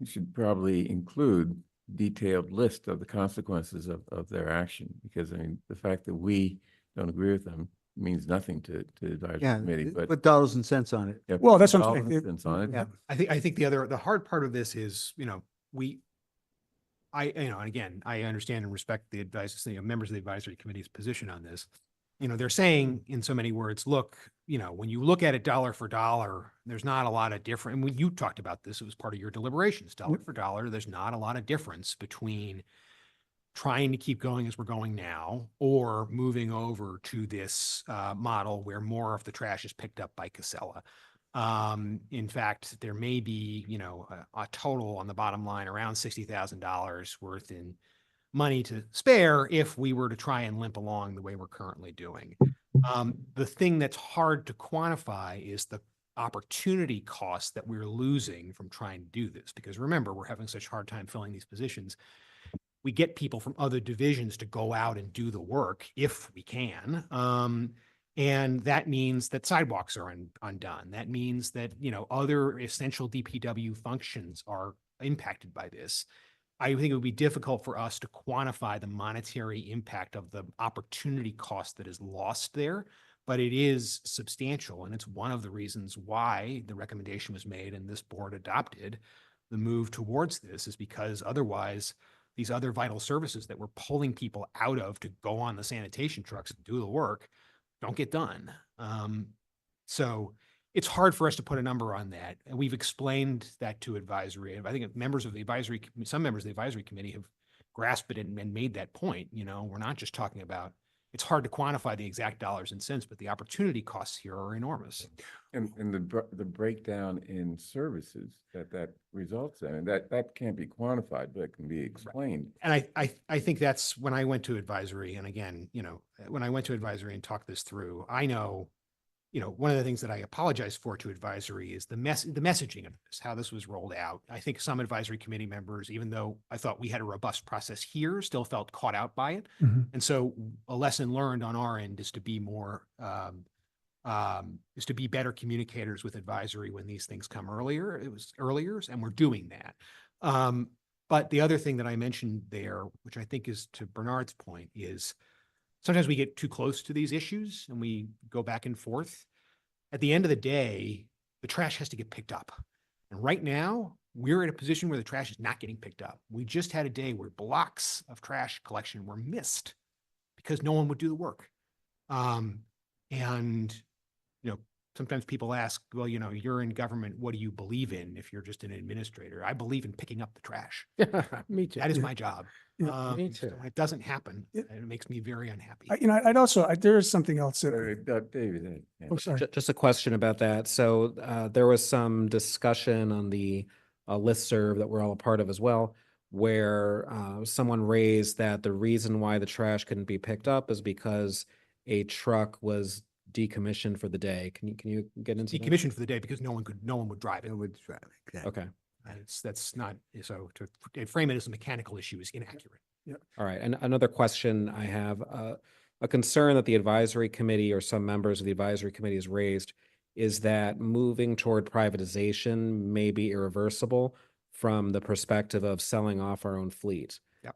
should probably include detailed list of the consequences of their action, because I mean, the fact that we don't agree with them means nothing to the advisory committee, but put dollars and cents on it. yeah, Well, that's what I'm dollars saying. and cents on it. Yeah. I think the hard part of this is, and again, I understand and respect the members of the advisory committee's position on this. They're saying in so many words, look, when you look at it dollar for dollar, there's not a lot of difference. And when you talked about this, it was part of your deliberations, dollar for dollar, there's not a lot of difference between trying to keep going as we're going now or moving over to this model where more of the trash is picked up by Casella. In fact, there may be, a total on the bottom line around $60,000 worth in money to spare if we were to try and limp along the way we're currently doing. The thing that's hard to quantify is the opportunity cost that we're losing from trying to do this. Because remember, we're having such a hard time filling these positions. We get people from other divisions to go out and do the work if we can. And that means that sidewalks are undone. That means that, other essential DPW functions are impacted by this. I think it would be difficult for us to quantify the monetary impact of the opportunity cost that is lost there, but it is substantial. And it's one of the reasons why the recommendation was made and this board adopted the move towards this, is because otherwise these other vital services that we're pulling people out of to go on the sanitation trucks and do the work don't get done. So it's hard for us to put a number on that. And we've explained that to advisory. And I think some members of the advisory committee have grasped it and made that point. We're not just talking about, it's hard to quantify the exact dollars and cents, but the opportunity costs here are enormous. And the breakdown in services that results in, and that can't be quantified, but it can be explained. And I think that's when I went to advisory. And again, when I went to advisory and talked this through, I know, one of the things that I apologize for to advisory is the messaging of this, how this was rolled out. I think some advisory committee members, even though I thought we had a robust process here, still felt caught out by it. Mm-hmm. And so a lesson learned on our end is to be more, is to be better communicators with advisory when these things come earlier. It was earlier, and we're doing that. But the other thing that I mentioned there, which I think is to Bernard's point, is sometimes we get too close to these issues and we go back and forth. At the end of the day, the trash has to get picked up. And right now, we're in a position where the trash is not getting picked up. We just had a day where blocks of trash collection were missed because no one would do the work. And sometimes people ask, well, you're in government, what do you believe in if you're just an administrator? I believe in picking up the trash. Me too. That is my job. Me too. It doesn't happen. It makes me very unhappy. I'd also, there is something else that, David. oh, sorry. Just a question about that. So there was some discussion on the listserv that we're all a part of as well, where someone raised that the reason why the trash couldn't be picked up is because a truck was decommissioned for the day. Can you get into that? Decommissioned for the day because no one would drive it. Okay. And that's not, so to frame it as a mechanical issue is inaccurate. All right. And another question I have, a concern that the advisory committee or some members of the advisory committee has raised is that moving toward privatization may be irreversible from the perspective of selling off our own fleet. Yep.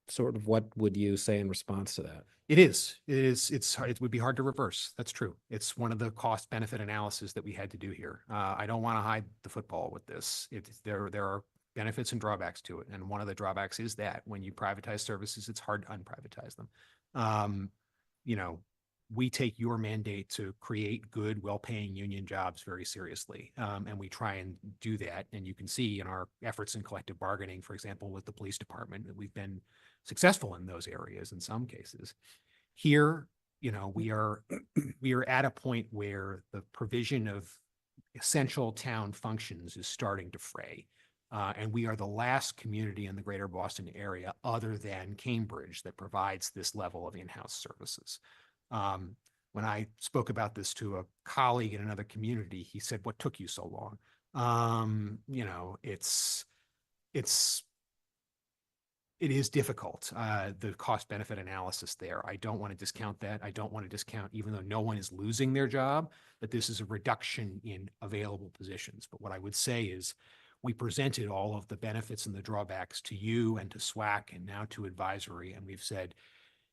Sort of what would you say in response to that? It would be hard to reverse. That's true. It's one of the cost benefit analysis that we had to do here. I don't want to hide the football with this. There are benefits and drawbacks to it. And one of the drawbacks is that when you privatize services, it's hard to unprivatize them. You know, we take your mandate to create good, well-paying union jobs very seriously. And we try and do that. And you can see in our efforts in collective bargaining, for example, with the police department, that we've been successful in those areas in some cases. Here, you know, we are at a point where the provision of essential town functions is starting to fray. And we are the last community in the greater Boston area other than Cambridge that provides this level of in-house services. When I spoke about this to a colleague in another community, he said, "What took you so long?" You know, it is difficult, the cost benefit analysis there. I don't want to discount that. I don't want to discount, even though no one is losing their job, that this is a reduction in available positions. But what I would say is we presented all of the benefits and the drawbacks to you and to SWAC and now to advisory. And we've said,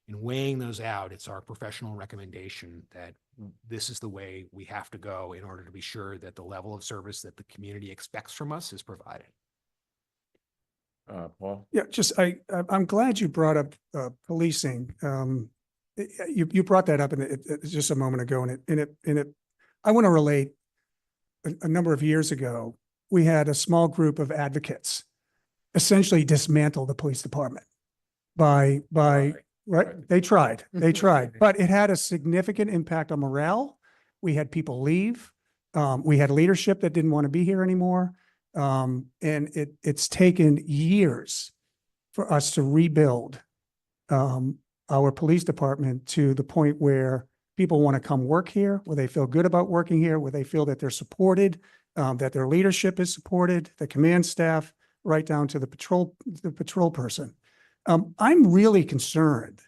in weighing those out, it's our professional recommendation that this is the way we have to go in order to be sure that the level of service that the community expects from us is provided. Paul? Yeah, I'm glad you brought up policing. You brought that up just a moment ago, and I want to relate. A number of years ago, we had a small group of advocates essentially dismantle the police department by right. They tried, but it had a significant impact on morale. We had people leave. We had leadership that didn't want to be here anymore. And it's taken years for us to rebuild our police department to the point where people want to come work here, where they feel good about working here, where they feel that they're supported, that their leadership is supported, the command staff, right down to the patrol person. I'm really concerned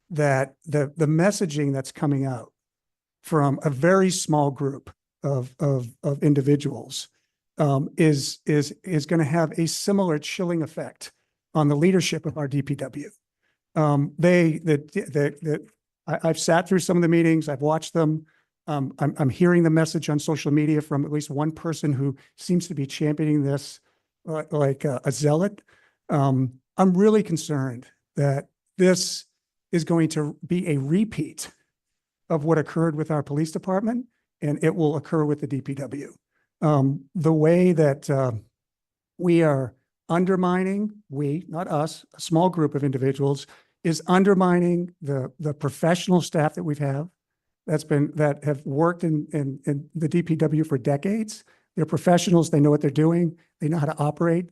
that the messaging that's coming out from a very small group of individuals is going to have a similar chilling effect on the leadership of our DPW. I've sat through some of the meetings. I've watched them. I'm hearing the message on social media from at least one person who seems to be championing this like a zealot. I'm really concerned that this is going to be a repeat of what occurred with our police department, and it will occur with the DPW. The way that we are undermining, not us, a small group of individuals, is undermining the professional staff that that have worked in the DPW for decades. They're professionals. They know what they're doing. They know how to operate.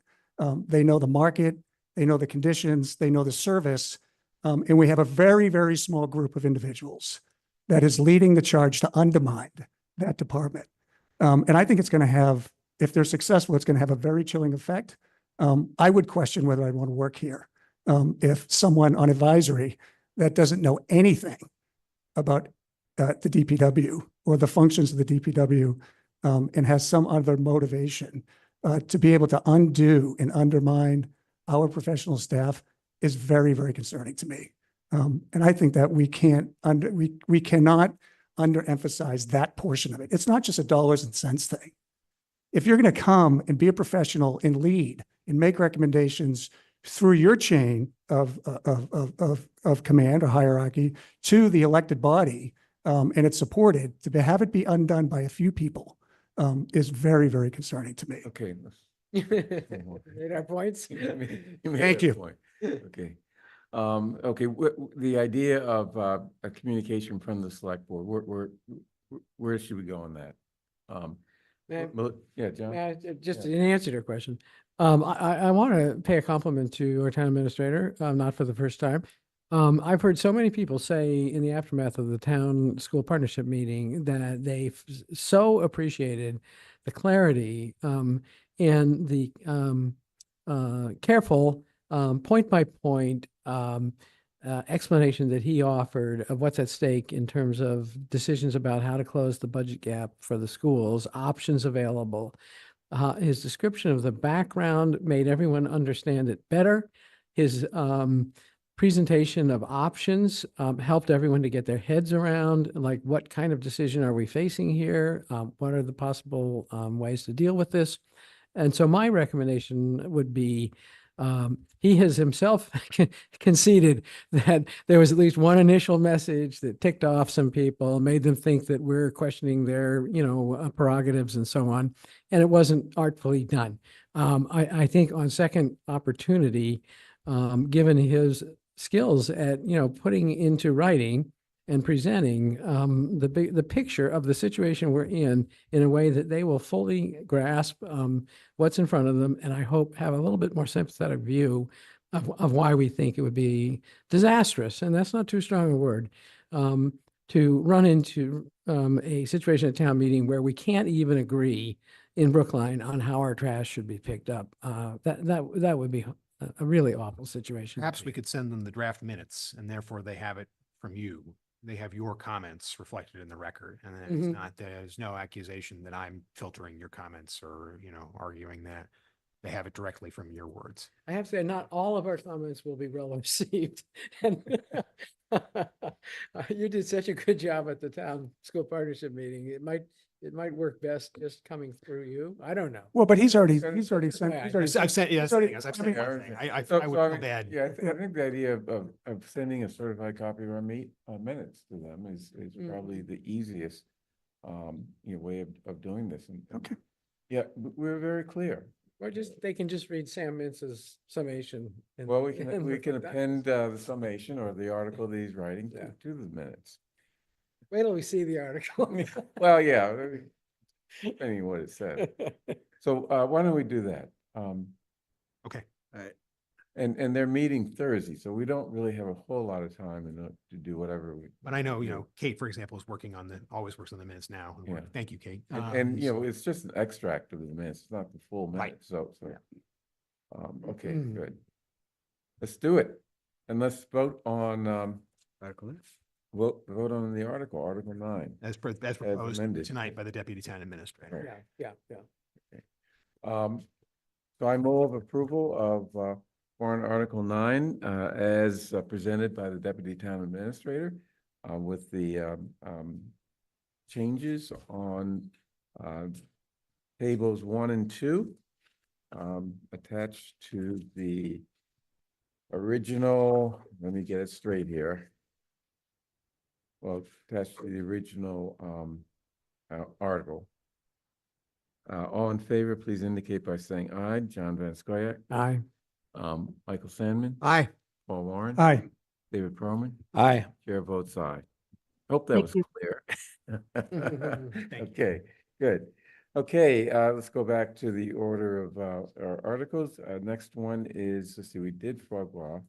They know the market. They know the conditions. They know the service. And we have a very, very small group of individuals that is leading the charge to undermine that department. And I think it's going to have, if they're successful, it's going to have a very chilling effect. I would question whether I'd want to work here if someone on advisory that doesn't know anything about the DPW or the functions of the DPW and has some other motivation to be able to undo and undermine our professional staff is very, very concerning to me. And I think that we cannot underemphasize that portion of it. It's not just a dollars and cents thing. If you're going to come and be a professional and lead and make recommendations through your chain of command or hierarchy to the elected body, and it's supported, to have it be undone by a few people is very, very concerning to me. Okay. Made our points. Thank you. Point. Okay. Okay. The idea of a communication from the select board, where should we go on that? Yeah, John. Just in answer to your question, I want to pay a compliment to our town administrator, not for the first time. I've heard so many people say in the aftermath of the town school partnership meeting that they so appreciated the clarity and the careful point by point explanation that he offered of what's at stake in terms of decisions about how to close the budget gap for the schools, options available. His description of the background made everyone understand it better. His presentation of options helped everyone to get their heads around, like, what kind of decision are we facing here? What are the possible ways to deal with this? And so my recommendation would be, he has himself conceded that there was at least one initial message that ticked off some people, made them think that we're questioning their, prerogatives and so on. And it wasn't artfully done. I think on second opportunity, given his skills at, putting into writing and presenting the picture of the situation we're in a way that they will fully grasp what's in front of them, and I hope have a little bit more sympathetic view of why we think it would be disastrous, and that's not too strong a word, to run into a situation at town meeting where we can't even agree in Brookline on how our trash should be picked up. That would be a really awful situation. Perhaps we could send them the draft minutes and therefore they have it from you. They have your comments reflected in the record, and then it's not, there's no accusation that I'm filtering your comments or, arguing that. They have it directly from your words. I have to say, not all of our comments will be well received. And you did such a good job at the town school partnership meeting. It might work best just coming through you. I don't know. Well, but he's already Yeah, sent. yeah, He's already I've sent, yes, already- I've I sent mean- one thing. I So- would so feel mean, bad. Yeah, I think the idea of sending a certified copy of our minutes to them is probably the easiest, way of doing this. And Okay. yeah, we're very clear. Or they can just read Sam Mintz's summation. Well, we can and append the summation or the article that he's writing Yeah. to the minutes. Wait till we see the article. Well, yeah, depending on what it says. So why don't we do that? Okay. And they're meeting Thursday, so we don't really have a whole lot of time to do whatever we. But I know, do. Kate, for example, is working on always works on the minutes now. Yeah. Thank you, Kate. And it's just an extract of the minutes, it's not the full Right. minutes, so. Okay, Mm. good. Let's do it. And let's vote on, vote on the article 9. As proposed amended. tonight by the deputy town administrator. Yeah. So I move approval of warrant Article 9 as presented by the Deputy Town Administrator with the changes on tables 1 and 2 attached to the original, let me get it straight here. Well, attached to the original article. All in favor, please indicate by saying aye. John Van Scoyac, Aye. Michael Sandman, Aye. Paul Warren. Aye. David Perlman, Aye. chair votes aye. Hope that Thank was you. clear. Thank you. Okay, good. Okay, let's go back to the order of our articles. Next one is, let's see, we did Frogwa.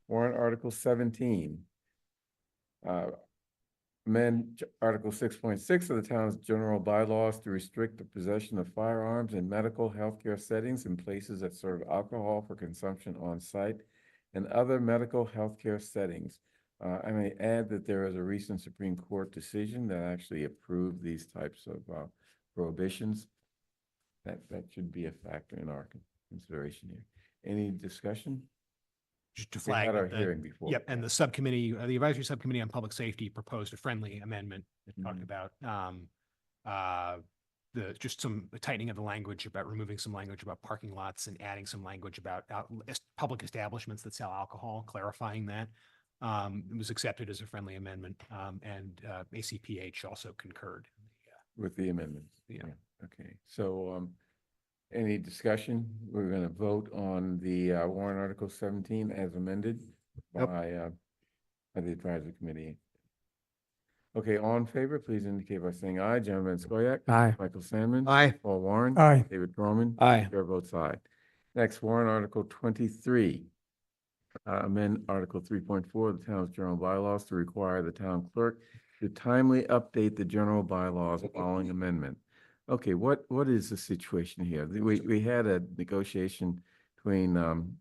Warrant Article 17. Amend Article 6.6 of the town's general bylaws to restrict the possession of firearms in medical healthcare settings in places that serve alcohol for consumption on site and other medical healthcare settings. I may add that there is a recent Supreme Court decision that actually approved these types of prohibitions. That should be a factor in our consideration here. Any discussion? Just to We flag. had our that hearing before. Yep, and the subcommittee, the advisory subcommittee on public safety proposed a friendly amendment that talked about just some tightening of the language about removing some language about parking lots and adding some language about public establishments that sell alcohol, clarifying that. It was accepted as a friendly amendment, and ACPH also concurred. With the amendments? Yeah. Okay, so, any discussion? We're gonna vote on the warrant Article 17 as amended Yep. by the advisory committee. Okay, all in favor, please indicate by saying aye. John Van Scoyac. Aye. Michael Sandman. Aye. Paul Warren. Aye. David Perlman. Aye. Chair votes aye. Next, warrant Article 23. Amend Article 3.4 of the town's general bylaws to require the town clerk to timely update the general bylaws following amendment. Okay, what is the situation here? We had a negotiation between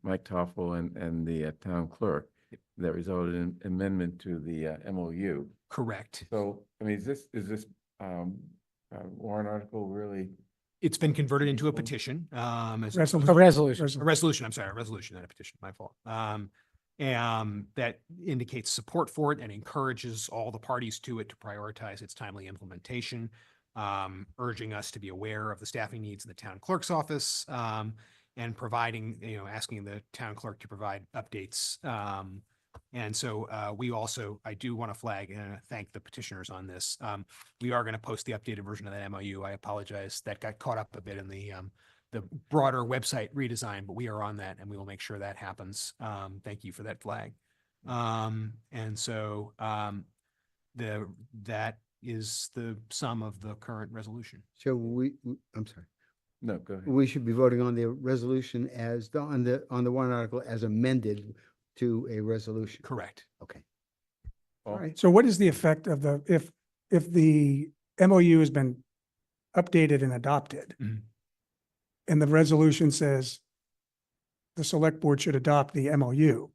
Mike Toffel and the town clerk that resulted in amendment to the MOU. Correct. So, I mean, is this warrant article really? It's been converted into a petition, as Resolution. A resolution. a resolution, I'm sorry, a resolution, not a petition, my fault. And that indicates support for it and encourages all the parties to it to prioritize its timely implementation, urging us to be aware of the staffing needs in the town clerk's office, and providing, asking the town clerk to provide updates. And so we also, I do want to flag and thank the petitioners on this. We are going to post the updated version of that MOU. I apologize. That got caught up a bit in the broader website redesign, but we are on that and we will make sure that happens. Thank you for that flag. And so that is the sum of the current resolution. So I'm sorry. No, go ahead. We should be voting on the resolution on the warrant article as amended to a resolution. Correct. Okay. All right. So what is the effect of if the MOU has been updated and adopted, Mhm. and the resolution says the select board should adopt the MOU,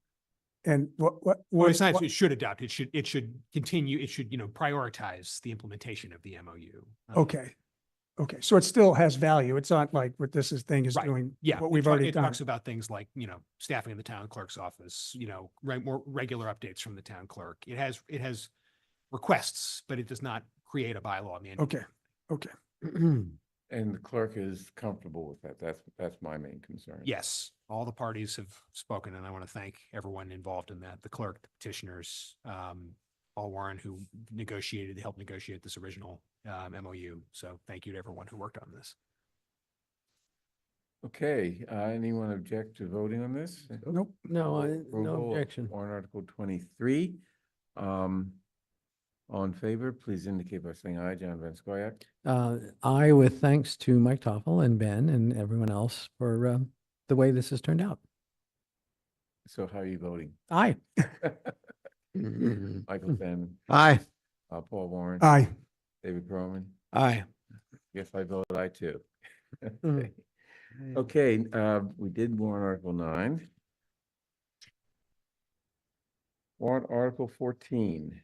and Well, it's not, it should adopt, it should continue, it should, prioritize the implementation of the MOU. Okay. Okay. So it still has value. It's not like what this thing is Right. doing, Yeah. what we've already It done. talks about things like, staffing in the town clerk's office, more regular updates from the town clerk. It has requests, but it does not create a bylaw mandate. Okay. Okay. And the clerk is comfortable with that. That's my main concern. Yes, all the parties have spoken, and I want to thank everyone involved in that, the clerk, the petitioners, Paul Warren, who helped negotiate this original MOU. So thank you to everyone who worked on this. Okay, anyone object to voting on this? Nope. No, no Approval of objection. Warrant Article 23. All in favor, please indicate by saying aye. John Van Scoyac. I, with thanks to Mike Toffel and Ben and everyone else for the way this has turned out. So how are you voting? Aye. Michael Fenn, Aye. Paul Warren. Aye. David Croman. Aye. Yes, I vote aye too. Mhm. Okay, we did warrant Article 9. Warrant Article 14.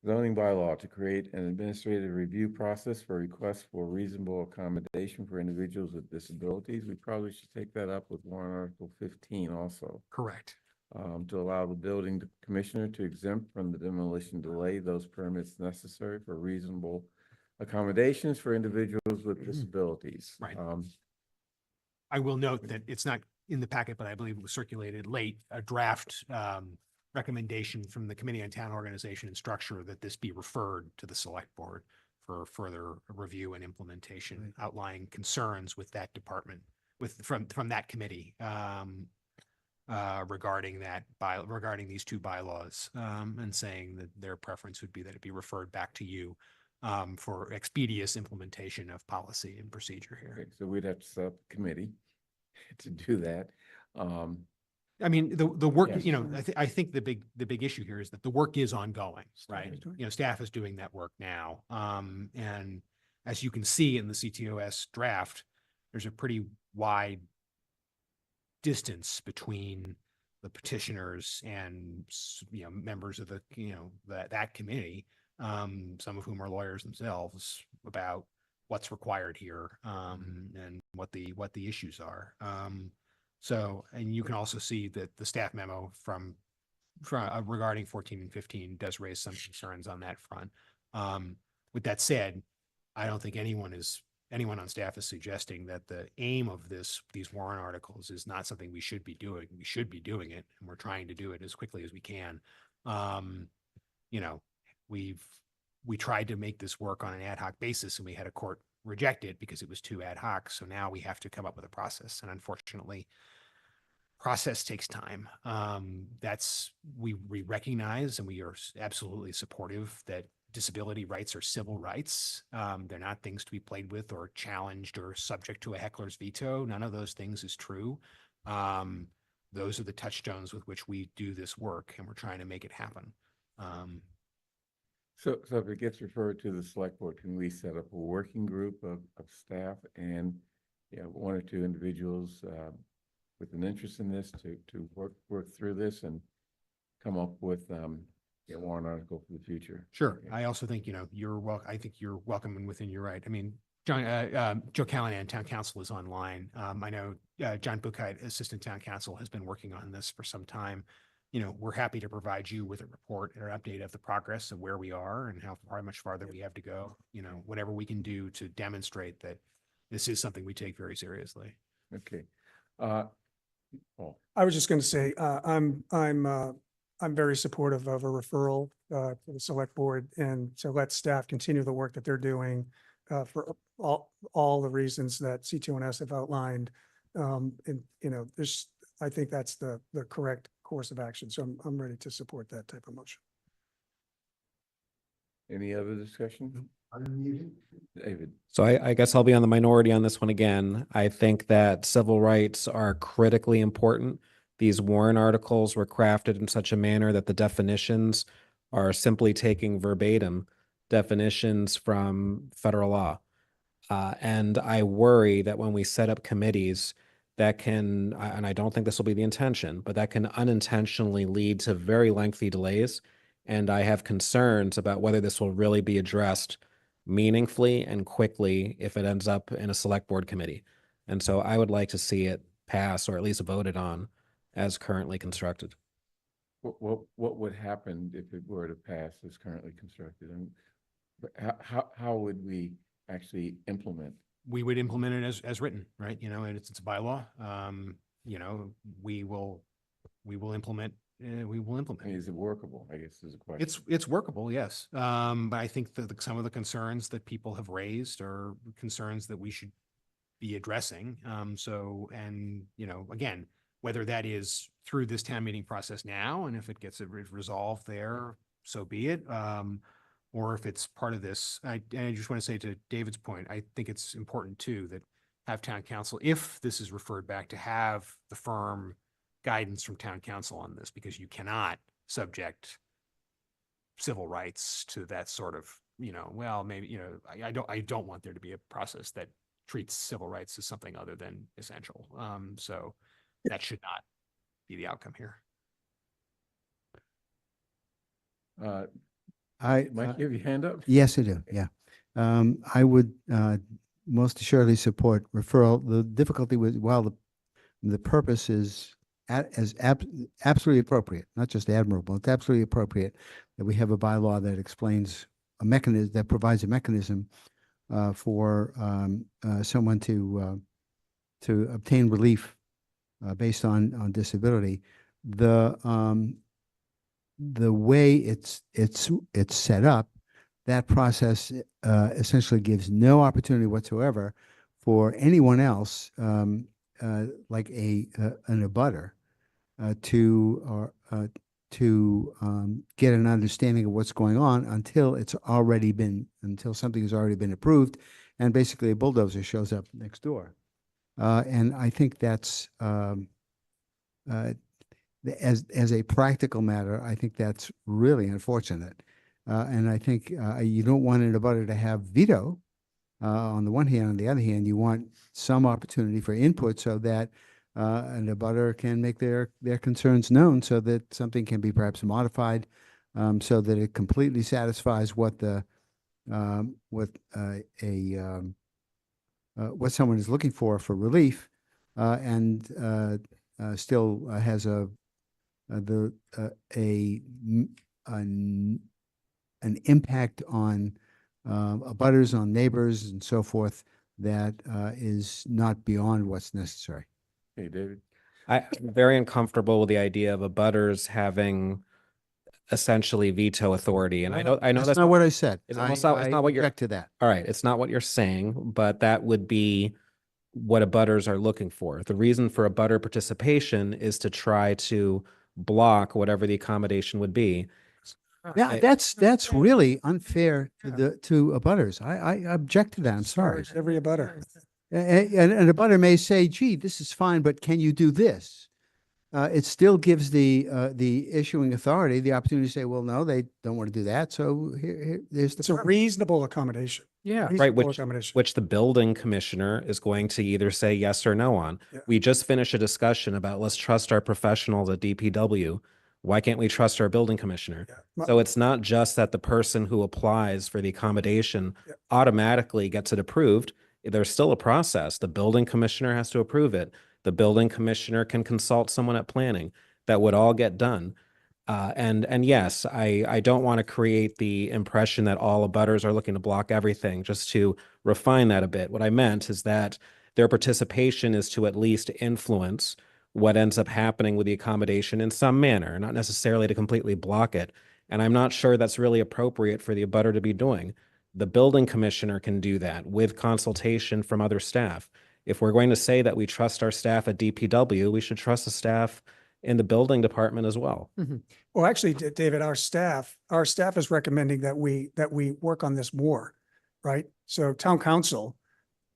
Zoning bylaw to create an administrative review process for requests for reasonable accommodation for individuals with disabilities. We probably should take that up with warrant Article 15 also. Correct. To allow the building commissioner to exempt from the demolition delay those permits necessary for reasonable accommodations for individuals with disabilities. Right. I will note that it's not in the packet, but I believe it was circulated late, a draft recommendation from the Committee on Town Organization and Structure that this be referred to the select board for further review and implementation, outlining concerns with that department, from that committee regarding regarding these two bylaws, and saying that their preference would be that it be referred back to you for expeditious implementation of policy and procedure here. Okay, so we'd have to set up a committee to do that. I mean, the work, Yes. I think the big issue here is that the work is ongoing, right? is doing Staff is doing that work now. And as you can see in the CTOS draft, there's a pretty wide distance between the petitioners and, members of that committee, some of whom are lawyers themselves, about what's required here, and what the issues are. So, and you can also see that the staff memo from regarding 14 and 15 does raise some concerns on that front. With that said, I don't think anyone on staff is suggesting that the aim of these warrant articles is not something we should be doing. We should be doing it, and we're trying to do it as quickly as we can. We tried to make this work on an ad hoc basis, and we had a court reject it because it was too ad hoc. So now we have to come up with a process, and unfortunately, process takes time. We recognize, and we are absolutely supportive that disability rights are civil rights. They're not things to be played with or challenged or subject to a heckler's veto. None of those things is true. Those are the touchstones with which we do this work, and we're trying to make it happen. So if it gets referred to the select board, can we set up a working group of staff and, one or two individuals with an interest in this to work through this and come up with warrant article for the future. Sure. Okay. I also think, I think you're welcome and within your right. I mean, Joe Callahan, Town Council, is online. I know John Bookheit, Assistant Town Council, has been working on this for some time. We're happy to provide you with a report or update of the progress of where we are and how much farther we have to go. Whatever we can do to demonstrate that this is something we take very seriously. Okay. Paul. I was just going to say, I'm very supportive of a referral to the select board and to let staff continue the work that they're doing for all the reasons that C2NS have outlined. I think that's the correct course of action. So I'm ready to support that type of motion. Any other discussion? David. So I guess I'll be on the minority on this one again. I think that civil rights are critically important. These warrant articles were crafted in such a manner that the definitions are simply taking verbatim definitions from federal law. And I worry that when we set up committees that can, and I don't think this will be the intention, but that can unintentionally lead to very lengthy delays. And I have concerns about whether this will really be addressed meaningfully and quickly if it ends up in a select board committee. And so I would like to see it pass or at least voted on as currently constructed. What would happen if it were to pass as currently constructed? And how would we actually implement? We would implement it as written, right? And it's a bylaw. We will implement. We will implement. I mean, is it workable? I guess is a question. It's workable, yes. But I think that some of the concerns that people have raised are concerns that we should be addressing. Again, whether that is through this town meeting process now, and if it gets resolved there, so be it. Or if it's part of this, I just want to say to David's point, I think it's important too that have town council, if this is referred back, to have the firm guidance from town council on this, because you cannot subject civil rights to that sort of, maybe, I don't want there to be a process that treats civil rights as something other than essential. So that should not be the outcome here. Mike, you have your hand up? Yes, I do. Yeah. I would most assuredly support referral. The difficulty with, while the purpose is absolutely appropriate, not just admirable, it's absolutely appropriate that we have a bylaw that explains a mechanism, that provides a mechanism for someone to obtain relief based on disability. The way it's set up, that process essentially gives no opportunity whatsoever for anyone else, like an abutter, to get an understanding of what's going on until something has already been approved, and basically a bulldozer shows up next door. And I think that's as a practical matter, I think that's really unfortunate. And I think you don't want an abutter to have veto on the one hand. On the other hand, you want some opportunity for input so that an abutter can make their concerns known, so that something can be perhaps modified so that it completely satisfies what what someone is looking for relief, and still has an impact on abutters, on neighbors, and so forth, that is not beyond what's necessary. Hey, David. I'm very uncomfortable with the idea of abutters having essentially veto authority. And I know that's not what I said. It's not what you're, object to that. all right. It's not what you're saying, but that would be what abutters are looking for. The reason for abutter participation is to try to block whatever the accommodation would be. Yeah, that's really unfair to abutters. I object to that. I'm sorry. Every abutter. And a abutter may say, gee, this is fine, but can you do this? It still gives the issuing authority the opportunity to say, well, no, they don't want to do that. So there's It's a reasonable accommodation. Yeah, Reasonable right. accommodation. Which the building commissioner is going to either say yes or no on. Yeah. We just finished a discussion about let's trust our professionals at DPW Why can't we trust our building commissioner? My- So it's not just that the person who applies for the accommodation Yeah. automatically gets it approved. There's still a process. The building commissioner has to approve it. The building commissioner can consult someone at planning. That would all get done. And yes, I don't want to create the impression that all abutters are looking to block everything. Just to refine that a bit, what I meant is that their participation is to at least influence what ends up happening with the accommodation in some manner, not necessarily to completely block it. And I'm not sure that's really appropriate for the abutter to be doing. The building commissioner can do that with consultation from other staff. If we're going to say that we trust our staff at DPW, we should trust the staff in the building department as well. Well, actually, David, our staff is recommending that we work on this more, right? So town council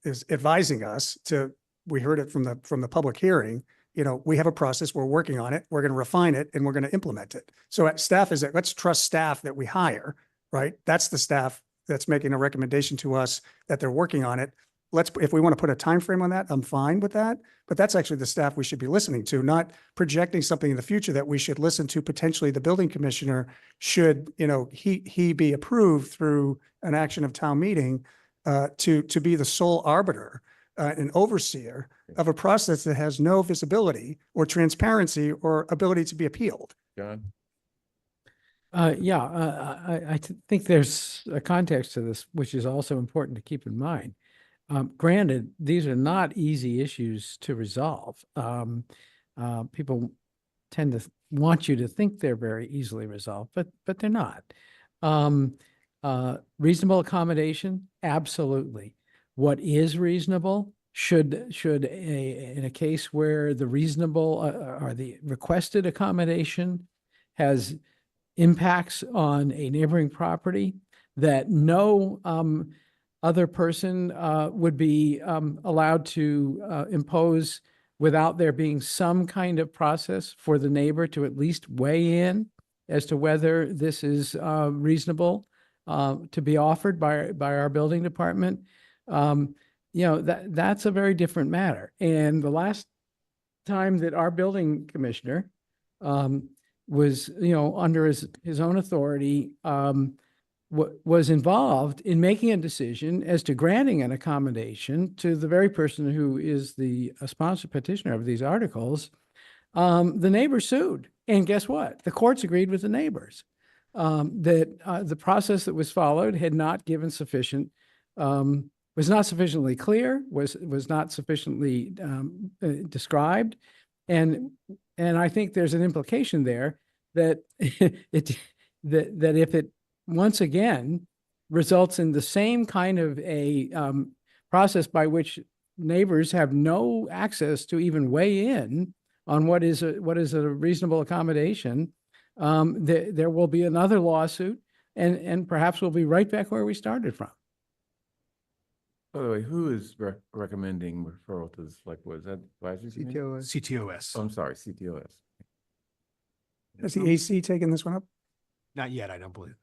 is advising us to, we heard it from the public hearing, you know, we have a process, we're working on it, we're going to refine it, and we're going to implement it. So staff is, let's trust staff that we hire, right? That's the staff that's making a recommendation to us that they're working on it. If we want to put a time frame on that, I'm fine with that. But that's actually the staff we should be listening to, not projecting something in the future that we should listen to potentially the building commissioner should, you know, he be approved through an action of town meeting to be the sole arbiter and overseer of a process that has no visibility or transparency or ability to be appealed. John? I think there's a context to this, which is also important to keep in mind. Granted, these are not easy issues to resolve. People tend to want you to think they're very easily resolved, but they're not. Reasonable accommodation, absolutely. What is reasonable should in a case where the reasonable or the requested accommodation has impacts on a neighboring property that no other person would be allowed to impose without there being some kind of process for the neighbor to at least weigh in as to whether this is reasonable to be offered by our building department. You know, that's a very different matter. And the last time that our building commissioner was, you know, under his own authority, was involved in making a decision as to granting an accommodation to the very person who is the sponsor petitioner of these articles. The neighbor sued. And guess what? The courts agreed with the neighbors that the process that was followed had not given sufficient, was not sufficiently clear, was not sufficiently described. And I think there's an implication there that that if it once again results in the same kind of a process by which neighbors have no access to even weigh in on what is a reasonable accommodation, there will be another lawsuit, and perhaps we'll be right back where we started from. By the way, who is recommending referral to the select board? Is that advisory committee? CTOS. CTOS. Oh, I'm sorry, CTOS. Has the AC taken this one up? Not yet, I don't believe.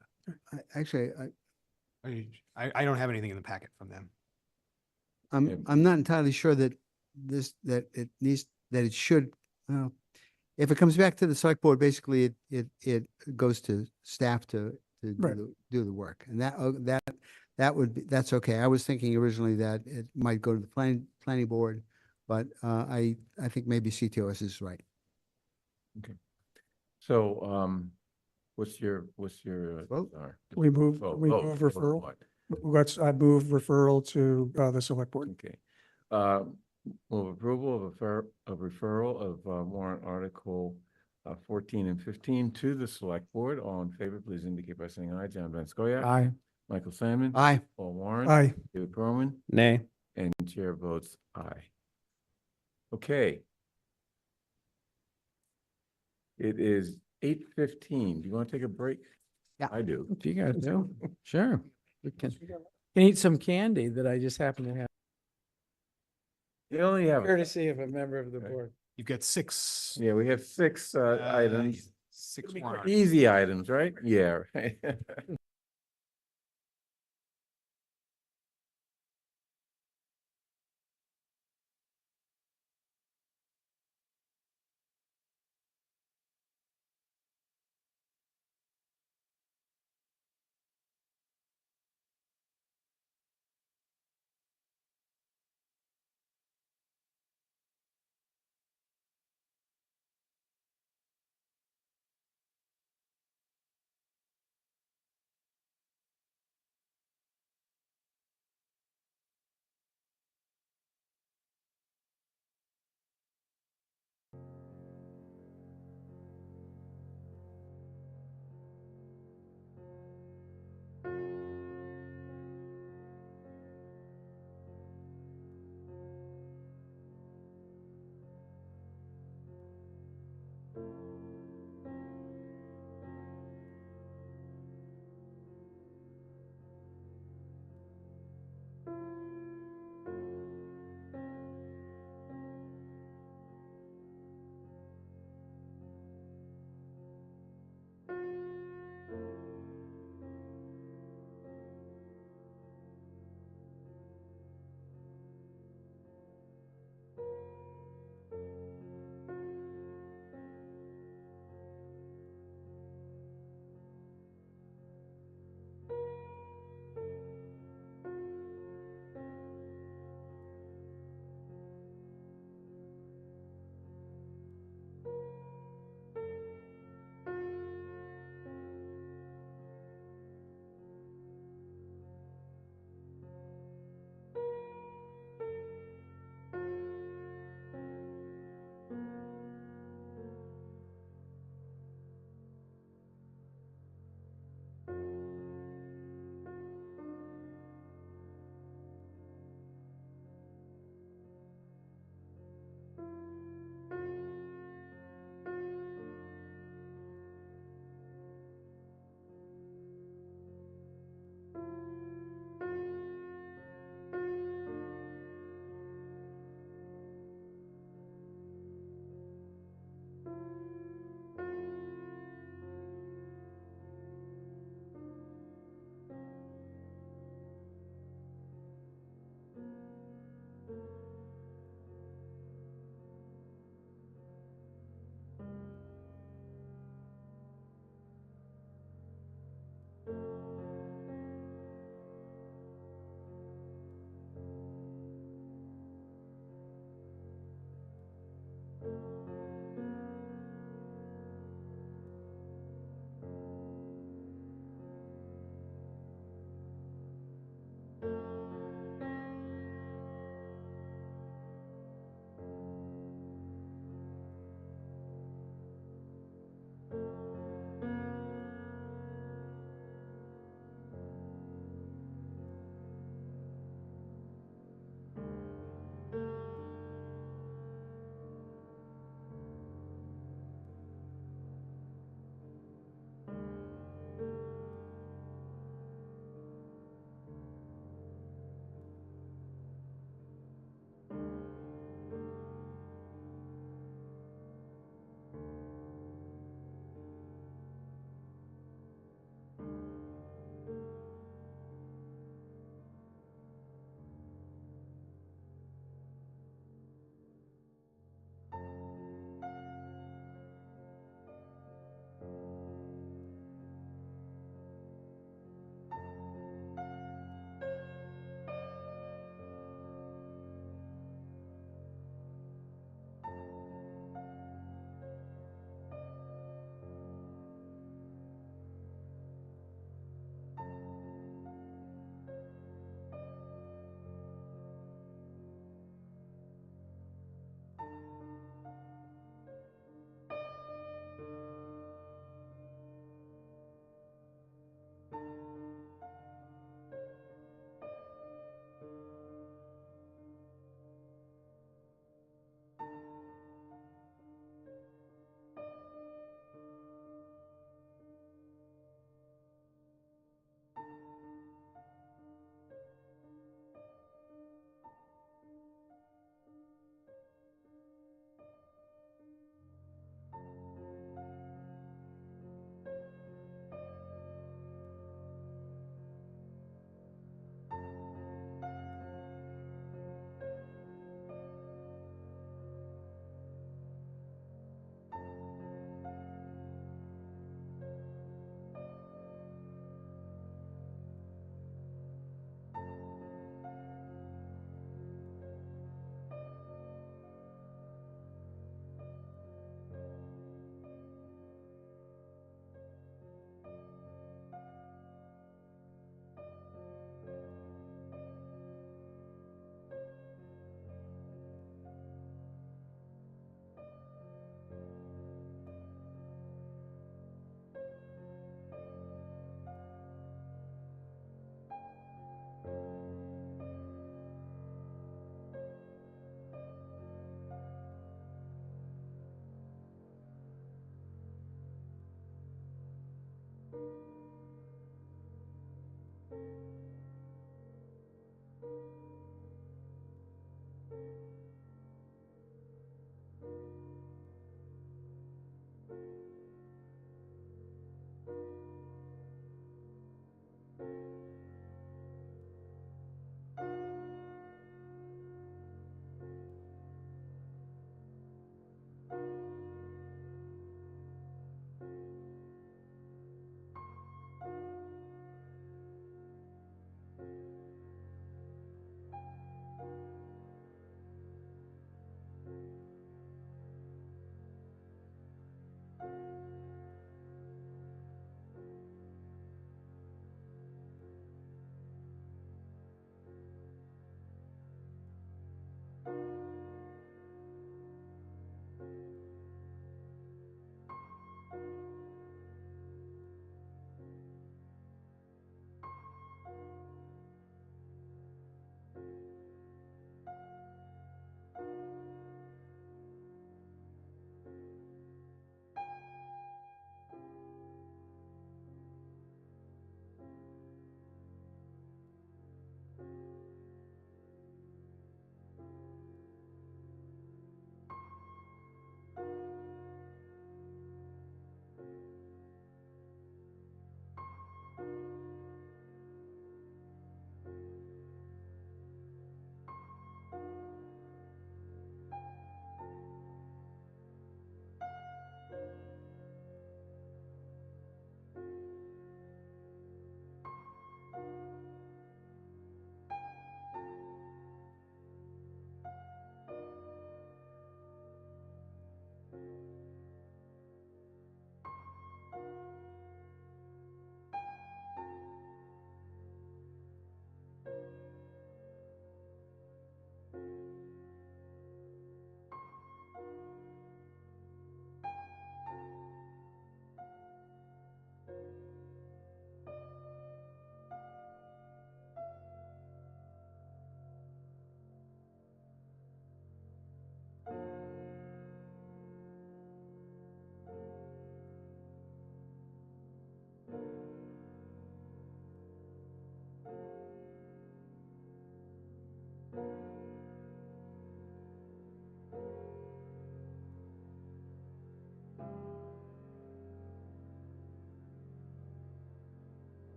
Actually, I don't have anything in the packet from them. I'm not entirely sure that it should, if it comes back to the select board, basically it goes to staff to Right. do the work. And that's okay. I was thinking originally that it might go to the planning board, but I think maybe CTOS is right. So, what's your Vote. We move vote referral. what? I move referral to the select board. Okay. Move approval of referral of warrant article 14 and 15 to the select board. All in favor, please indicate by saying aye. John Van Scoyac. Aye. Michael Salmon. Aye. Paul Warren. Aye. David Perlman. Nay. And chair votes aye. Okay. It is 8:15. Do you want to take a break? Yeah. I do. If you guys do, sure. We can eat some candy that I just happen to have. You only have, Courtesy of a member of the board. You've got six. yeah, we have six items. Six It'll be warrant quick. Easy items, right? Yeah. Right.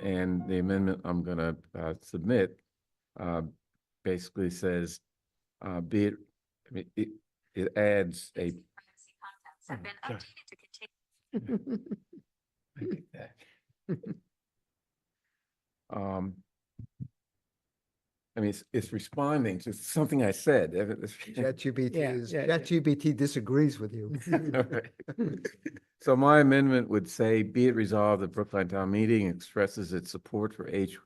And the amendment I'm going to submit basically says, be it, I mean, it adds a. I get that. I mean, it's responding to something I said. ChatGPT disagrees with you. So my amendment would say, be it resolved that Brookline Town Meeting expresses its support for H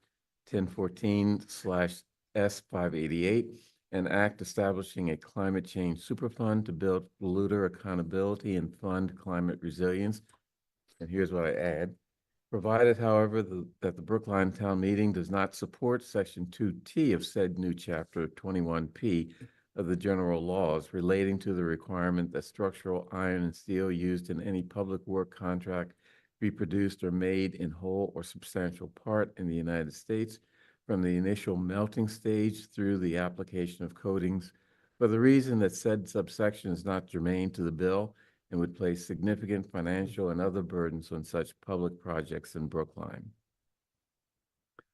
1014/S588, an act establishing a climate change superfund to build polluter accountability and fund climate resilience. And here's what I add. Provided, however, that the Brookline Town Meeting does not support Section 2T of said new Chapter 21P of the general laws relating to the requirement that structural iron and steel used in any public work contract be produced or made in whole or substantial part in the United States from the initial melting stage through the application of coatings, for the reason that said subsection is not germane to the bill and would place significant financial and other burdens on such public projects in Brookline.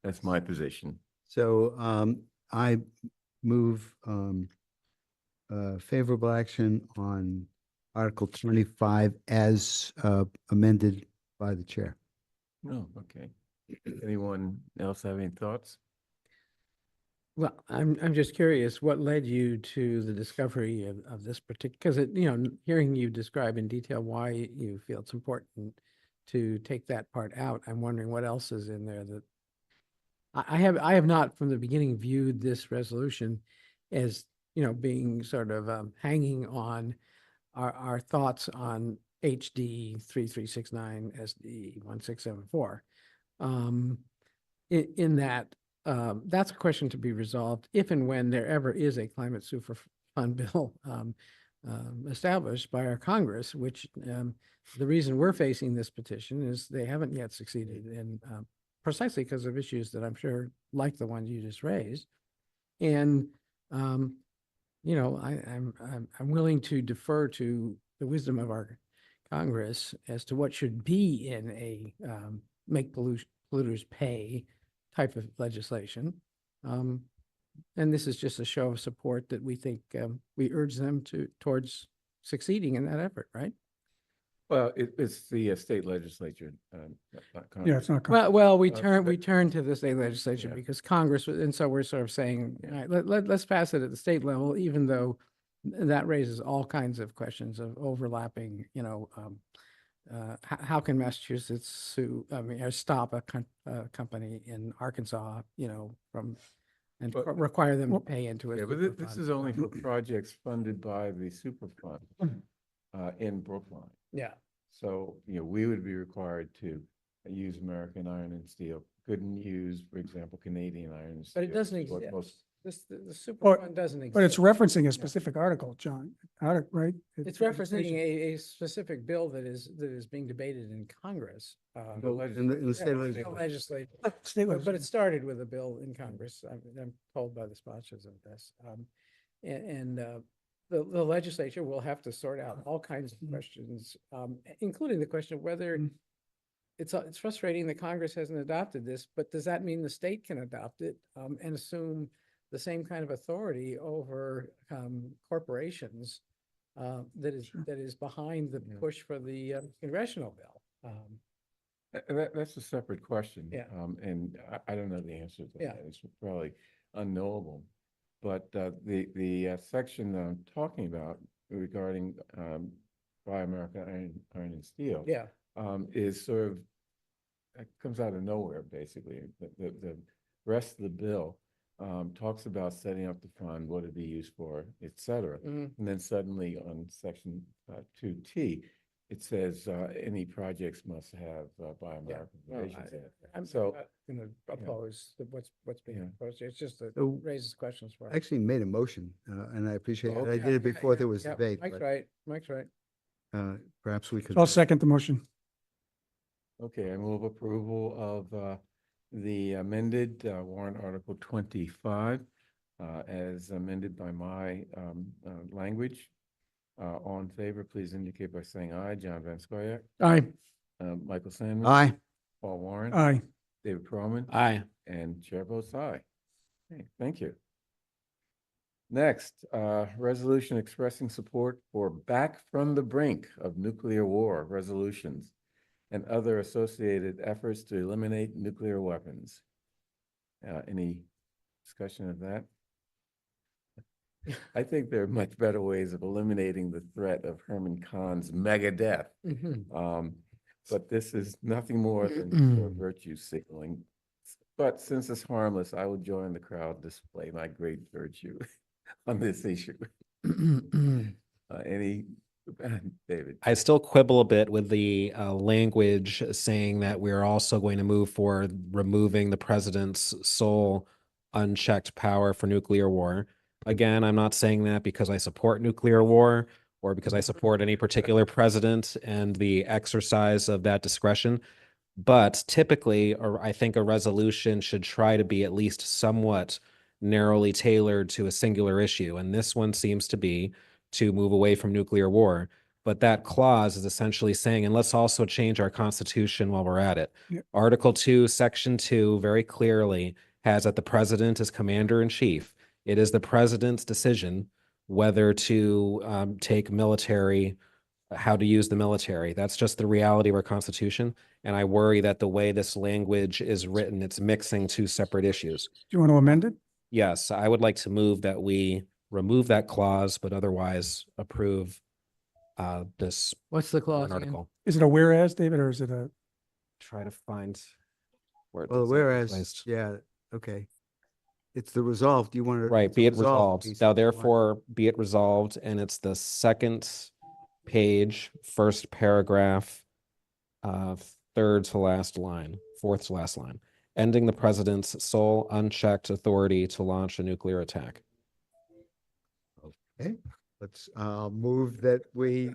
That's my position. So I move favorable action on Article 25 as amended by the chair. Oh, okay. Anyone else have any thoughts? Well, I'm just curious, what led you to the discovery of this particular, because hearing you describe in detail why you feel it's important to take that part out, I'm wondering what else is in there that I have not from the beginning viewed this resolution as, being sort of hanging on our thoughts on HD 3369 SD 1674. In that, that's a question to be resolved if and when there ever is a climate super fund bill established by our Congress, which the reason we're facing this petition is they haven't yet succeeded in precisely because of issues that I'm sure, like the ones you just raised. And, I'm willing to defer to the wisdom of our Congress as to what should be in a make polluters pay type of legislation. And this is just a show of support that we think we urge them towards succeeding in that effort, right? Well, it's the state legislature. Not Yeah, it's Congress. not. Well, we but- turn to the state legislature Yeah. because Congress, and so we're sort of saying, all right, let's pass it at the state level, even though that raises all kinds of questions of overlapping, how can Massachusetts sue, or stop a company in Arkansas, from, and But- require them to pay into Yeah, it. but this is only for projects funded by the Superfund in Brookline. Yeah. So, we would be required to use American iron and steel. Couldn't use, for example, Canadian iron and steel. But it doesn't is what exist. most- The super Well, fund doesn't exist. But it's referencing a specific article, John, right? It's referencing a specific bill that is being debated in Congress. The In the state legislature. Legislature. State But it legislature. started with a bill in Congress, I'm told by the sponsors of this. The legislature will have to sort out all kinds of questions, including the question of whether it's frustrating that Congress hasn't adopted this, but does that mean the state can adopt it and assume the same kind of authority over corporations that is behind the push for the congressional bill? That's a separate question. Yeah. And I don't know the answer to Yeah. that. It's probably unknowable. But the section that I'm talking about regarding Buy America Iron and Steel Yeah. is sort of, it comes out of nowhere, basically. The rest of the bill talks about setting up the fund, what it'd be used for, et cetera. Mhm. And then suddenly on section 2T, it says any projects must have Buy American Well, provisions in it. I'm So, not gonna oppose what's being Yeah. proposed. It's just that So- raises questions for I us. actually made a motion, and I appreciate Oh, it. I okay. did it before there was Yeah, debate, Mike's but right, Mike's right. perhaps we could. I'll second the motion. okay, I move approval of the amended warrant article 25 as amended by my language. All in favor, please indicate by saying aye. John Van Scoyac, Aye. Michael Sanders. Aye. Paul Warren. Aye. David Perlman. Aye. And chair votes aye. Okay, thank you. Next, resolution expressing support for Back from the Brink of Nuclear War resolutions and other associated efforts to eliminate nuclear weapons. Any discussion of that? I think there are much better ways of eliminating the threat of Herman Kahn's mega death. But this is nothing more than pure virtue signaling. But since it's harmless, I will join the crowd, display my great virtue on this issue. Any, David? I still quibble a bit with the language saying that we're also going to move for removing the president's sole unchecked power for nuclear war. Again, I'm not saying that because I support nuclear war or because I support any particular president and the exercise of that discretion. But typically, or I think a resolution should try to be at least somewhat narrowly tailored to a singular issue. And this one seems to be to move away from nuclear war. But that clause is essentially saying, and let's also change our constitution while we're at it. Yep. Article 2, Section 2 very clearly has that the president is commander in chief. It is the president's decision whether to take military, how to use the military. That's just the reality of our constitution. And I worry that the way this language is written, it's mixing two separate issues. Do you want to amend it? Yes, I would like to move that we remove that clause, but otherwise approve this What's the clause warrant again? article. Is it a whereas, David, or is it a? Try to find where it Well, is whereas, placed. yeah, Okay. It's the resolved. You want to? Right, be it resolved. piece Now that you want. therefore be it resolved, and it's the second page, first paragraph, third to last line, fourth to last line. Ending the president's sole unchecked authority to launch a nuclear attack. Okay, let's move that we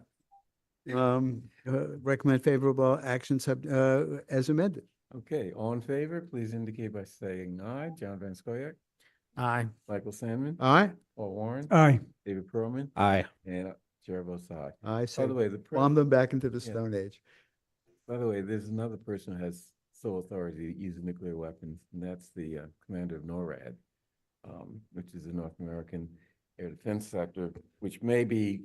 recommend favorable action as amended. Okay, all in favor, please indicate by saying aye. John Van Scoyac, Aye. Michael Sandman, Aye. Paul Warren, Aye. David Perlman, Aye. and Chair votes aye. I say, the way, bomb them back into the Yeah. Stone Age. By the way, there's another person who has sole authority to use nuclear weapons, and that's the commander of NORAD, which is the North American Air Defense Sector, which may be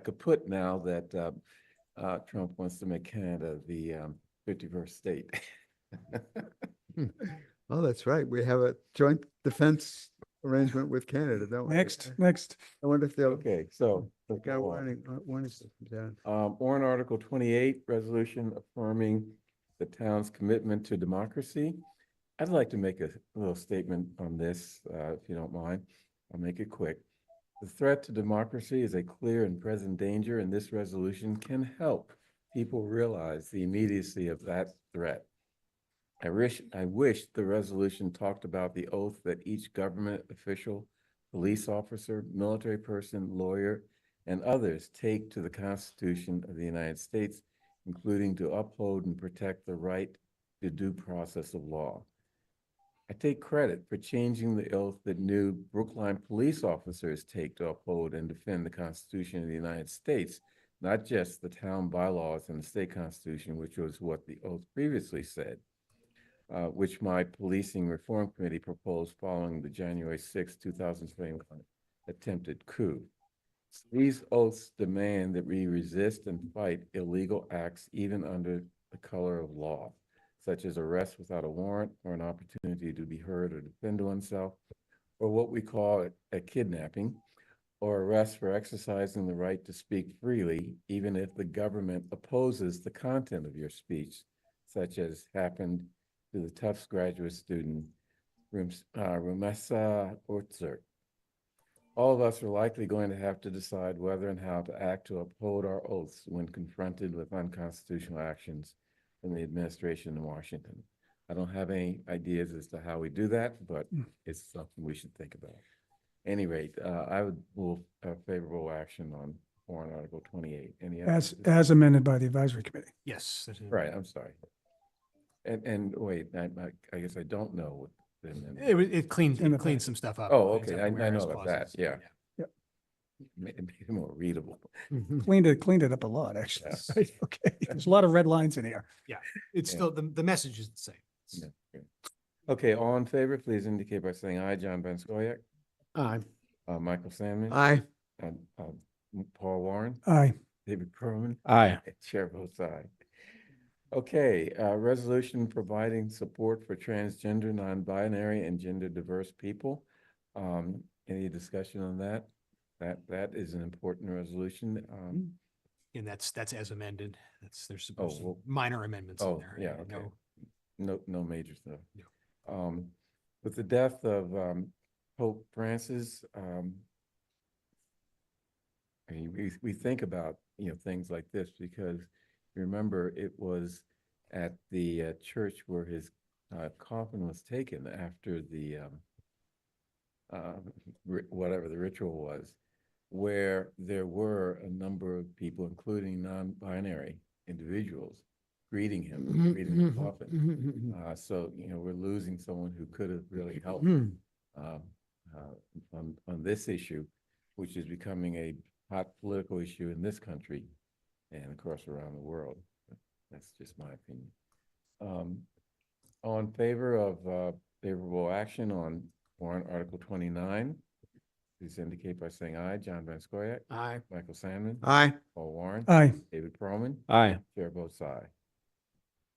kaput now that Trump wants to make Canada the 51st state. Oh, that's right. We have a joint defense arrangement with Canada, don't we? Next. I wonder if they'll. Okay, so let's Got go on. warning system down. Warrant Article 28, resolution affirming the town's commitment to democracy. I'd like to make a little statement on this, if you don't mind. I'll make it quick. The threat to democracy is a clear and present danger, and this resolution can help people realize the immediacy of that threat. I wish the resolution talked about the oath that each government official, police officer, military person, lawyer, and others take to the Constitution of the United States, including to uphold and protect the right to due process of law. I take credit for changing the oath that new Brookline police officers take to uphold and defend the Constitution of the United States, not just the town bylaws and the state constitution, which was what the oath previously said, which my policing reform committee proposed following the January 6, 2021 attempted coup. These oaths demand that we resist and fight illegal acts even under the color of law, such as arrest without a warrant or an opportunity to be heard or defend oneself, or what we call a kidnapping, or arrest for exercising the right to speak freely, even if the government opposes the content of your speech, such as happened to the Tufts graduate student, Rumesa Ortzer. All of us are likely going to have to decide whether and how to act to uphold our oaths when confronted with unconstitutional actions from the administration in Washington. I don't have any ideas as to how we do that, but it's something we should think about. At any rate, I would move favorable action on warrant Article 28. Any As amended by the advisory committee. Yes. that is- Right, I'm sorry. And wait, I guess I don't know what the amendment. It cleans In the some stuff up. Oh, cleans okay, up I whereas know about that, clauses. yeah. Yep. Made it more readable. Cleaned it up a lot, actually. Yeah. Right, okay, there's a lot of red lines in here. Yeah, it's Yeah. still, the message is the same. Yeah, okay. Okay, all in favor, please indicate by saying aye. John Van Scoyac, Aye. Michael Sandman. Aye. And Paul Warren, Aye. David Perlman. Aye. Chair votes aye. Okay, resolution providing support for transgender, non-binary, and gender diverse people. Any discussion on that? That is an important resolution. And that's as amended. There's supposed to well- minor amendments in Oh, there. yeah, and okay. No major stuff. No. With the death of Pope Francis, I mean, we think about, things like this because remember it was at the church where his coffin was taken after the whatever the ritual was, where there were a number of people, including non-binary individuals, greeting him, greeting the coffin. So, we're losing someone who could have really helped on this issue, which is becoming a hot political issue in this country and of course around the world. That's just my opinion. All in favor of favorable action on warrant Article 29, please indicate by saying aye. John Van Scoyac. Aye. Michael Sandman. Aye. Paul Warren. Aye. David Perlman. Aye. Chair votes aye.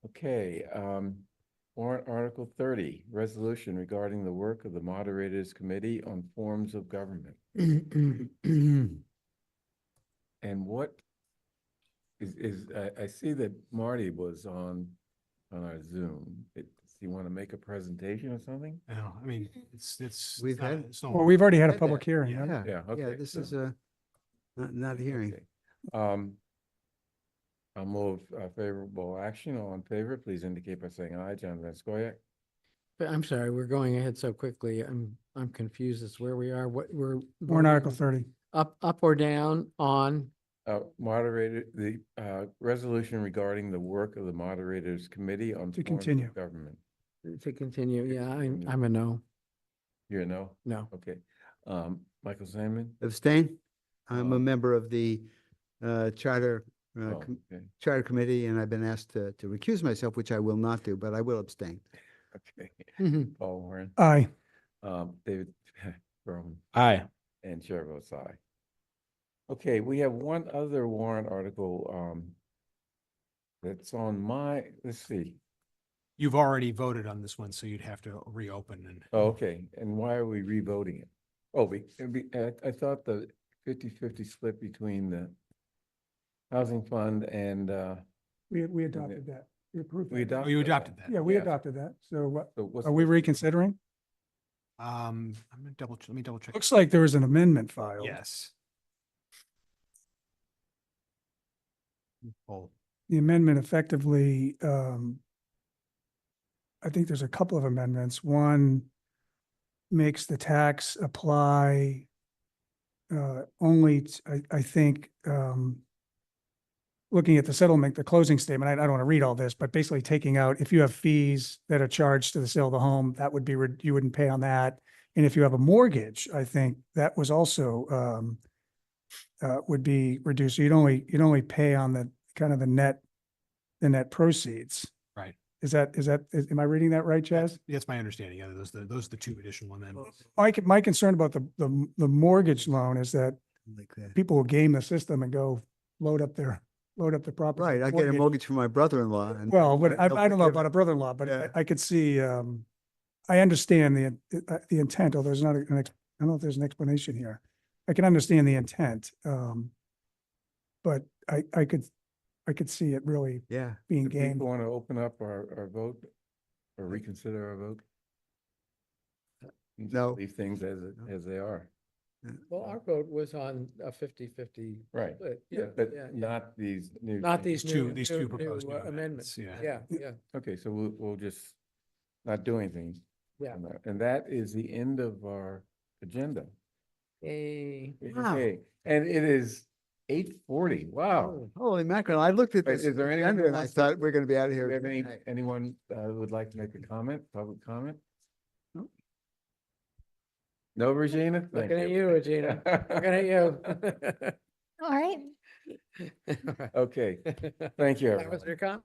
Okay, warrant Article 30, resolution regarding the work of the Moderators Committee on Forms of Government. And what I see that Marty was on our Zoom. Do you want to make a presentation or something? No, I mean, it's. We've had- it's no- Well, we've already had a Had public that. hearing. Yeah. haven't we? Yeah, Yeah, okay. this so- is not a hearing. okay. I'll move favorable action. All in favor, please indicate by saying aye. John Van Scoyac. But I'm sorry, we're going ahead so quickly. I'm confused as where we are. What we're. Warrant voting Article on. 30. Up or down on, Moderator, the resolution regarding the work of the Moderators Committee on To Forms of continue. Government. to continue. Yeah, I'm a no. You're a no? No. Okay. Michael Sandman? Abstain? I'm a Uh, member of the Charter Oh, okay. Charter Committee, and I've been asked to recuse myself, which I will not do, but I will abstain. Okay. Mhm. Paul Warren? Aye. David Berman? Aye. And chair votes aye. Okay, we have one other warrant article that's on let's see. You've already voted on this one, so you'd have to reopen and. Oh, okay, and why are we revoting it? Oh, I thought the 50-50 split between the housing fund and We adopted that. We approved we that. Oh, you adopted that. Yeah, we yeah. adopted that. So what, So what's are we the- reconsidering? I'm gonna let me double check. Looks like there was an amendment filed. Yes. Oh, The amendment effectively, I think there's a couple of amendments. One makes the tax apply only, I think, looking at the settlement, the closing statement, I don't want to read all this, but basically taking out, if you have fees that are charged to the sale of the home, that would be, you wouldn't pay on that. And if you have a mortgage, I think that was also would be reduced. So you'd only pay on the kind of the net proceeds. right. Am I reading that right, Chaz? That's my understanding. Yeah, those are the two additional amendments. My concern about the mortgage loan is that Like that. people will game the system and go load up the property. Right, I get a mortgage from my brother-in-law and. Well, but I they'll don't know forgive about it. a brother-in-law, but Yeah. I could see, I understand the intent, although there's not I don't know if there's an explanation here. I can understand the intent, but I could see it really Yeah. being Do people gamed. want to open up our vote or reconsider our vote? Just No. Leave things as they are. Well, our vote was on a 50-50. Right. split. Yeah, but not these new. Not changes. these two new proposed new amendments. amendments, yeah. Yeah. Okay, so we'll just not do anything. Yeah. on that. And that is the end of our agenda. Yay. Wow. Okay, and it is 8:40. Wow. Holy mackerel, I looked at Right, this. is there anyone agenda who and I wants to- thought we're gonna be out of Do here. we have tonight. anyone who would like to make a comment, public comment? No. No, Regina? Thank Looking at you, Regina. Looking at you. All right. Okay, thank you, That was everyone. your comment?